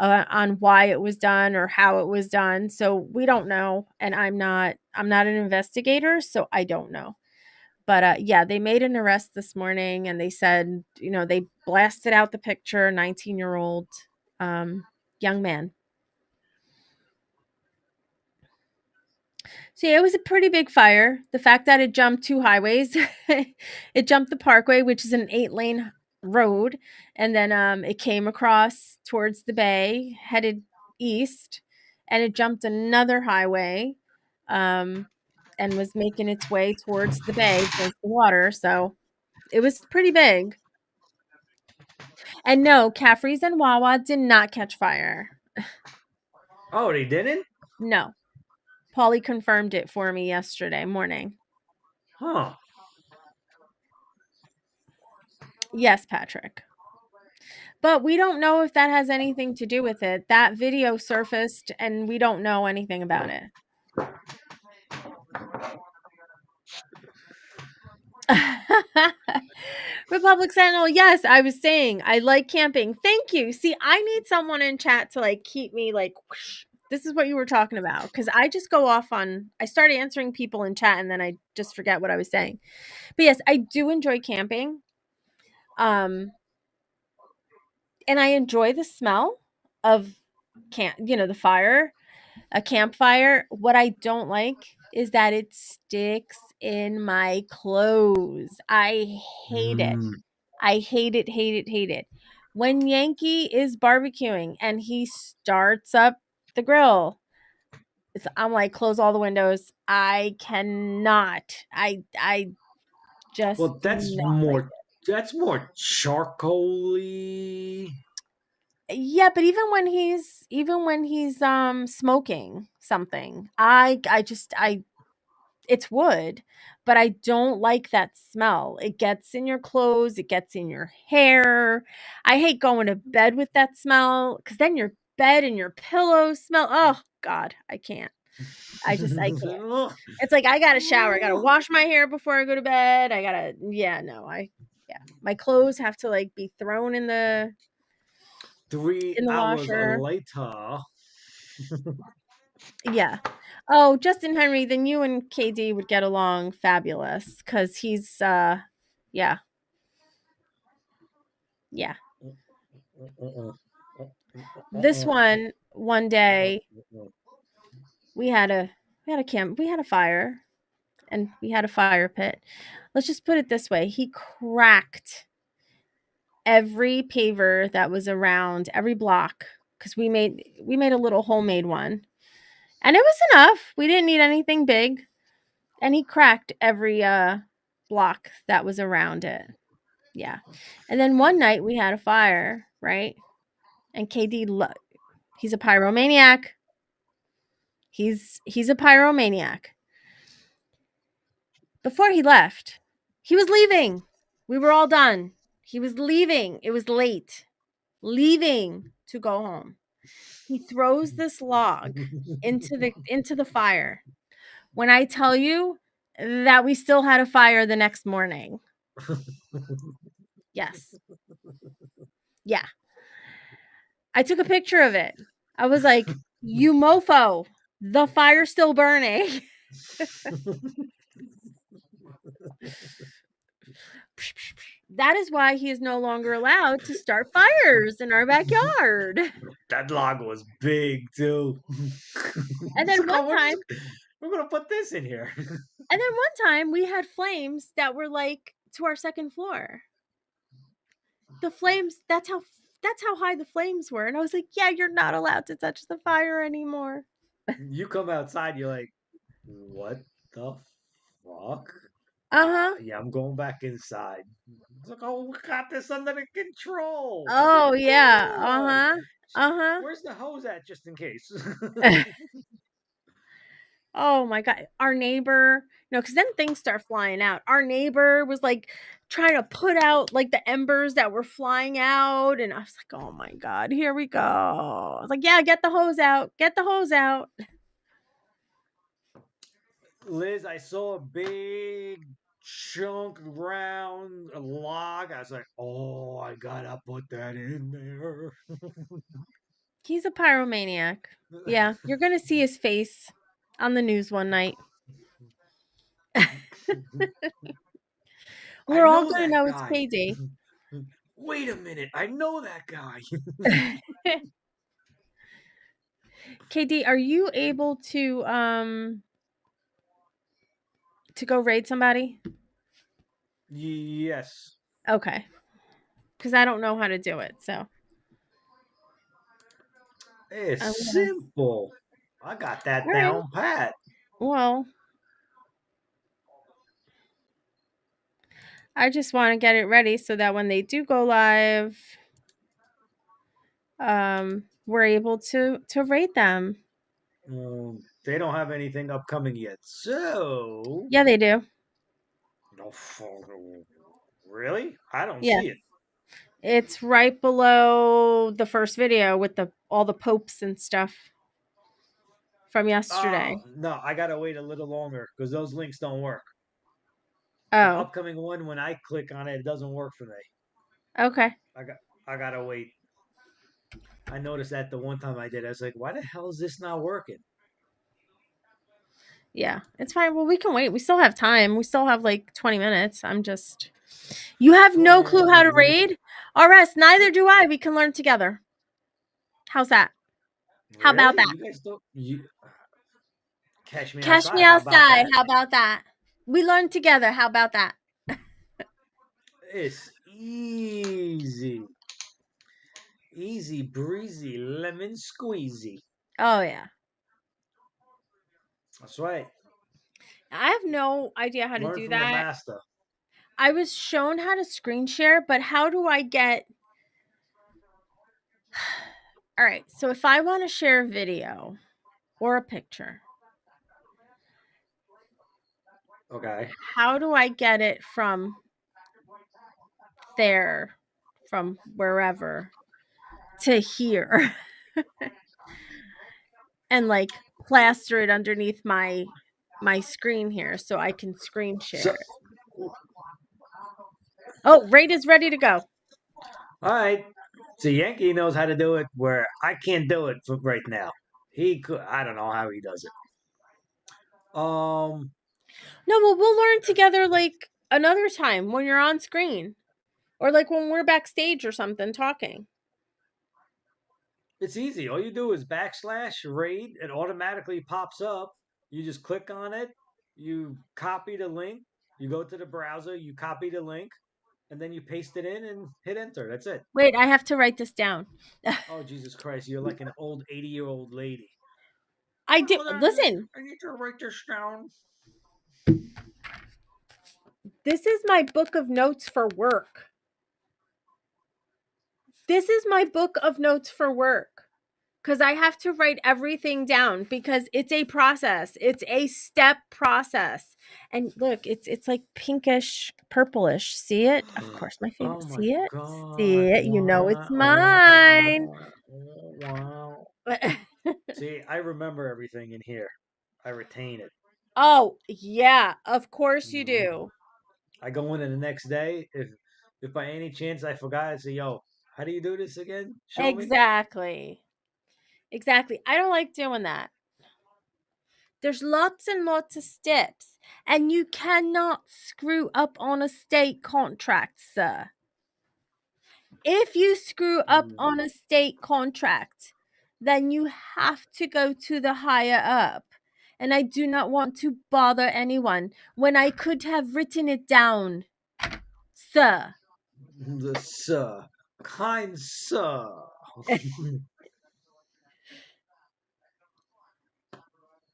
on why it was done or how it was done. So we don't know, and I'm not an investigator, so I don't know. But yeah, they made an arrest this morning, and they said, they blasted out the picture, 19-year-old young man. So yeah, it was a pretty big fire. The fact that it jumped two highways, it jumped the Parkway, which is an 8-lane road, and then it came across towards the bay, headed east, and it jumped another highway, and was making its way towards the bay, towards the water. So it was pretty big. And no, Caffrey's and Wawa did not catch fire. Oh, they didn't? No. Paulie confirmed it for me yesterday morning. Huh. Yes, Patrick. But we don't know if that has anything to do with it. That video surfaced and we don't know anything about it. Republic Sentinel, yes, I was saying I like camping. Thank you. See, I need someone in chat to keep me whoosh. This is what you were talking about, because I just go off on, I start answering people in chat and then I just forget what I was saying. But yes, I do enjoy camping. And I enjoy the smell of the fire, a campfire. What I don't like is that it sticks in my clothes. I hate it. I hate it, hate it, hate it. When Yankee is barbecuing and he starts up the grill, I'm like, close all the windows. I cannot. I just Well, that's more charcoaly. Yeah, but even when he's smoking something, I it's wood, but I don't like that smell. It gets in your clothes, it gets in your hair. I hate going to bed with that smell, because then your bed and your pillows smell. Oh God, I can't. I can't. It's like I gotta shower. I gotta wash my hair before I go to bed. My clothes have to be thrown in the 3 hours washer. later. Yeah. Oh, Justin Henry, then you and KD would get along fabulous, because he's yeah. This one day we had a camp, we had a fire, and we had a fire pit. Let's just put it this way. He cracked every paver that was around every block, because we made a little homemade one. And it was enough. We didn't need anything big. And he cracked every block that was around it. Yeah. And then one night we had a fire, right? And KD, he's a pyromaniac. He's a pyromaniac. Before he left, he was leaving. We were all done. He was leaving. It was late. Leaving to go home. He throws this log into the fire. When I tell you, that we still had a fire the next morning. Yes. Yeah. I took a picture of it. I was like, you mofo, the fire's still burning. That is why he is no longer allowed to start fires in our backyard. That log was big too. And then It's like, one time, we're gonna put this in here. and then one time we had flames that were like to our second floor. The flames, that's how high the flames were. And I was like, yeah, you're not allowed to touch the fire anymore. You come outside, you're like, what the fuck? Uh-huh. Yeah, I'm going back inside. It's like, oh, we got this under the control. Oh yeah. Come Uh-huh. on. Uh-huh. Where's the hose at, just in case? Oh my God. Our neighbor, no, because then things start flying out. Our neighbor was like trying to put out like the embers that were flying out. And I was like, oh my God, here we go. I was like, yeah, get the hose out. Get the hose out. Liz, I saw a big chunk round log. I was like, oh, I gotta put that in there. He's a pyromaniac. Yeah, you're going to see his face on the news one night. We're all know going to that know it's guy. KD. Wait a minute, I know that guy. KD, are you able to go raid somebody? Yes. Okay. Because I don't know how to do it, so. It's I'm gonna- simple. I got that All right. down pat. Well, I just want to get it ready so that when they do go live, we're able to rate them. They don't have anything upcoming yet, so Yeah, they do. no. Really? I don't Yeah. see it. It's right below the first video with all the popes and stuff from yesterday. No, I gotta wait a little longer because those links don't work. The Oh, upcoming one, when I click on it, it doesn't work for me. okay. I gotta wait. I noticed that the one time I did, I was like, why the hell is this not working? Yeah, it's fine. Well, we can wait. We still have time. We still have like 20 minutes. You have no clue how to raid? RS, neither do I. We can learn together. How's that? How about Really? that? You guys don't. Catch me Cash outside. me How about outside. that? How about that? We learn together. How about that? It's easy. Easy breezy, lemon squeezy. Oh, yeah. That's right. I have no idea how to Learn do from the that. master. I was shown how to screen share, but how do I get... All right. So if I want to share a video or a picture, Okay. how do I get it from there, from wherever, to here? And like plaster it underneath my screen here so I can screen share So, it. Oh, Raid is ready to go. all right. So Yankee knows how to do it where I can't do it right now. He could. I don't know how he does it. No, well, we'll learn together like another time when you're on screen, or like when we're backstage or something talking. It's easy. All you do is /raid. It automatically pops up. You just click on it. You copy the link. You go to the browser. You copy the link, and then you paste it in and hit enter. That's it. Wait, I have to write this down. Oh, Jesus Christ! You're like an old 80-year-old lady. I do. Listen, I need to write this down. this is my book of notes for work. This is my book of notes for work. Because I have to write everything down because it's a process. It's a step process. And look, it's like pinkish, purplish. See it? Of course, my favorite. Oh my See it? God. See it? You know it's Wow. mine. Wow. See, I remember everything in here. I retain it. Oh, yeah, of course you do. I go in the next day. If by any chance I forgot, I say, "Yo, how do you do this again? Show me." Exactly. Exactly. I don't like doing that. There's lots and lots of steps, and you cannot screw up on a state contract, sir. If you screw up Mm. on a state contract, then you have to go to the higher up. And I do not want to bother anyone when I could have written it down, sir. The sir, kind sir.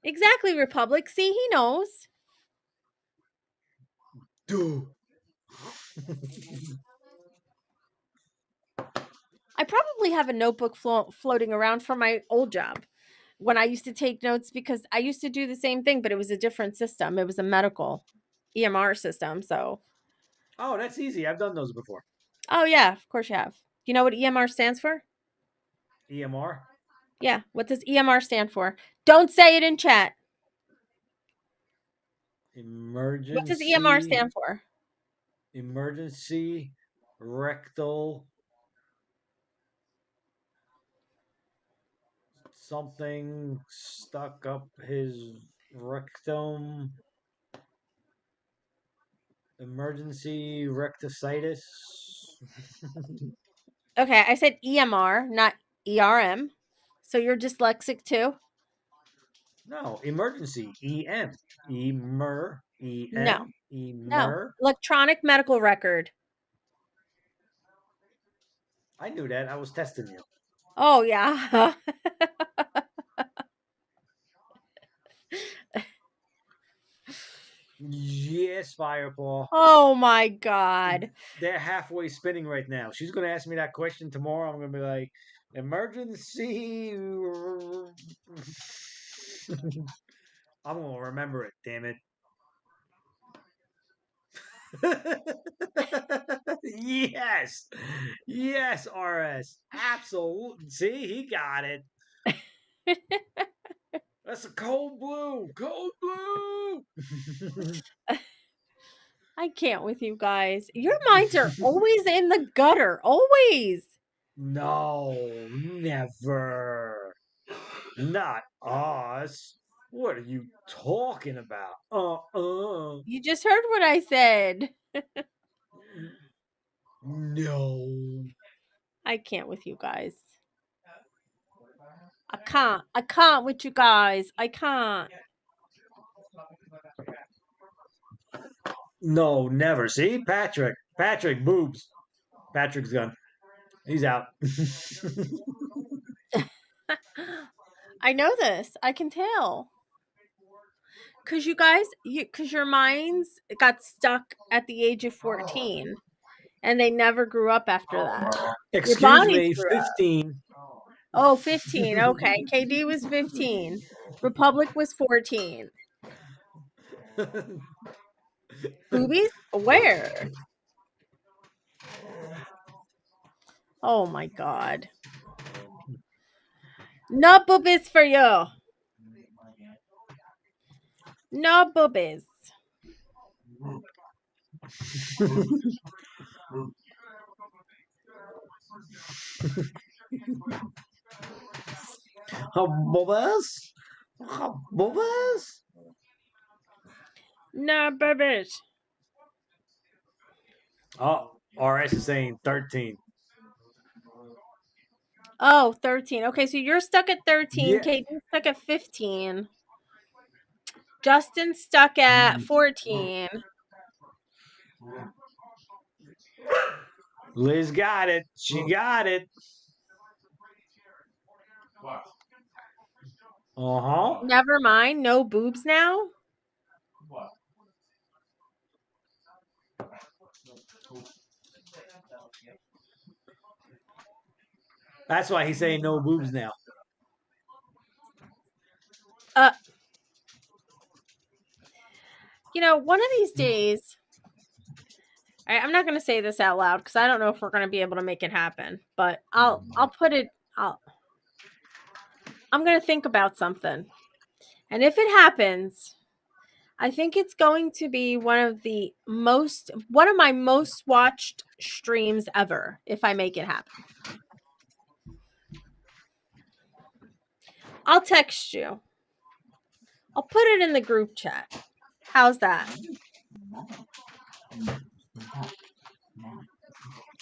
Exactly, Republic. See, he knows. Do. I probably have a notebook floating around from my old job when I used to take notes because I used to do the same thing, but it was a different system. It was a medical EMR system. So, Oh, that's easy. I've done those before. oh, yeah, of course you have. You know what EMR stands for? EMR. Yeah. What does EMR stand for? Don't say it in chat. Emergency. What does EMR stand for? Emergency rectal something stuck up his rectum. Emergency recticitis. Okay, I said EMR, not ERM. So you're dyslexic too? No, emergency. EM. Emer. EM. No. No. Emer. Electronic medical record. I knew that. I was testing you. Oh, yeah. Yes, Fireball. Oh, my God. They're halfway spinning right now. She's going to ask me that question tomorrow. I'm going to be like, emergency. I'm going to remember it, damn it. Yes. Yes, RS. Absolutely. See, he got it. That's a cold blue. Cold blue. I can't with you guys. Your minds are always in the gutter. Always. No, never. Not us. What are you talking about? You just heard what I said. No. I can't with you guys. I can't. I can't with you guys. I can't. No, never. See, Patrick. Patrick, boobs. Patrick's gone. He's out. I know this. I can tell. Cause you guys, cause your minds got stuck at the age of 14, and they never grew up after that. Excuse bodies me, grew up. 15. Oh, 15. Okay, KD was 15. Republic was 14. Boobies? Where? Oh my God. No boobies for you. No boobies. Bubbles? Bubbles? No boobies. Oh, RS is saying 13. Oh, 13. Okay, so you're stuck at 13. Yeah. KD's stuck at 15. Justin's stuck at 14. Liz got it. She got it. Uh-huh. Never mind. No boobs now? That's why he's saying no boobs now. You know, one of these days, I'm not going to say this out loud because I don't know if we're going to be able to make it happen, but I'm going to think about something. And if it happens, I think it's going to be one of my most watched streams ever if I make it happen. I'll text you. I'll put it in the group chat. How's that?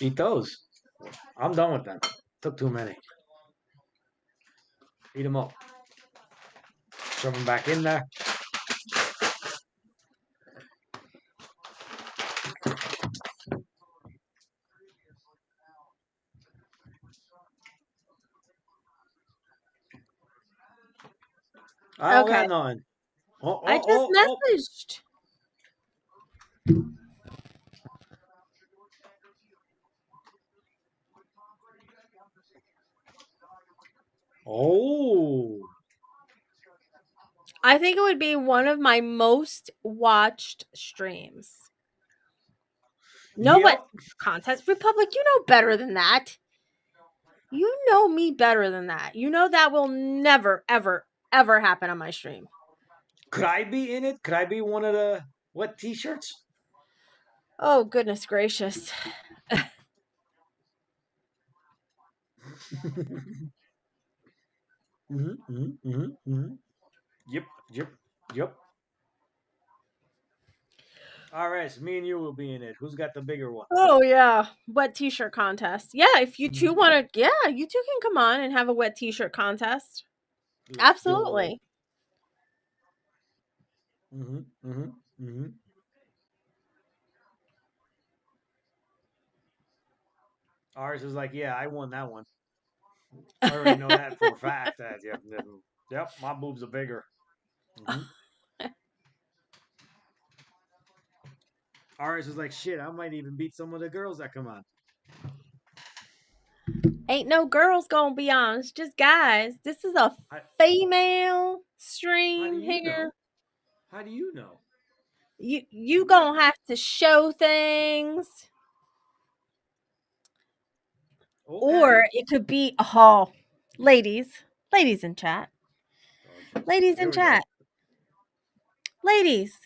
Eat those. I'm done with them. Took too many. Eat them up. Shove them back in there. I don't Okay. got none. I just messaged. Oh. I think it would be one of my most watched streams. No, Yep. what? Contest Republic, you know better than that. You know me better than that. You know that will never, ever, ever happen on my stream. Could I be in it? Could I be one of the wet t-shirts? Oh, goodness gracious. Yep. All right, so me and you will be in it. Who's got the bigger one? Oh, yeah. Wet t-shirt contest. Yeah, if you two want to, yeah, you two can come on and have a wet t-shirt contest. Let's do it. Absolutely. Ours is like, yeah, I won that one. I already know that for a fact. That yep, my boobs are bigger. Ours is like, shit, I might even beat some of the girls that come on. Ain't no girls gonna be on. It's just guys. This is a female stream here. How do you know? You gonna have to show things. Okay. Or it could be ladies in chat. Ladies in chat. Ladies.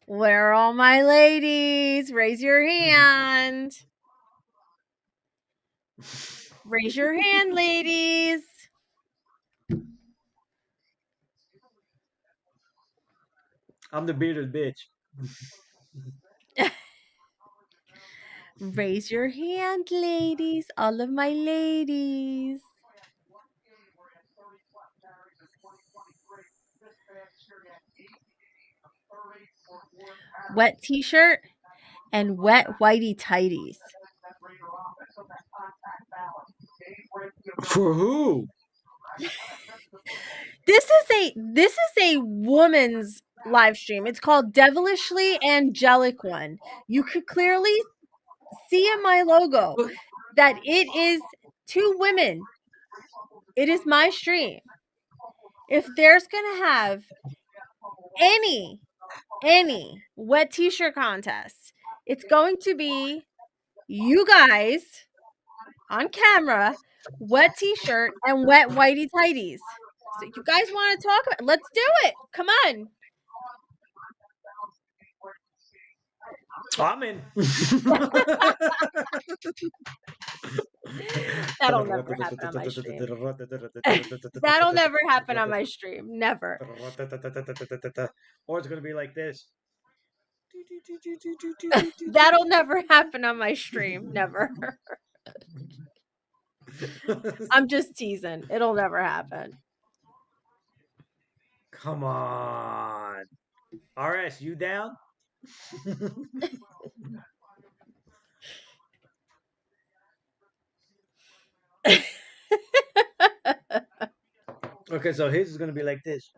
Where are all my ladies? Raise your hand. Raise your hand, ladies. I'm the bearded bitch. Raise your hand, ladies. All of my ladies. Wet t-shirt and wet whitey tighties. For who? This is a woman's live stream. It's called Devilishly Angelic One. You could clearly see in my logo that it is two women. It is my stream. If there's gonna have any wet t-shirt contest, it's going to be you guys on camera, wet t-shirt and wet whitey tighties. So you guys want to talk about? Let's do it. Come on. I'm in. That'll never happen on my stream. That'll never happen on my stream. Never. Or it's gonna be like this. That'll never happen on my stream. Never. I'm just teasing. It'll never happen. Come on. RS, you down? Okay, so his is gonna be like this.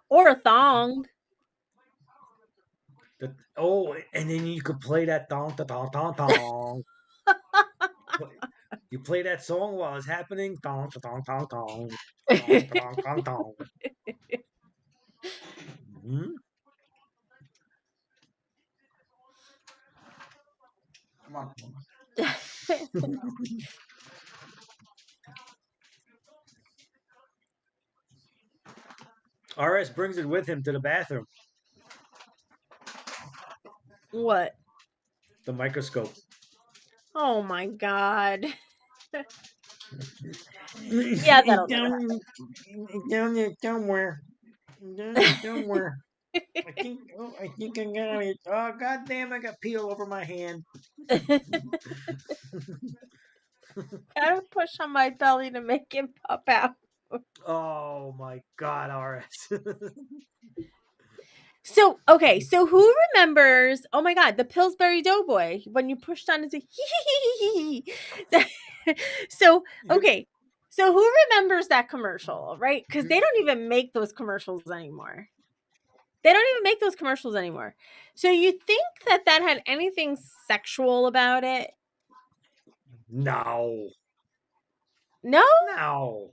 Or a thong. And then you could play that thong, thong, thong, thong. You play that song while it's happening. Thong, thong, thong, thong. Thong, thong, thong, thong. Come on. RS brings it with him to the bathroom. What? The microscope. Oh my god. Yeah, that'll never happen. Down there somewhere. Down there somewhere. I think I got it. Oh goddamn! I got pee all over my hand. Gotta push on my belly to make it pop out. Oh my god, RS. So, okay, so who remembers, oh my god, the Pillsbury Doughboy, when you pushed on his so, okay, so who remembers that commercial, right? Because they don't even make those commercials anymore. They don't even make those commercials anymore. So you think that that had anything sexual about it? No. No? No.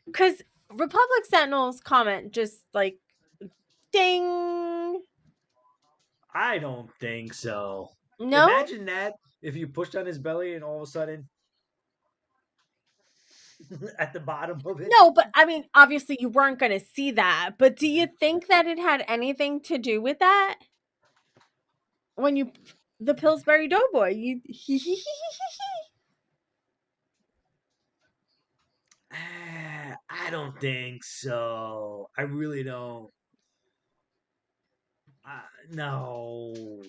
Because Republic Sentinel's comment just like, ding. I don't think so. No? Imagine that if you pushed on his belly and all of a sudden at the bottom of it. No, but I mean, obviously you weren't going to see that. But do you think that it had anything to do with that? When you, the Pillsbury Doughboy, you. I don't think so. I really don't. No.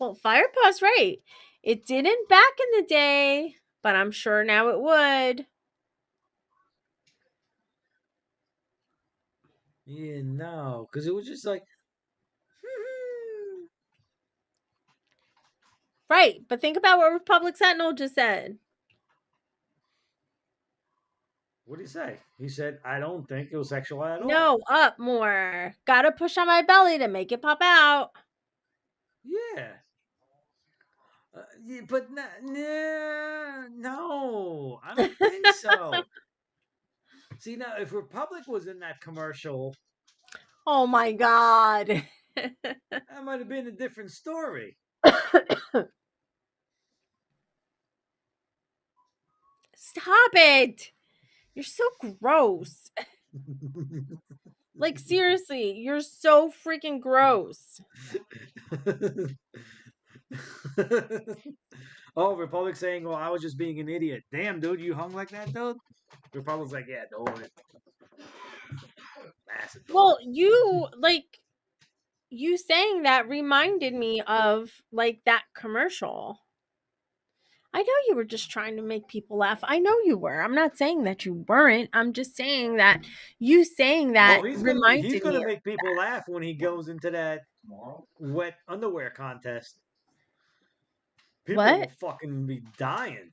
Well, Firepaw's right. It didn't back in the day, but I'm sure now it would. Yeah, no, because it was just like, Right, but think about what Republic Sentinel just said. what did he say? He said, I don't think it was sexual at all. No, up more. Gotta push on my belly to make it pop out. Yeah. Yeah, but no, I don't think so. See, now, if Republic was in that commercial, Oh my god. that might have been a different story. Stop it. You're so gross. Like, seriously, you're so freaking gross. Oh, Republic saying, well, I was just being an idiot. Damn, dude, you hung like that, dude? Republic's like, yeah, don't worry. Massive. Well, you, like, you saying that reminded me of, like, that commercial. I know you were just trying to make people laugh. I know you were. I'm not saying that you weren't. I'm just saying that you saying that Oh, he's reminded me. gonna make people laugh when he goes into that wet underwear contest. People will What? fucking be dying.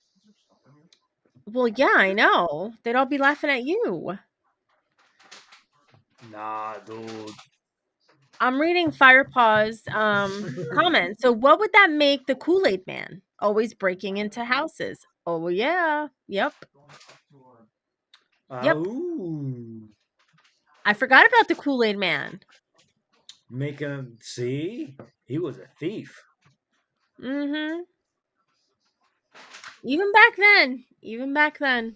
Well, yeah, I know. They'd all be laughing at you. Nah, dude. I'm reading Firepaw's comment. So what would that make the Kool-Aid Man? Always breaking into houses. Oh yeah. Yep. Yep. Ooh. I forgot about the Kool-Aid Man. Make him see? He was a thief. Mm-hmm. Even back then. Even back then.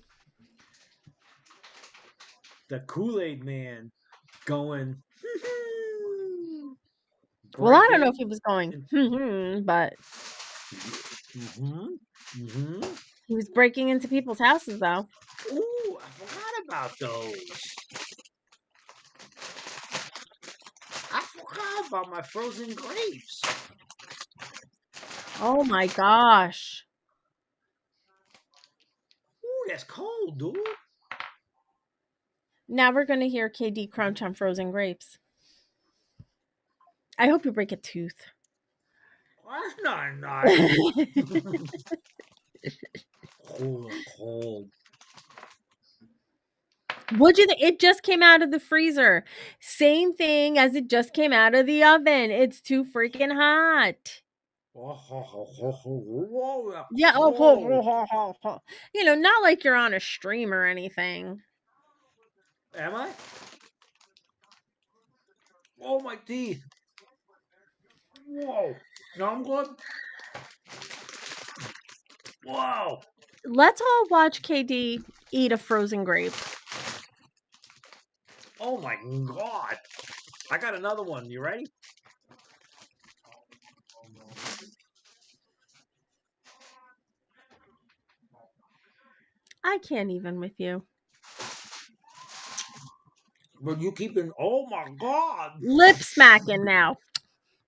The Kool-Aid Man going. Well, I don't know if he was going, but he was breaking into people's houses, though. Ooh, I forgot about those. I forgot about my frozen grapes. Oh my gosh. Ooh, that's cold, dude. Now we're going to hear KD crunch on frozen grapes. I hope you break a tooth. That's not nice. Cold. Would you? It just came out of the freezer. Same thing as it just came out of the oven. It's too freaking hot. Yeah. Oh, you know, not like you're on a stream or anything. Am I? Oh, my teeth. Whoa. No, I'm good. Whoa. Let's all watch KD eat a frozen grape. Oh my God. I got another one. You ready? I can't even with you. But you keeping. Oh my God. Lip smacking now.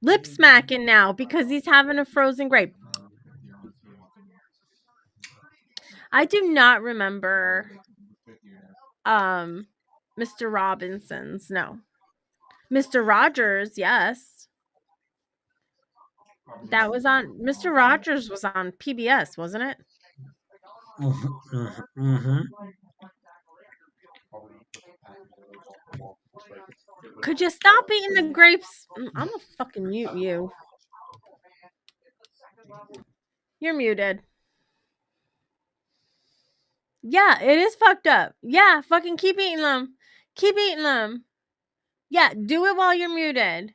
Lip smacking now because he's having a frozen grape. I do not remember Mr. Robinson's. No. Mr. Rogers, yes. That was on Mr. Rogers was on PBS, wasn't it? Mm-hmm. Could you stop eating the grapes? I'm gonna fucking mute you. You're muted. Yeah, it is fucked up. Yeah, fucking keep eating them. Keep eating them. Yeah, do it while you're muted.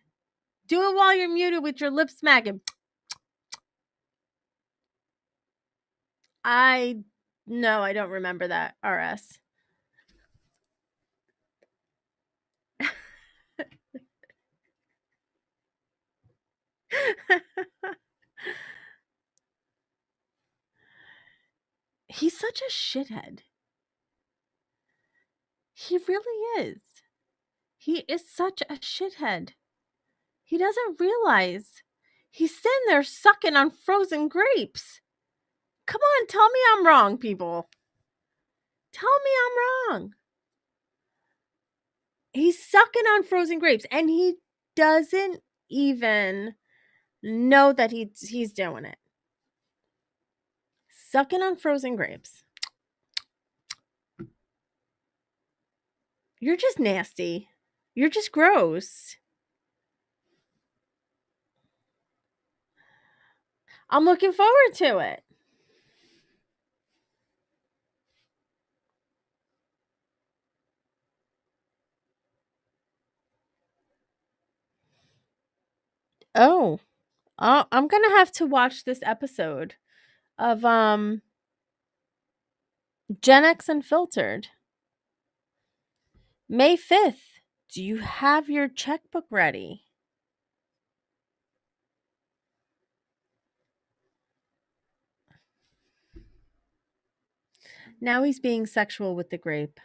Do it while you're muted with your lips smacking. No, I don't remember that. RS. He's such a shithead. He really is. He is such a shithead. He doesn't realize he's sitting there sucking on frozen grapes. Come on, tell me I'm wrong, people. Tell me I'm wrong. He's sucking on frozen grapes and he doesn't even know that he's doing it. Sucking on frozen grapes. You're just nasty. You're just gross. I'm looking forward to it. Oh, I'm gonna have to watch this episode of Gen X Unfiltered. May 5th. Do you have your checkbook ready? Now he's being sexual with the grape.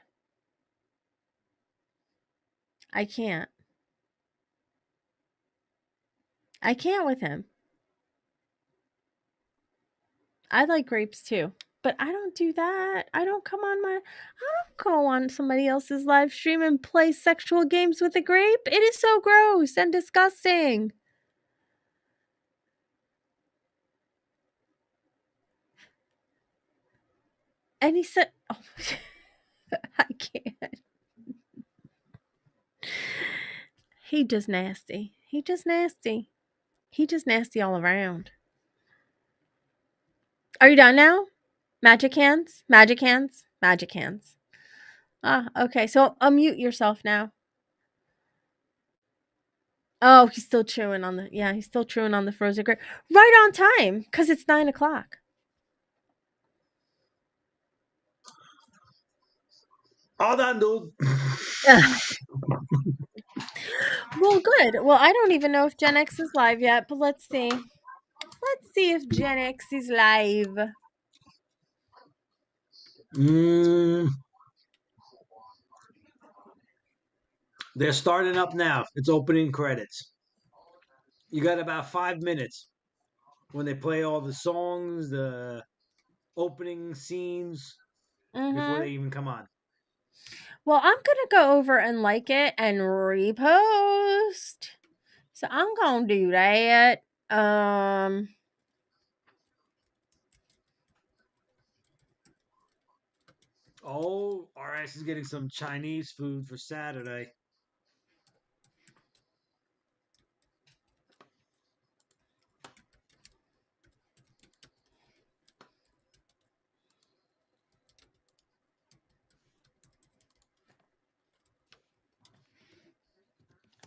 I can't. I can't with him. I like grapes too, but I don't do that. I don't go on somebody else's live stream and play sexual games with a grape. It is so gross and disgusting. And he said, oh, I can't. He just nasty. He just nasty. He just nasty all around. Are you done now? Magic hands? Magic hands? Magic hands. Ah, okay. So unmute yourself now. Oh, he's still chewing on the frozen grape. Right on time, because it's 9 o'clock. All done, dude. Well, good. Well, I don't even know if Gen X is live yet, but let's see. Let's see if Gen X is live. They're starting up now. It's opening credits. You got about 5 minutes when they play all the songs, the opening scenes before they even come on. Well, I'm gonna go over and like it and repost. So I'm gonna do that. Oh, RS is getting some Chinese food for Saturday.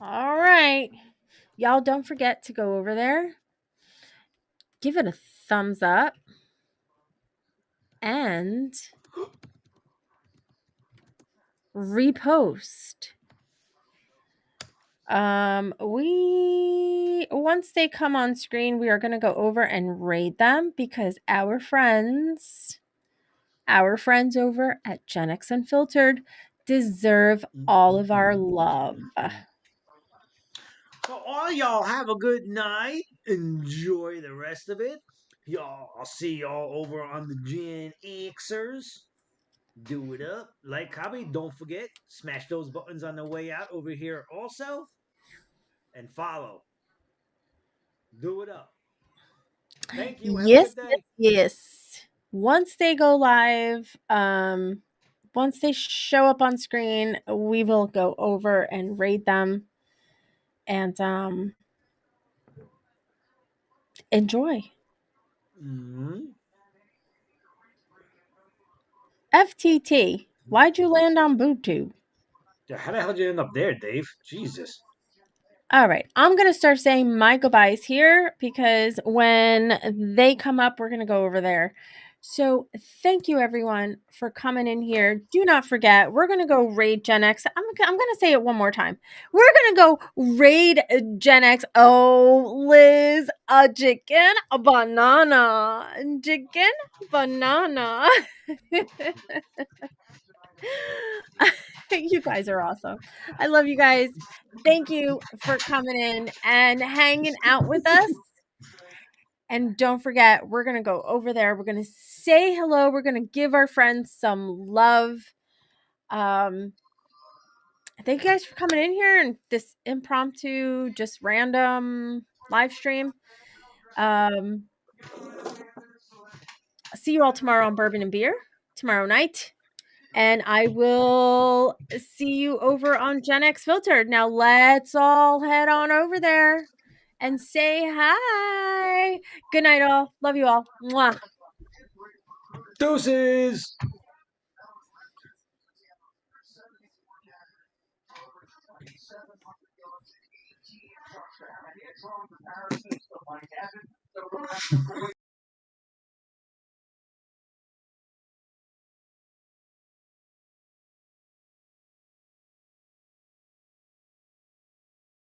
All right. Y'all don't forget to go over there. Give it a thumbs up. And repost. We once they come on screen, we are going to go over and raid them because our friends over at Gen X Unfiltered deserve all of our love. So all y'all have a good night. Enjoy the rest of it. Y'all, I'll see y'all over on the Gen Xers. Do it up. Like, comment, don't forget. Smash those buttons on the way out over here also. And follow. Do it up. Thank you. Have a Yes, good yes, day. yes. Once they go live, once they show up on screen, we will go over and raid them and enjoy. Mm-hmm. FTT, why'd you land on BoobTube? How the hell did you end up there, Dave? Jesus. All right, I'm going to start saying my goodbyes here because when they come up, we're going to go over there. So thank you everyone for coming in here. Do not forget, we're going to go raid Gen X. I'm going to say it one more time. We're going to go raid Gen X. Oh, Liz, a chicken, a banana, chicken, banana. You guys are awesome. I love you guys. Thank you for coming in and hanging out with us. And don't forget, we're going to go over there. We're going to say hello. We're going to give our friends some love. Thank you guys for coming in here and this impromptu, just random live stream. See you all tomorrow on Bourbon and Beer, tomorrow night. And I will see you over on Gen X Filtered. Now let's all head on over there and say hi. Good night, all. Love you all. Mwah. Deuces.